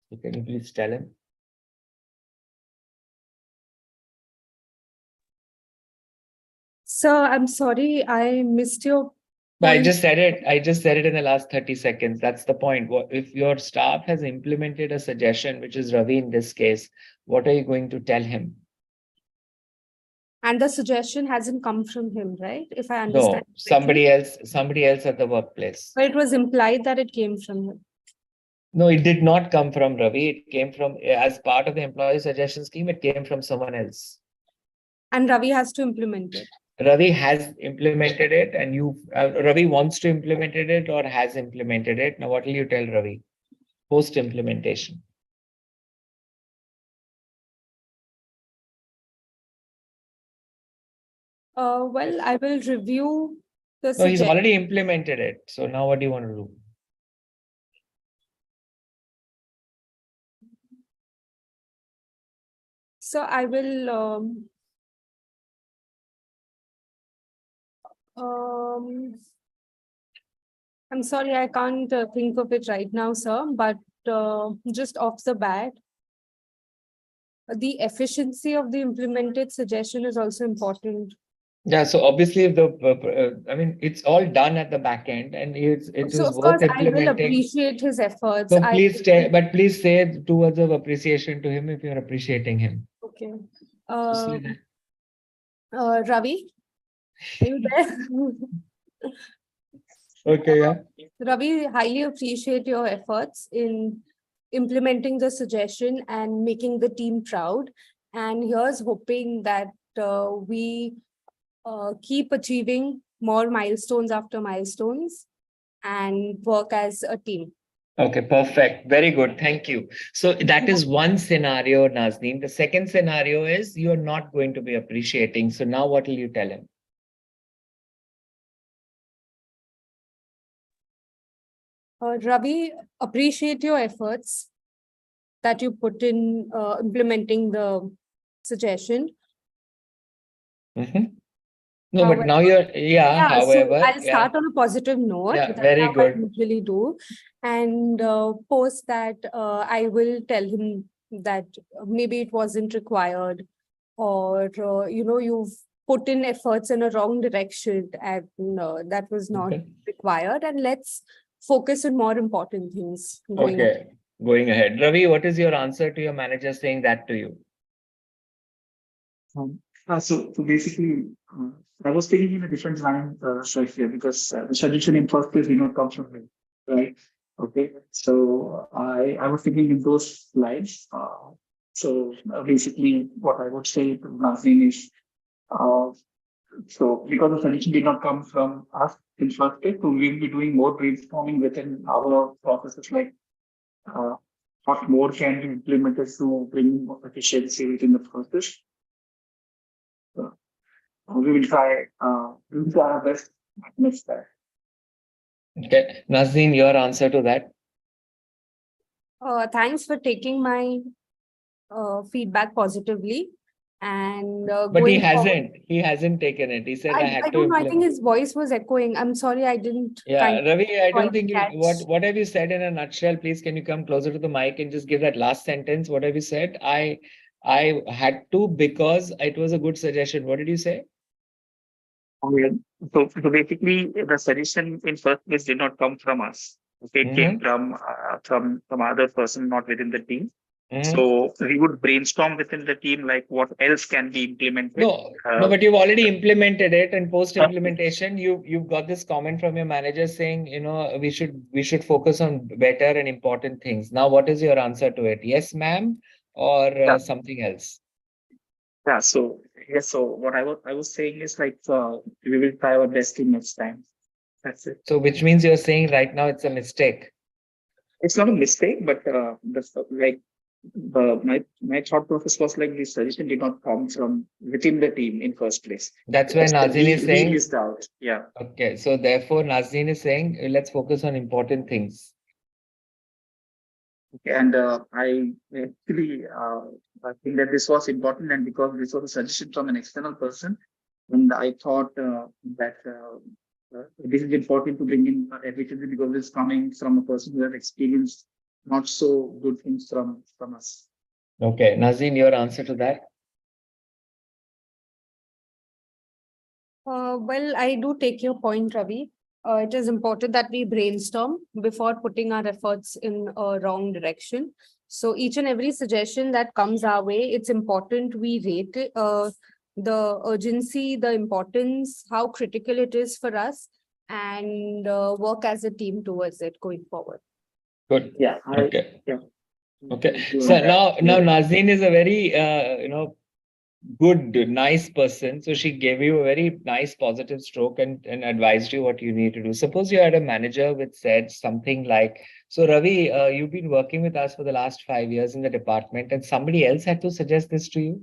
So can you please tell him? Sir, I'm sorry, I missed your But I point. just said it. I just said it in the last 30 seconds. That's the point. If your staff has implemented a suggestion, which is Ravi in this case, what are you going to tell him? And the suggestion hasn't come from him, right? If I No, understand correctly. somebody else at the workplace. But it was implied that it came from him. No, it did not come from Ravi. It came from, as part of the employee suggestion scheme, it came from someone else. And Ravi has to implement it. Ravi has implemented it, and Ravi wants to implement it or has implemented it. Now, what will you tell Ravi post implementation? Well, I will review the No, he's suggestion. already implemented it. So now what do you want to do? So I will I'm sorry, I can't think of it right now, sir, but just off the bat, the efficiency of the implemented suggestion is also important. Yeah, so obviously, if it's all done at the back end, and it So was of worth course, I will implementing. appreciate his efforts. So please say 2 words of appreciation to him if you're appreciating him. Okay. So say that. Ravi, are you there? Okay, yeah. Ravi, highly appreciate your efforts in implementing the suggestion and making the team proud. And here's hoping that we keep achieving more milestones after milestones and work as a team. Okay, perfect. Very good. Thank you. So that is one scenario, Nazneen. The second scenario is you're not going to be appreciating. So now what will you tell him? Ravi, appreciate your efforts that you put in implementing the suggestion. No, but now you're, Yeah, so however, I'll start on a positive note. Yeah, That's very how I good. usually do. And post that, I will tell him that maybe it wasn't required, or you've put in efforts in a wrong direction, and that was not required. And let's focus on more important things going ahead. Okay, going ahead. Ravi, what is your answer to your manager saying that to you? So basically, I was thinking in a different line, right here, because the suggestion in first place did not come from me, right? Okay, so I was thinking in those lines. Basically, what I would say to Nazin is, uh, so because the solution did not come from us in first place, so we will be doing more brainstorming within our processes, like uh, what more can be implemented to bring more efficiency within the process. We will try our best next time. Okay, Nazin, your answer to that? Thanks for taking my feedback positively. And But he forward, hasn't taken it. He said I had I to don't know. I think implement. his voice was echoing. I'm sorry, I didn't. Yeah, Ravi, I don't quite think catch. what have you said in a nutshell? Please, can you come closer to the mic and just give that last sentence? What have you said? I had to because it was a good suggestion. What did you say? Okay. So basically, the suggestion in first place did not come from us. Okay, it came from other person, not within the team. So we would brainstorm within the team, like what else can be implemented. No, but you've already implemented it, and post implementation, you've got this comment from your manager saying, we should focus on better and important things. Now, what is your answer to it? Yes, ma'am, or something else? Yeah. So yes. So what I was saying is like we will try our best in next time. That's it. So which means you're saying right now it's a mistake. It's not a mistake, but my thought process was like this suggestion did not come from within the team in first place. That's why Nazin is saying. We missed out. Yeah. Okay. So therefore, Nazin is saying let's focus on important things. And I actually I think that this was important, and because this was a suggestion from an external person, and I thought that this is important to bring in efficiency because it's coming from a person who has experienced not so good things from us. Okay, Nazin, your answer to that? Well, I do take your point, Ravi. It is important that we brainstorm before putting our efforts in a wrong direction. So each and every suggestion that comes our way, it's important we rate it, the urgency, the importance, how critical it is for us, and work as a team towards it going forward. Good. Yeah. Okay. So now Nazin is a very good, nice person. So she gave you a very nice positive stroke and advised you what you need to do. Suppose you had a manager which said something like, so Ravi, you've been working with us for the last 5 years in the department, and somebody else had to suggest this to you.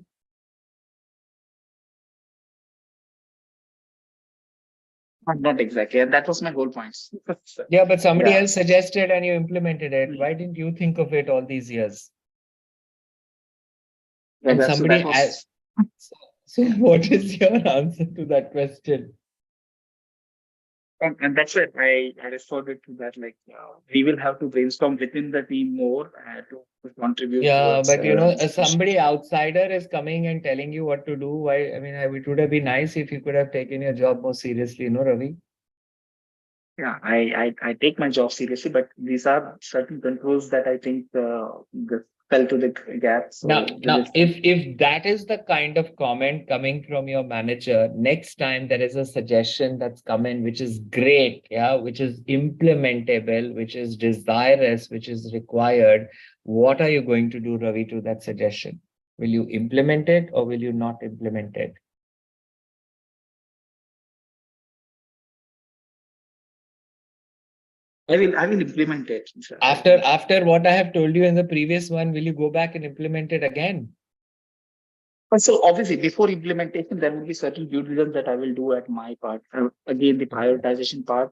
Not exactly. And that was my whole point. Yeah, but somebody else suggested and you implemented it. Why didn't you think of it all these years? And somebody else. So what is your answer to that question? And that's why I responded to that. Like we will have to brainstorm within the team more to contribute. Yeah, towards, but somebody outsider is coming and telling you what to do. Why? I mean, it would have been nice if you could have taken your job more seriously, Ravi? Yeah, I take my job seriously, but these are certain controls that I think fell to the gap. So now, if that is the kind of comment coming from your manager, next time there is a suggestion that's come in, which is great, which is implementable, which is desirous, which is required, what are you going to do, Ravi, to that suggestion? Will you implement it or will you not implement it? I will implement it. After what I have told you in the previous one, will you go back and implement it again? So obviously, before implementation, there will be certain due diligence that I will do at my part. Again, the prioritization part.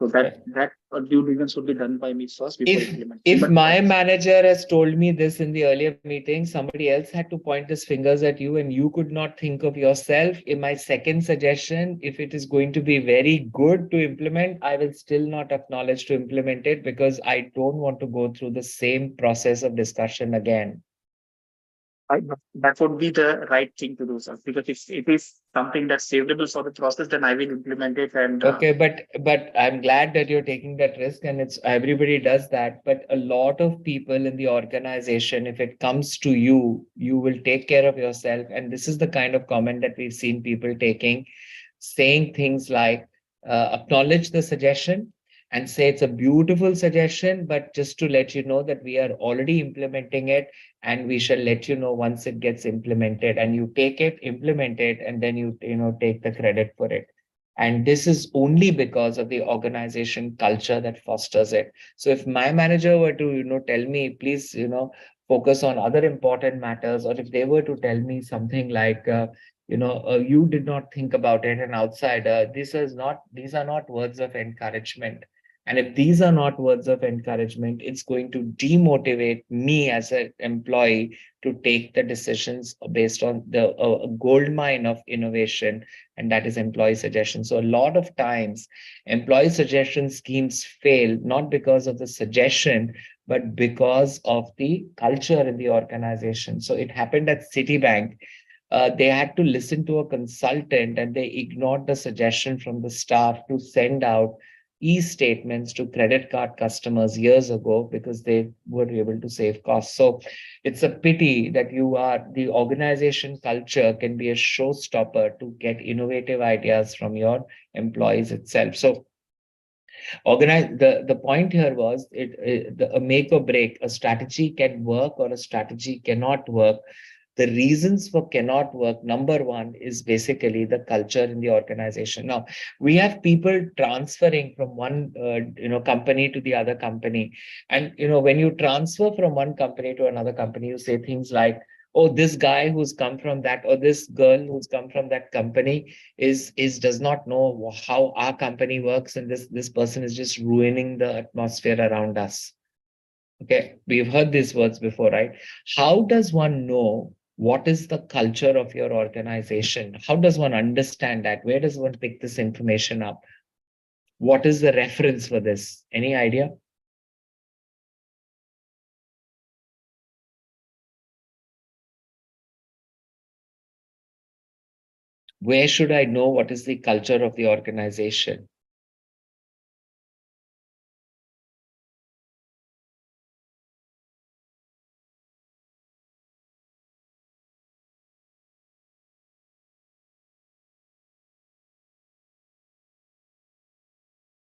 So that due diligence would be done by me first before implementing. If my manager has told me this in the earlier meeting, somebody else had to point his fingers at you and you could not think of yourself. In my second suggestion, if it is going to be very good to implement, I will still not acknowledge to implement it because I don't want to go through the same process of discussion again. That would be the right thing to do, sir. Because if it is something that's favorable for the process, then I will implement it. And okay, but I'm glad that you're taking that risk, and it's everybody does that. But a lot of people in the organization, if it comes to you, you will take care of yourself. And this is the kind of comment that we've seen people taking, saying things like acknowledge the suggestion and say it's a beautiful suggestion, but just to let you know that we are already implementing it and we shall let you know once it gets implemented. And you take it, implement it, and then you take the credit for it. And this is only because of the organization culture that fosters it. So if my manager were to tell me, please focus on other important matters, or if they were to tell me something like you did not think about it, an outsider, these are not words of encouragement. And if these are not words of encouragement, it's going to demotivate me as an employee to take the decisions based on the gold mine of innovation, and that is employee suggestion. So a lot of times, employee suggestion schemes fail, not because of the suggestion, but because of the culture in the organization. So it happened at Citibank. They had to listen to a consultant and they ignored the suggestion from the staff to send out e-statements to credit card customers years ago because they were able to save costs. So it's a pity that the organization culture can be a showstopper to get innovative ideas from your employees itself. So the point here was a make or break. A strategy can work or a strategy cannot work. The reasons for cannot work, number one, is basically the culture in the organization. Now, we have people transferring from one company to the other company. And when you transfer from one company to another company, you say things like, oh, this guy who's come from that, or this girl who's come from that company does not know how our company works, and this person is just ruining the atmosphere around us. Okay, we've heard these words before, right? How does one know what is the culture of your organization? How does one understand that? Where does one pick this information up? What is the reference for this? Any idea? Where should I know what is the culture of the organization?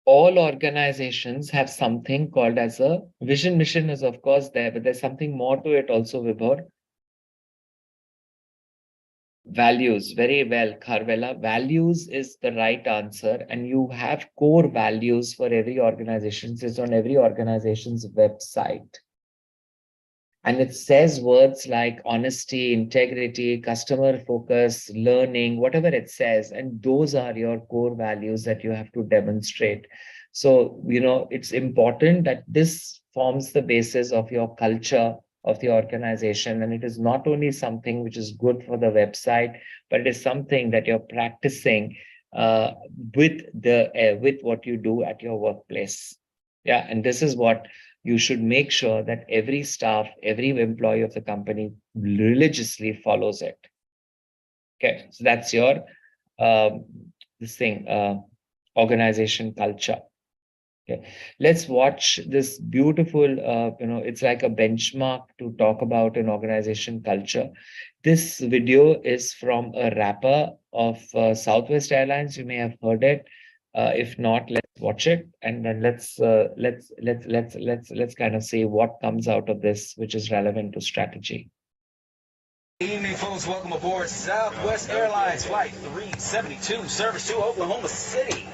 All organizations have something called as a vision. Mission is of course there, but there's something more to it also, Vibhor. Values. Very well, Carvela. Values is the right answer. And you have core values for every organization. It's on every organization's website. And it says words like honesty, integrity, customer focus, learning, whatever it says. And those are your core values that you have to demonstrate. So, it's important that this forms the basis of your culture of the organization. And it is not only something which is good for the website, but it is something that you're practicing with what you do at your workplace. Yeah, and this is what you should make sure that every staff, every employee of the company religiously follows it. Okay, so that's your organization culture. Okay, let's watch this beautiful, it's like a benchmark to talk about an organization culture. This video is from a rapper of Southwest Airlines. You may have heard it. If not, let's watch it, and then let's kind of see what comes out of this, which is relevant to strategy. Good evening, folks. Welcome aboard Southwest Airlines Flight 372, service to Oklahoma City.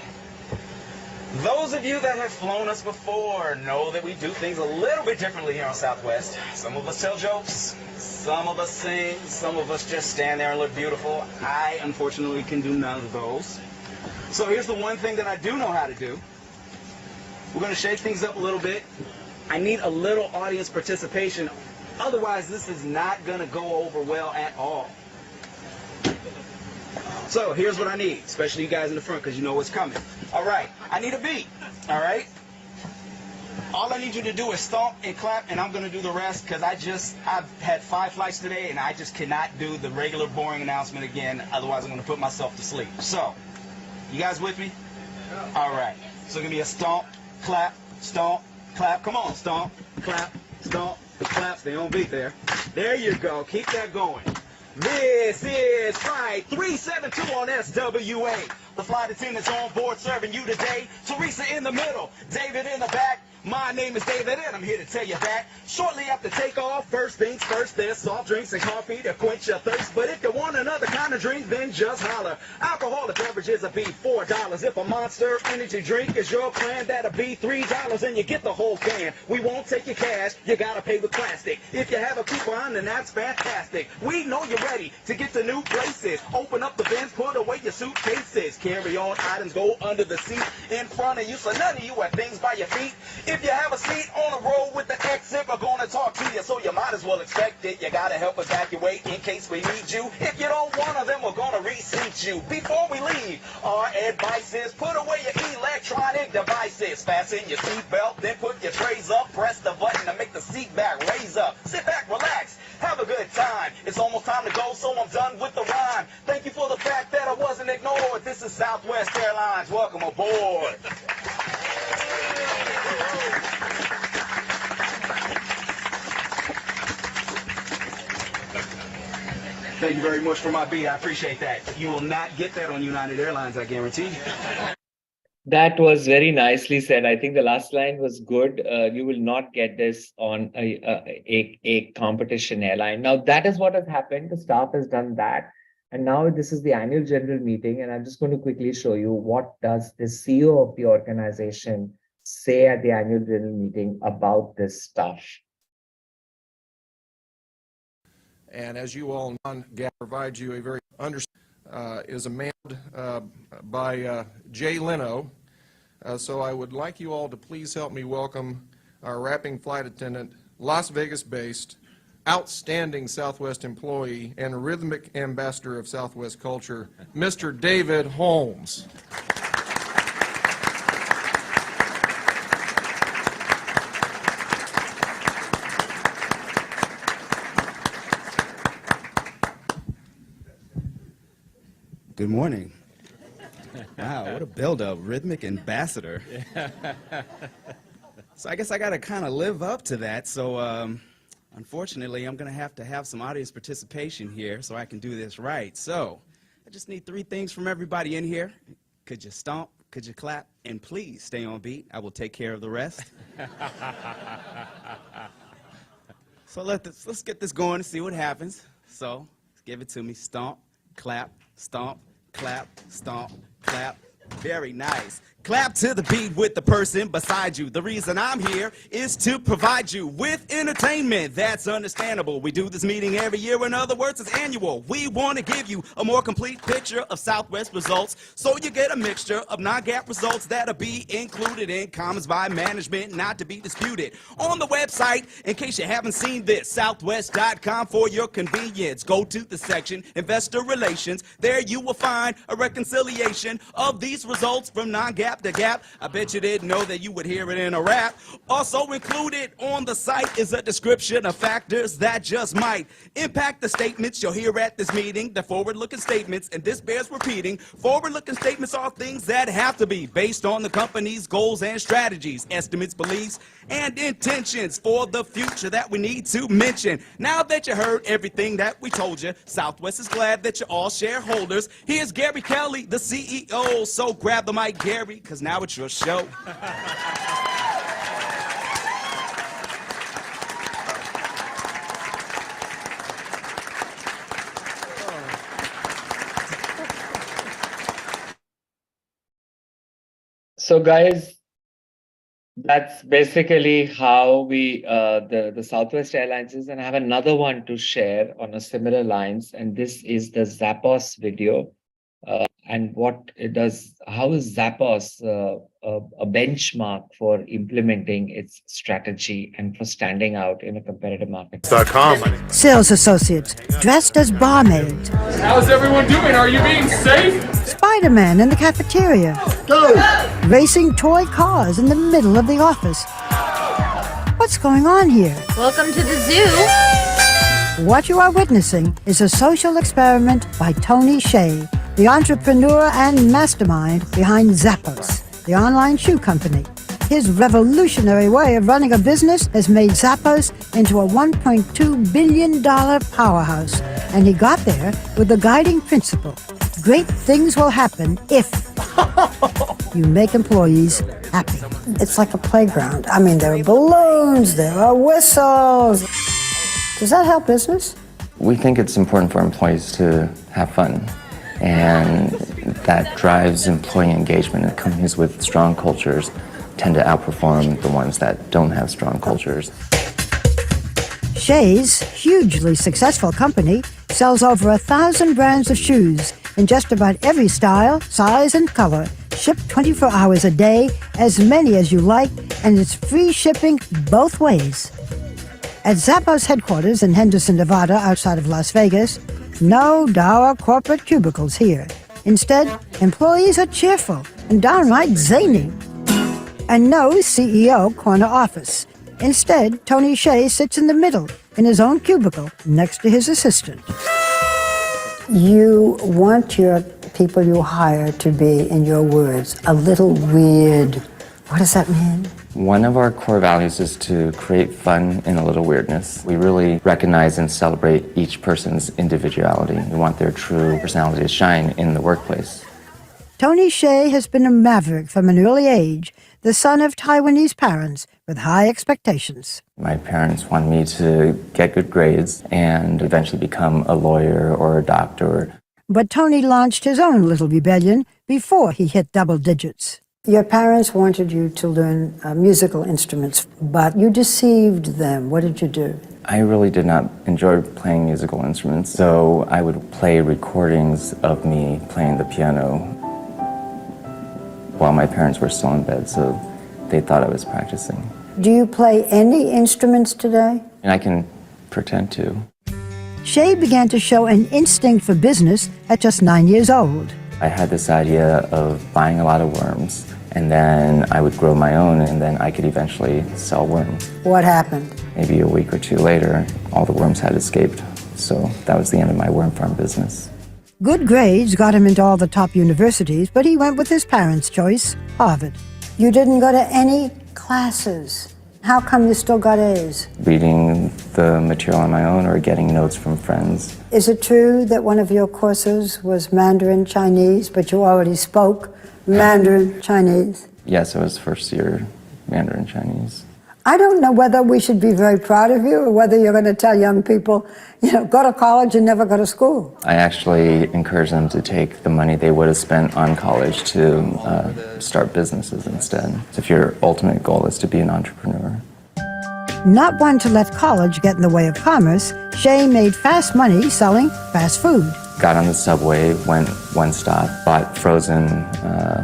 Those of you that have flown us before know that we do things a little bit differently here on Southwest. Some of us tell jokes, some of us sing, some of us just stand there and look beautiful. I, unfortunately, can do none of those. So here's the one thing that I do know how to do. We're going to shake things up a little bit. I need a little audience participation. Otherwise, this is not going to go over well at all. So here's what I need, especially you guys in the front because you know what's coming. All right, I need a beat. All right. All I need you to do is stomp and clap, and I'm going to do the rest because I've had 5 flights today, and I just cannot do the regular boring announcement again. Otherwise, I'm going to put myself to sleep. So, you guys with me? All right. So give me a stomp, clap, clap. Come on, stomp, clap, clap. Stay on beat there. There you go. Keep that going. This is Flight 372 on SWA. The flight attendants on board serving you today. Teresa in the middle, David in the back. My name is David and I'm here to tell you that shortly after takeoff, first things first, there's soft drinks and coffee to quench your thirst. But if you want another kind of drink, then just holler. Alcoholic beverages will be $4. If a Monster energy drink is your plan, that'll be $3 and you get the whole can. We won't take your cash, you gotta pay with plastic. If you have a coupon, then that's fantastic. We know you're ready to get to new places. Open up the bins, put away your suitcases. Carry on items, go under the seat in front of you, so none of you have things by your feet. If you have a seat on the road with the exit, we're gonna talk to you, so you might as well expect it. You gotta help evacuate in case we need you. If you don't want to, then we're gonna reseat you. Before we leave, our advice is put away your electronic devices. Fasten your seatbelt, then put your trays up. Press the button to make the seat back raise up. Sit back, relax, have a good time. It's almost time to go, so I'm done with the rhyme. Thank you for the fact that I wasn't ignored. This is Southwest Airlines. Welcome aboard. Thank you very much for my beat. I appreciate that. You will not get that on United Airlines, I guarantee you. That was very nicely said. I think the last line was good. You will not get this on a competition airline. Now, that is what has happened. The staff has done that. And now this is the annual general meeting. And I'm just going to quickly show you what does the CEO of the organization say at the annual general meeting about this stuff. And as you all know, GAP provides you a very is amended by Jay Leno. So I would like you all to please help me welcome our wrapping flight attendant, Las Vegas-based, outstanding Southwest employee, and rhythmic ambassador of Southwest culture, Mr. David Holmes. Good morning. Wow, what a build-up, rhythmic ambassador. So I guess I got to kind of live up to that. So unfortunately, I'm going to have some audience participation here so I can do this right. So I just need 3 things from everybody in here. Could you stomp? Could you clap? And please stay on beat. I will take care of the rest. So let's get this going and see what happens. So give it to me. Stomp, clap, stomp, clap, stomp, clap. Very nice. Clap to the beat with the person beside you. The reason I'm here is to provide you with entertainment. That's understandable. We do this meeting every year. In other words, it's annual. We want to give you a more complete picture of Southwest results, so you get a mixture of non-GAAP results that'll be included in comments by management, not to be disputed. On the website, in case you haven't seen this, southwest.com for your convenience. Go to the section, Investor Relations. There you will find a reconciliation of these results from non-GAAP to GAAP. I bet you didn't know that you would hear it in a rap. Also included on the site is a description of factors that just might impact the statements you'll hear at this meeting. The forward-looking statements, and this bears repeating, forward-looking statements are things that have to be based on the company's goals and strategies, estimates, beliefs, and intentions for the future that we need to mention. Now that you heard everything that we told you, Southwest is glad that you're all shareholders. Here's Gary Kelly, the CEO. So grab the mic, Gary, because now it's your show. So guys, that's basically how we, the Southwest Airlines is, and I have another one to share on a similar lines, and this is the Zappos video. and what it does, how is Zappos a benchmark for implementing its strategy and for standing out in a competitive market? Sales associates dressed as barmaids. How's everyone doing? Are you being safe? Spider-Man in the cafeteria. Racing toy cars in the middle of the office. What's going on here? Welcome to the zoo. What you are witnessing is a social experiment by Tony Hsieh, the entrepreneur and mastermind behind Zappos, the online shoe company. His revolutionary way of running a business has made Zappos into a $1.2 billion powerhouse, and he got there with the guiding principle: great things will happen if you make employees happy. It's like a playground. I mean, there are balloons, there are whistles. Does that help business? We think it's important for employees to have fun, and that drives employee engagement. And companies with strong cultures tend to outperform the ones that don't have strong cultures. Hsieh's hugely successful company sells over 1,000 brands of shoes in just about every style, size, and color, shipped 24 hours a day, as many as you like, and it's free shipping both ways. At Zappos headquarters in Henderson, Nevada, outside of Las Vegas, no dour corporate cubicles here. Instead, employees are cheerful and downright zany. And no CEO corner office. Instead, Tony Hsieh sits in the middle, in his own cubicle, next to his assistant. You want your people you hire to be, in your words, a little weird. What does that mean? One of our core values is to create fun in a little weirdness. We really recognize and celebrate each person's individuality. We want their true personality to shine in the workplace. Tony Hsieh has been a maverick from an early age, the son of Taiwanese parents with high expectations. My parents wanted me to get good grades and eventually become a lawyer or a doctor. But Tony launched his own little rebellion before he hit double digits. Your parents wanted you to learn musical instruments, but you deceived them. What did you do? I really did not enjoy playing musical instruments, so I would play recordings of me playing the piano while my parents were still in bed, so they thought I was practicing. Do you play any instruments today? And I can pretend to. Hsieh began to show an instinct for business at just 9 years old. I had this idea of buying a lot of worms, and then I would grow my own, and then I could eventually sell worms. What happened? Maybe a week or two later, all the worms had escaped, so that was the end of my worm farm business. Good grades got him into all the top universities, but he went with his parents' choice, Harvard. You didn't go to any classes. How come you still got A's? Reading the material on my own or getting notes from friends. Is it true that one of your courses was Mandarin Chinese, but you already spoke Mandarin Chinese? Yes, it was first year Mandarin Chinese. I don't know whether we should be very proud of you or whether you're going to tell young people, go to college and never go to school. I actually encourage them to take the money they would have spent on college to start businesses instead. So if your ultimate goal is to be an entrepreneur. Not one to let college get in the way of commerce, Hsieh made fast money selling fast food. Got on the subway, went one stop, bought frozen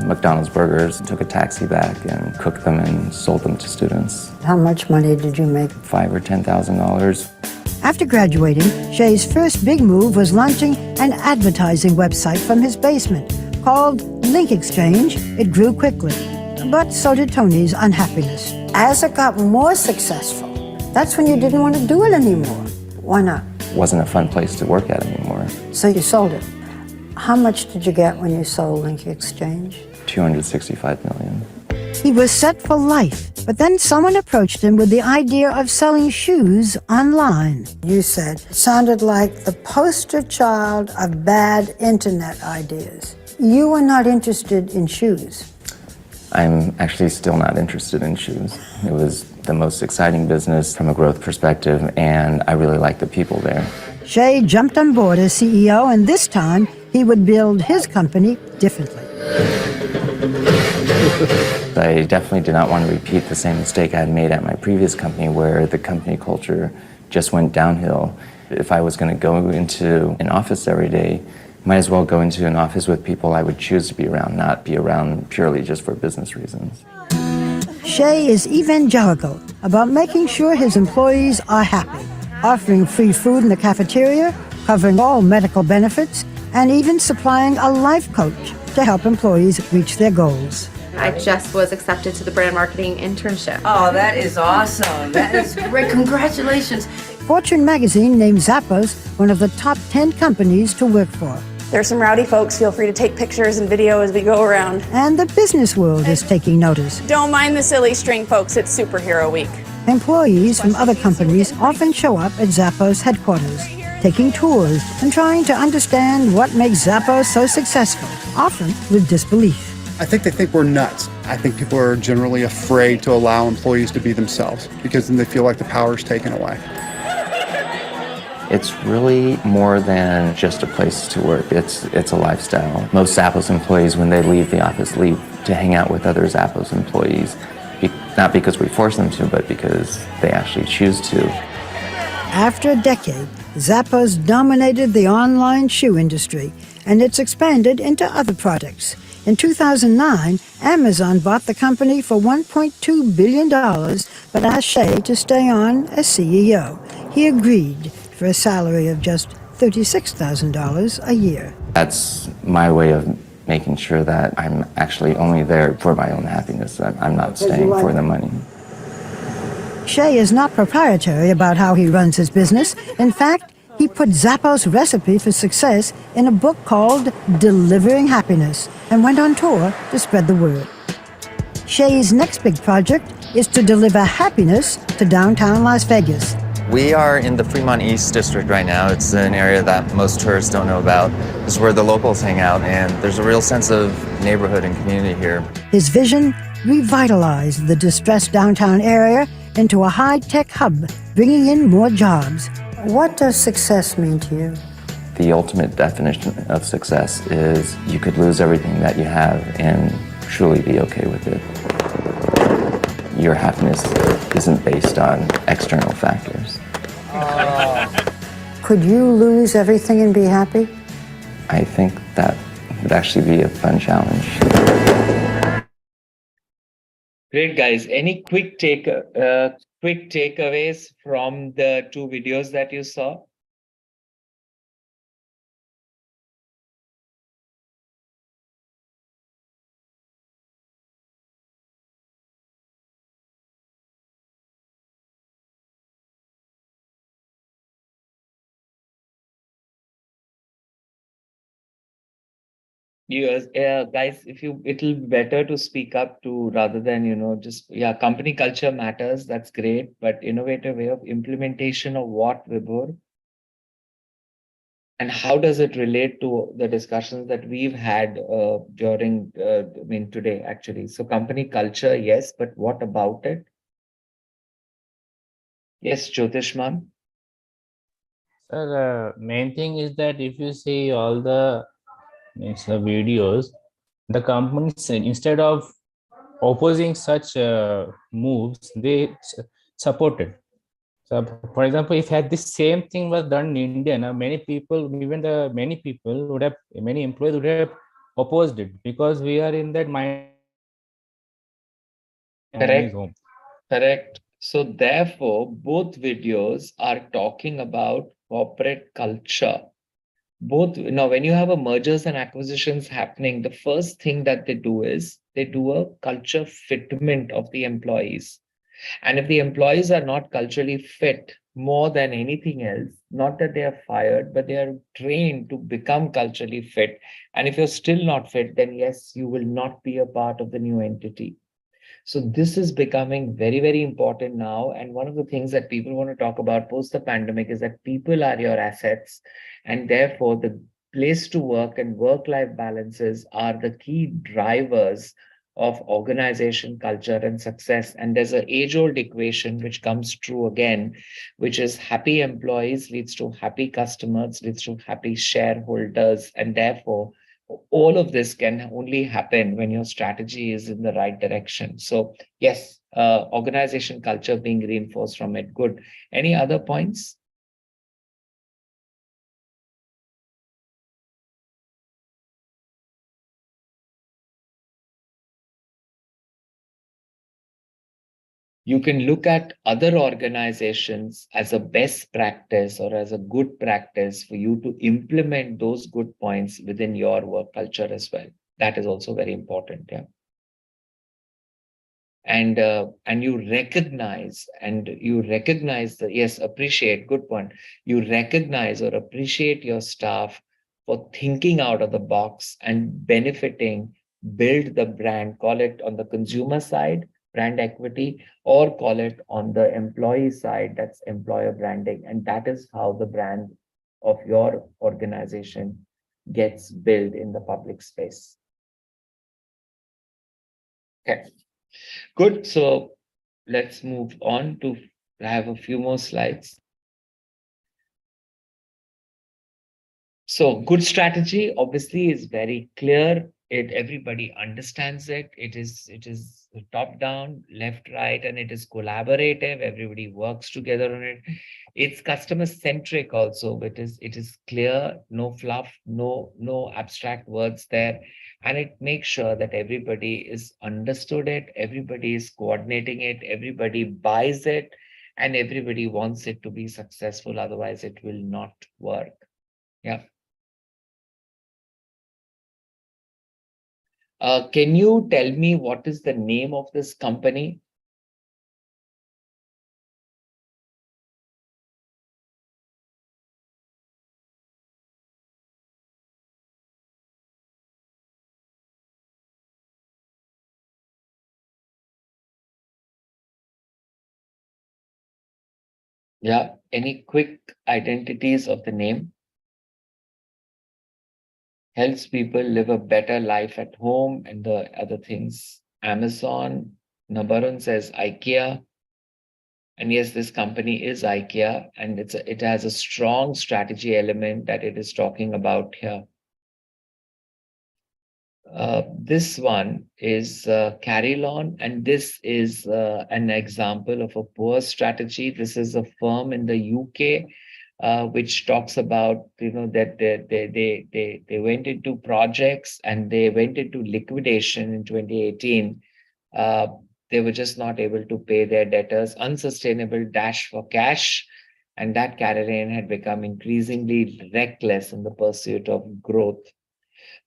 McDonald's burgers, took a taxi back and cooked them and sold them to students. How much money did you make? $5,000 or $10,000. After graduating, Hsieh's first big move was launching an advertising website from his basement called Link Exchange. It grew quickly, but so did Tony's unhappiness. As it got more successful, that's when you didn't want to do it anymore. Why not? Wasn't a fun place to work at anymore. So you sold it. How much did you get when you sold Link Exchange? $265 million. He was set for life, but then someone approached him with the idea of selling shoes online. You said it sounded like the poster child of bad internet ideas. You were not interested in shoes. I'm actually still not interested in shoes. It was the most exciting business from a growth perspective, and I really like the people there. Hsieh jumped on board as CEO, and this time he would build his company differently. I definitely did not want to repeat the same mistake I had made at my previous company where the company culture just went downhill. If I was going to go into an office every day might as well go into an office with people I would choose to be around, not be around purely just for business reasons. Shay is evangelical about making sure his employees are happy, offering free food in the cafeteria, covering all medical benefits, and even supplying a life coach to help employees reach their goals. I just was accepted to the brand marketing internship. Oh, that is awesome. That is great. Congratulations. Fortune magazine named Zappos one of the top 10 companies to work for. There's some rowdy folks. Feel free to take pictures and video as we go around. And the business world is taking notice. Don't mind the silly string, folks. It's Superhero Week. Employees from other companies often show up at Zappos headquarters, taking tours and trying to understand what makes Zappos so successful, often with disbelief. I think they think we're nuts. I think people are generally afraid to allow employees to be themselves because then they feel like the power is taken away. It's really more than just a place to work. It's a lifestyle. Most Zappos employees, when they leave the office, leave to hang out with other Zappos employees. Not because we force them to, but because they actually choose to. After a decade, Zappos dominated the online shoe industry, and it's expanded into other products. In 2009, Amazon bought the company for $1.2 billion, but asked Shay to stay on as CEO. He agreed for a salary of just $36,000 a year. That's my way of making sure that I'm actually only there for my own happiness. I'm not staying for the money. Shay is not proprietary about how he runs his business. In fact, he put Zappos' recipe for success in a book called Delivering Happiness and went on tour to spread the word. Shay's next big project is to deliver happiness to downtown Las Vegas. We are in the Fremont East District right now. It's an area that most tourists don't know about. This is where the locals hang out, and there's a real sense of neighborhood and community here. His vision: revitalize the distressed downtown area into a high-tech hub, bringing in more jobs. What does success mean to you? The ultimate definition of success is you could lose everything that you have and truly be okay with it. Your happiness isn't based on external factors. Could you lose everything and be happy? I think that would actually be a fun challenge. Great, guys. Any quick takeaways from the two videos that you saw? Yes, guys, it'll be better to speak up to rather than, just, company culture matters. That's great. But innovative way of implementation of what, Vibhor? And how does it relate to the discussions that we've had during, today, actually? So company culture, yes, but what about it? Yes, Jyotishman? Sir, the main thing is that if you see all the videos, the companies, instead of opposing such moves, they support it. So, for example, if had this same thing was done in India, now many employees would have opposed it, because we are in that mind. Correct. So therefore, both videos are talking about corporate culture. Now, when you have a mergers and acquisitions happening, the first thing that they do is they do a culture fitment of the employees. And if the employees are not culturally fit, more than anything else, not that they are fired, but they are trained to become culturally fit. And if you're still not fit, then yes, you will not be a part of the new entity. So this is becoming very, very important now. And one of the things that people want to talk about post the pandemic is that people are your assets. And therefore, the place to work and work-life balances are the key drivers of organization culture and success. And there's an age-old equation which comes true again, which is happy employees leads to happy customers, leads to happy shareholders. And therefore, all of this can only happen when your strategy is in the right direction. So yes, organization culture being reinforced from it. Good. Any other points? You can look at other organizations as a best practice or as a good practice for you to implement those good points within your work culture as well. That is also very important. Yeah. And you recognize the, yes, appreciate, good point. You recognize or appreciate your staff for thinking out of the box and benefiting, build the brand, call it on the consumer side, brand equity, or call it on the employee side, that's employer branding. And that is how the brand of your organization gets built in the public space. Okay. Good. So let's move on to have a few more slides. So good strategy obviously is very clear. Everybody understands it. It is top down, left, right, and it is collaborative. Everybody works together on it. It's customer centric also. It is clear, no fluff, no abstract words there. And it makes sure that everybody is understood it, everybody is coordinating it, everybody buys it, and everybody wants it to be successful. Otherwise, it will not work. Yeah. Can you tell me what is the name of this company? Yeah, any quick identities of the name? Helps people live a better life at home and the other things. Amazon, Nabarun says IKEA. And yes, this company is IKEA, and it has a strong strategy element that it is talking about here. This one is Carillon, and this is an example of a poor strategy. This is a firm in the UK which talks about, that they went into projects and they went into liquidation in 2018. They were just not able to pay their debtors, unsustainable dash for cash, and that Carillon had become increasingly reckless in the pursuit of growth.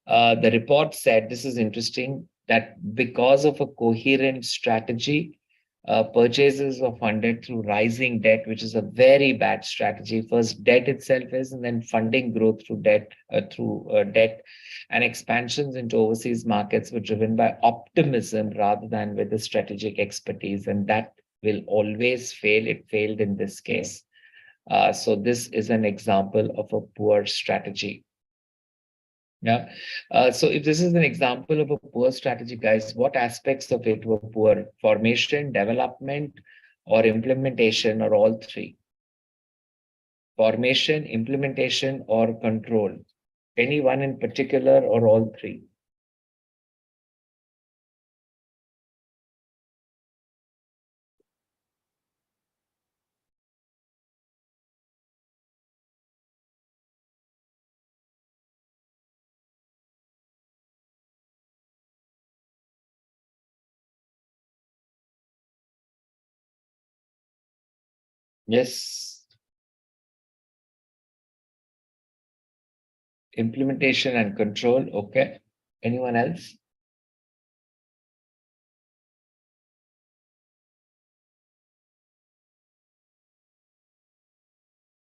The report said, this is interesting, that because of a coherent strategy, purchases were funded through rising debt, which is a very bad strategy. First, debt itself is, and then funding growth through debt, and expansions into overseas markets were driven by optimism rather than with the strategic expertise, and that will always fail. It failed in this case. So this is an example of a poor strategy. Yeah. So if this is an example of a poor strategy, guys, what aspects of it were poor? Formation, development, or implementation, or all three? Formation, implementation, or control? Any one in particular, or all three? Yes. Implementation and control. Okay. Anyone else?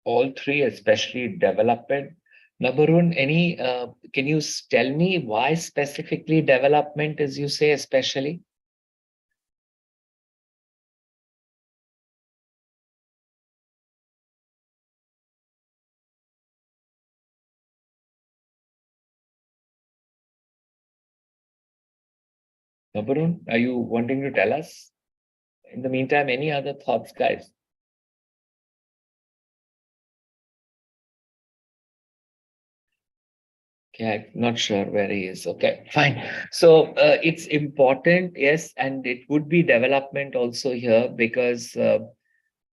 All three, especially development. Nabarun, can you tell me why specifically development, as you say, especially? Nabarun, are you wanting to tell us? In the meantime, any other thoughts, guys? Okay, I'm not sure where he is. Okay, fine. So it's important, yes, and it would be development also here, because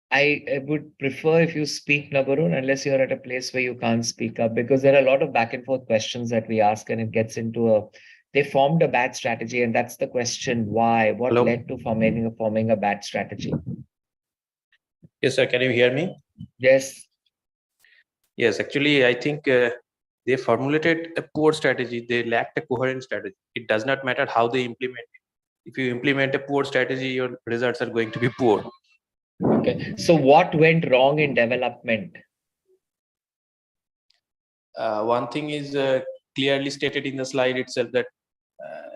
I would prefer if you speak, Nabarun, unless you're at a place where you can't speak up, because there are a lot of back and forth questions that we ask, and it gets into a They formed a bad strategy, and that's the question: why? What Hello? led to forming a bad strategy? Yes, sir. Can you hear me? Yes. Yes, actually, I think they formulated a poor strategy. They lacked a coherent strategy. It does not matter how they implement it. If you implement a poor strategy, your results are going to be poor. Okay. So what went wrong in development? One thing is clearly stated in the slide itself that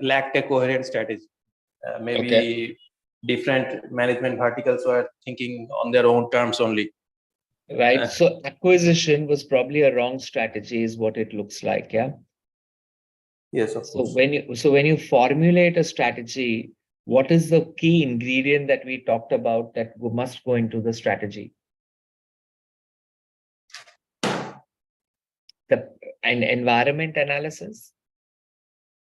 lacked a coherent strategy. Maybe different management verticals were thinking on their own terms only. Right. So acquisition was probably a wrong strategy, is what it looks like. Yeah. Yes, of So course. when you formulate a strategy, what is the key ingredient that we talked about that must go into the strategy? An environment analysis.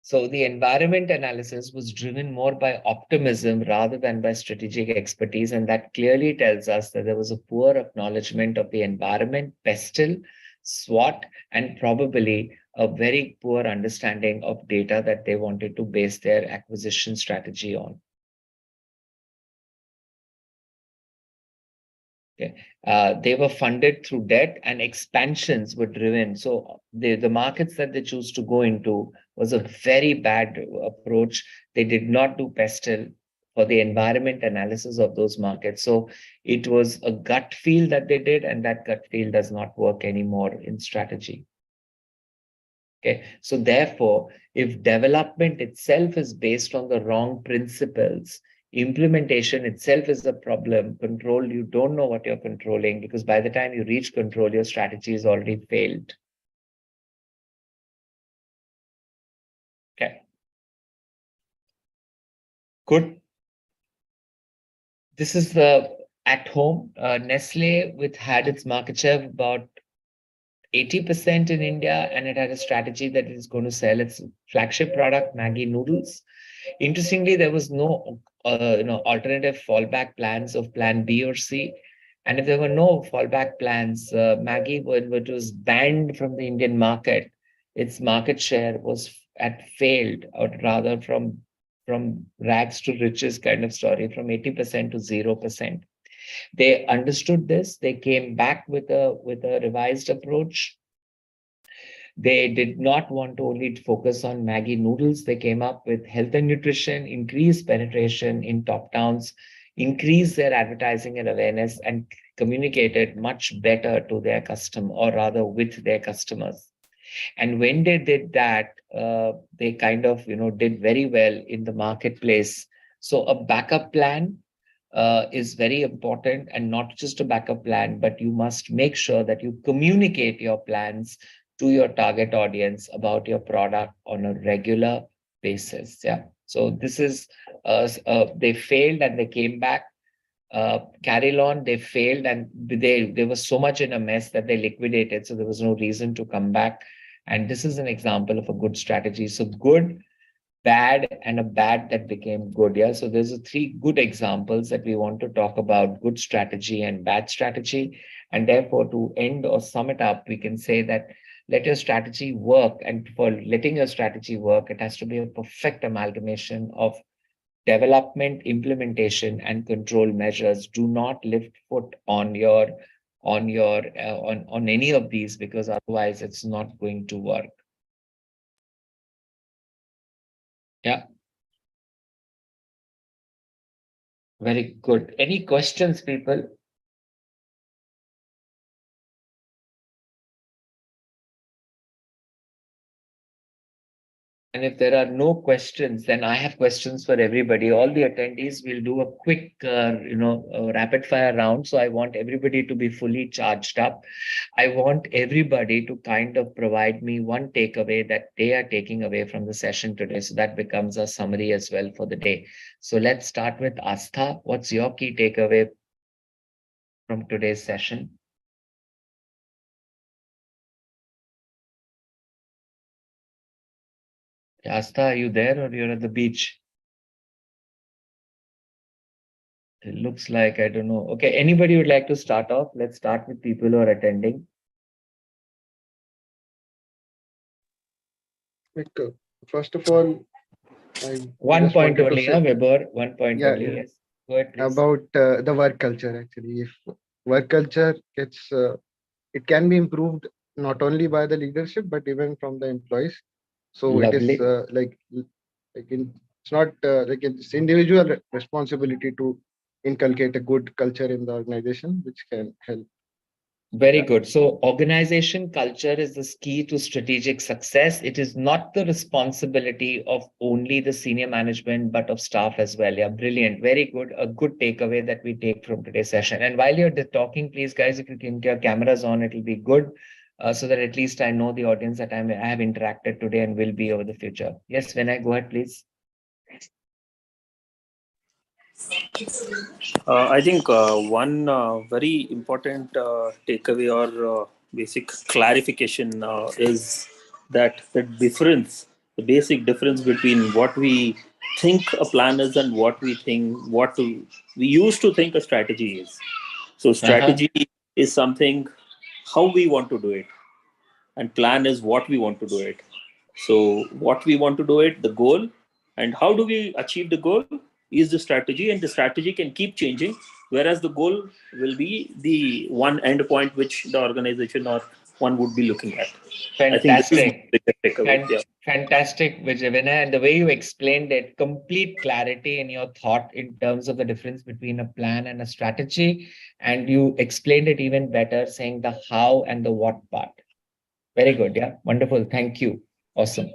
So the environment analysis was driven more by optimism rather than by strategic expertise. And that clearly tells us that there was a poor acknowledgement of the environment, pestle, SWOT, and probably a very poor understanding of data that they wanted to base their acquisition strategy on. Okay. They were funded through debt, and expansions were driven. So the markets that they choose to go into was a very bad approach. They did not do pestle for the environment analysis of those markets. So it was a gut feel that they did, and that gut feel does not work anymore in strategy. Okay. So therefore, if development itself is based on the wrong principles, implementation itself is a problem. Control, you don't know what you're controlling, because by the time you reach control, your strategy is already failed. Okay. Good. This is the at home. Nestle had its market share of about 80% in India, and it had a strategy that is going to sell its flagship product, Maggi noodles. Interestingly, there was no alternative fallback plans of plan B or C. And if there were no fallback plans, Maggi, when it was banned from the Indian market, its market share was failed, or rather from rags to riches kind of story, from 80% to 0%. They understood this. They came back with a revised approach. They did not want to only focus on Maggi noodles. They came up with health and nutrition, increased penetration in top towns, increased their advertising and awareness, and communicated much better to their customer, or rather with their customers. And when they did that, they kind of did very well in the marketplace. So a backup plan is very important, and not just a backup plan, but you must make sure that you communicate your plans to your target audience about your product on a regular basis. Yeah. So this is, they failed and they came back. Carillon, they failed, and they were so much in a mess that they liquidated. So there was no reason to come back. And this is an example of a good strategy. So good, bad, and a bad that became good. Yeah. So there's three good examples that we want to talk about: good strategy and bad strategy. And therefore, to end or sum it up, we can say that let your strategy work. And for letting your strategy work, it has to be a perfect amalgamation of development, implementation, and control measures. Do not lift foot on any of these, because otherwise it's not going to work. Yeah. Very good. Any questions, people? And if there are no questions, then I have questions for everybody. All the attendees will do a quick, rapid fire round. So I want everybody to be fully charged up. I want everybody to kind of provide me one takeaway that they are taking away from the session today. So that becomes a summary as well for the day. So let's start with Astha. What's your key takeaway from today's session? Asta, are you there, or you're at the beach? It looks like, I don't know. Okay, anybody would like to start off? Let's start with people who are attending. Like First of all, I One just point wanted to only, say, Weber. 1 point yeah, only. Yes. Go ahead, please. about the work culture. Actually, if work culture gets, it can be improved not only by the leadership but even from the employees. So it is Lovely. it's not like it's individual responsibility to inculcate a good culture in the organization, which can help. Very good. So organization culture is the key to strategic success. It is not the responsibility of only the senior management, but of staff as well. Yeah, brilliant. Very good. A good takeaway that we take from today's session. And while you're talking, please, guys, if you can get your cameras on, it'll be good. So that at least I know the audience that I have interacted today and will be over the future. Yes, Vinay, go ahead, please. I think one very important takeaway or basic clarification is that the basic difference between what we think a plan is and what we think, we used to think a strategy is. So strategy is something how we want to do it, and plan is what we want to do it. So what we want to do it, the goal, and how do we achieve the goal is the strategy, and the strategy can keep changing, whereas the goal will be the one end point which the organization or one would be looking at. I think this is Fantastic. the biggest takeaway. Yeah. Fantastic, Vijay. And the way you explained it, complete clarity in your thought in terms of the difference between a plan and a strategy. And you explained it even better, saying the how and the what part. Very good. Yeah. Wonderful. Thank you. Awesome.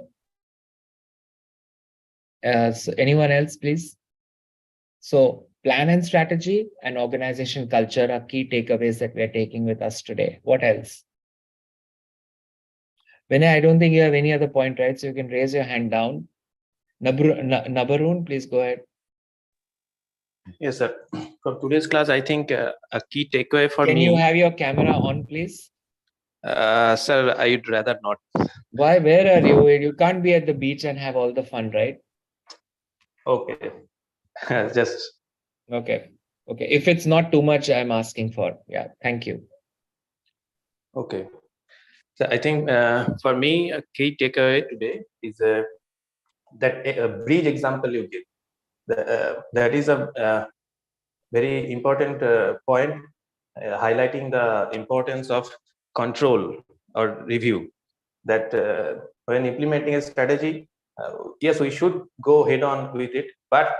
So anyone else, please? So plan and strategy and organization culture are key takeaways that we're taking with us today. What else? Vinay, I don't think you have any other point, right? So you can raise your hand down. Nabarun, please go ahead. Yes, sir. From today's class, I think a key takeaway for me. Can you have your camera on, please? Sir, I'd rather not. Why? Where are you? You can't be at the beach and have all the fun, right? Okay. Just. Okay. Okay. If it's not too much, I'm asking for. Yeah. Thank you. Okay. So I think for me, a key takeaway today is that a bridge example you give. That is a very important point, highlighting the importance of control or review. That when implementing a strategy, yes, we should go head on with it, but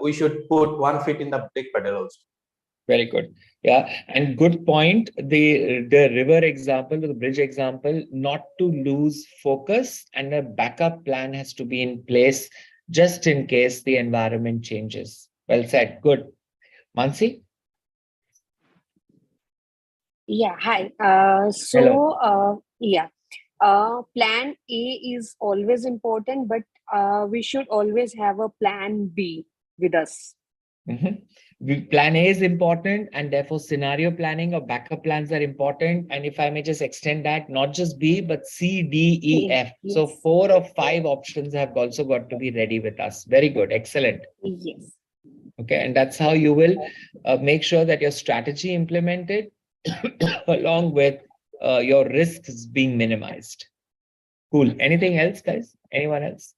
we should put one foot in the brake pedal also. Very good. Yeah, and good point. The river example, the bridge example, not to lose focus, and a backup plan has to be in place just in case the environment changes. Well said. Good. Mansi? Yeah, hi. Plan A is always important, but we should always have a plan B with us. Plan A is important, and therefore scenario planning or backup plans are important. And if I may just extend that, not just B, but C, D, E, F. Yes. So 4 or 5 options have also got to be ready with us. Very good. Excellent. Yes. Okay. And that's how you will make sure that your strategy implemented along with your risks being minimized. Cool. Anything else, guys? Anyone else?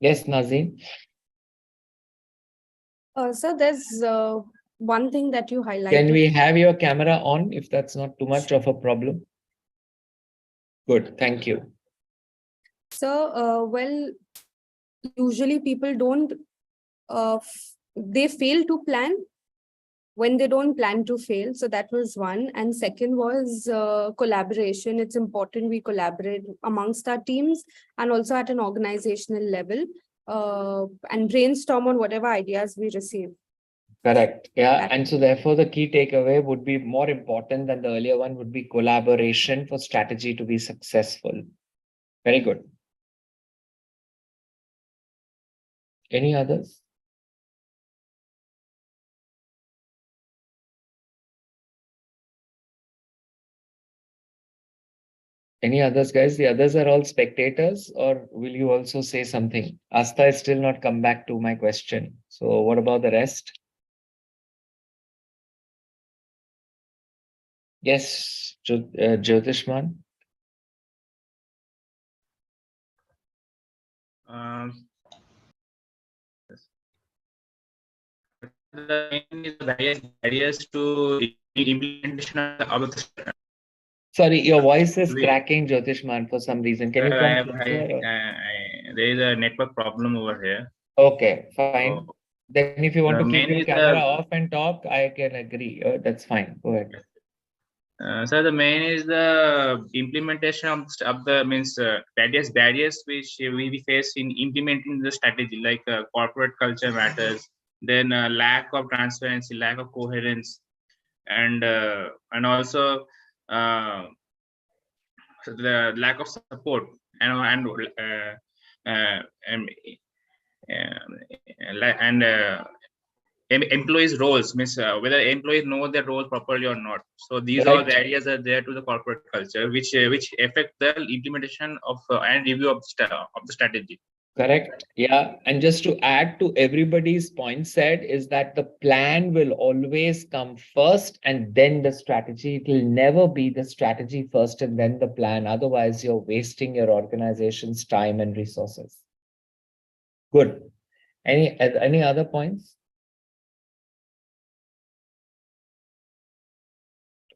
Yes, Nazim. So there's one thing that you highlighted. Can we have your camera on if that's not too much of a problem? Good, thank you. So, well, usually people don't, they fail to plan when they don't plan to fail. So that was one. And second was collaboration. It's important we collaborate amongst our teams and also at an organizational level and brainstorm on whatever ideas we receive. Correct. Yeah. And so therefore the key takeaway would be more important than the earlier one would be collaboration for strategy to be successful. Very good. Any others? Any others, guys? The others are all spectators, or will you also say something? Asta has still not come back to my question. So what about the rest? Yes, Jyotishman. The main is various barriers to implementation of the. Sorry, your voice is cracking, Jyotishman, for some reason. Can you come closer? There is a network problem over here. Okay, fine. So, Then if you want to the keep main your is camera the off and talk, I can agree. That's fine. Go ahead. so the main is the implementation of the means various barriers which we face in implementing the strategy, like corporate culture matters, then lack of transparency, lack of coherence, and also the lack of support uh, and employees roles, means whether employees know their role properly or not. So these all the areas are there to the corporate culture which affect the implementation of and review of the strategy. Correct. Yeah. And just to add to everybody's point said is that the plan will always come first and then the strategy. It will never be the strategy first and then the plan. Otherwise, you're wasting your organization's time and resources. Good. Any other points?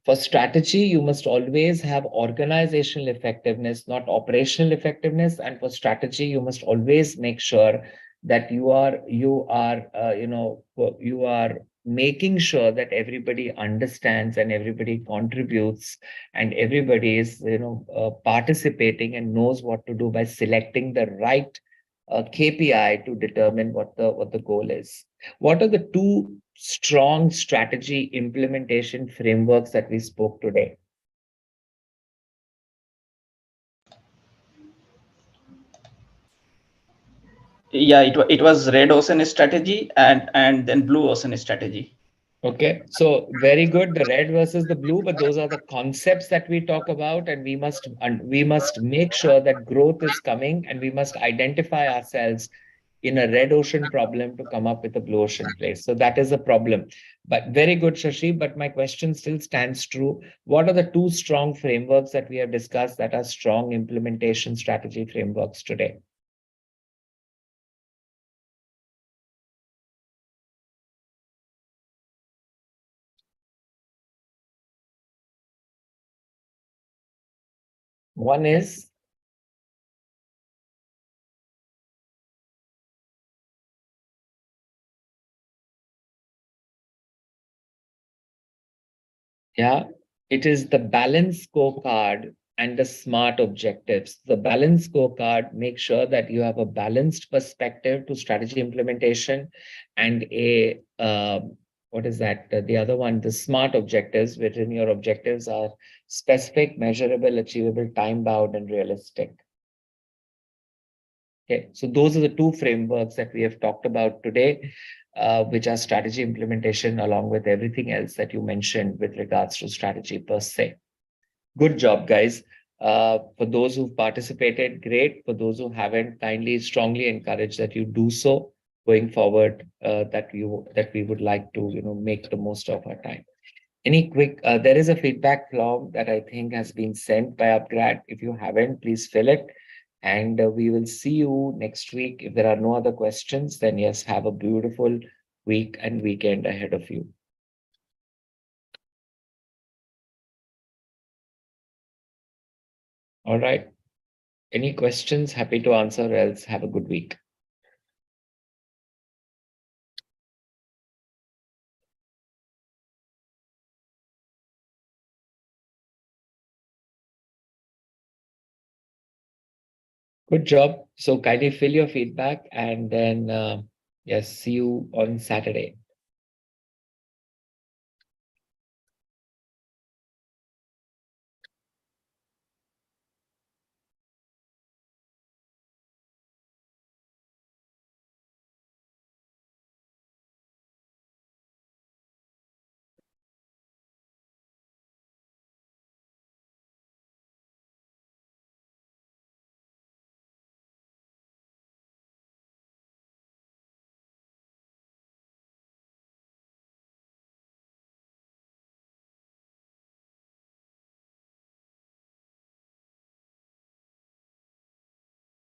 For strategy, you must always have organizational effectiveness, not operational effectiveness. And for strategy, you must always make sure that you are making sure that everybody understands and everybody contributes and everybody is participating and knows what to do by selecting the right KPI to determine what the goal is. What are the two strong strategy implementation frameworks that we spoke today? Yeah, it was red ocean strategy and then blue ocean strategy. Okay, so very good, the red versus the blue, but those are the concepts that we talk about, and we must make sure that growth is coming, and we must identify ourselves in a red ocean problem to come up with a blue ocean place. So that is a problem. But very good, Shashi. But my question still stands true. What are the two strong frameworks that we have discussed that are strong implementation strategy frameworks today? One is it is the balance scorecard and the SMART objectives. The balance scorecard makes sure that you have a balanced perspective to strategy implementation and what is that? The other one, the SMART objectives, wherein your objectives are specific, measurable, achievable, time-bound, and realistic. Okay, so those are the two frameworks that we have talked about today, which are strategy implementation along with everything else that you mentioned with regards to strategy per se. Good job, guys. For those who've participated, great. For those who haven't, kindly, strongly encourage that you do so going forward, that we would like to, make the most of our time. Any quick, there is a feedback form that I think has been sent by Upgrad. If you haven't, please fill it. And we will see you next week. If there are no other questions, then yes, have a beautiful week and weekend ahead of you. All right. Any questions? Happy to answer, else have a good week. Good job. So kindly fill your feedback and then, yes, see you on Saturday.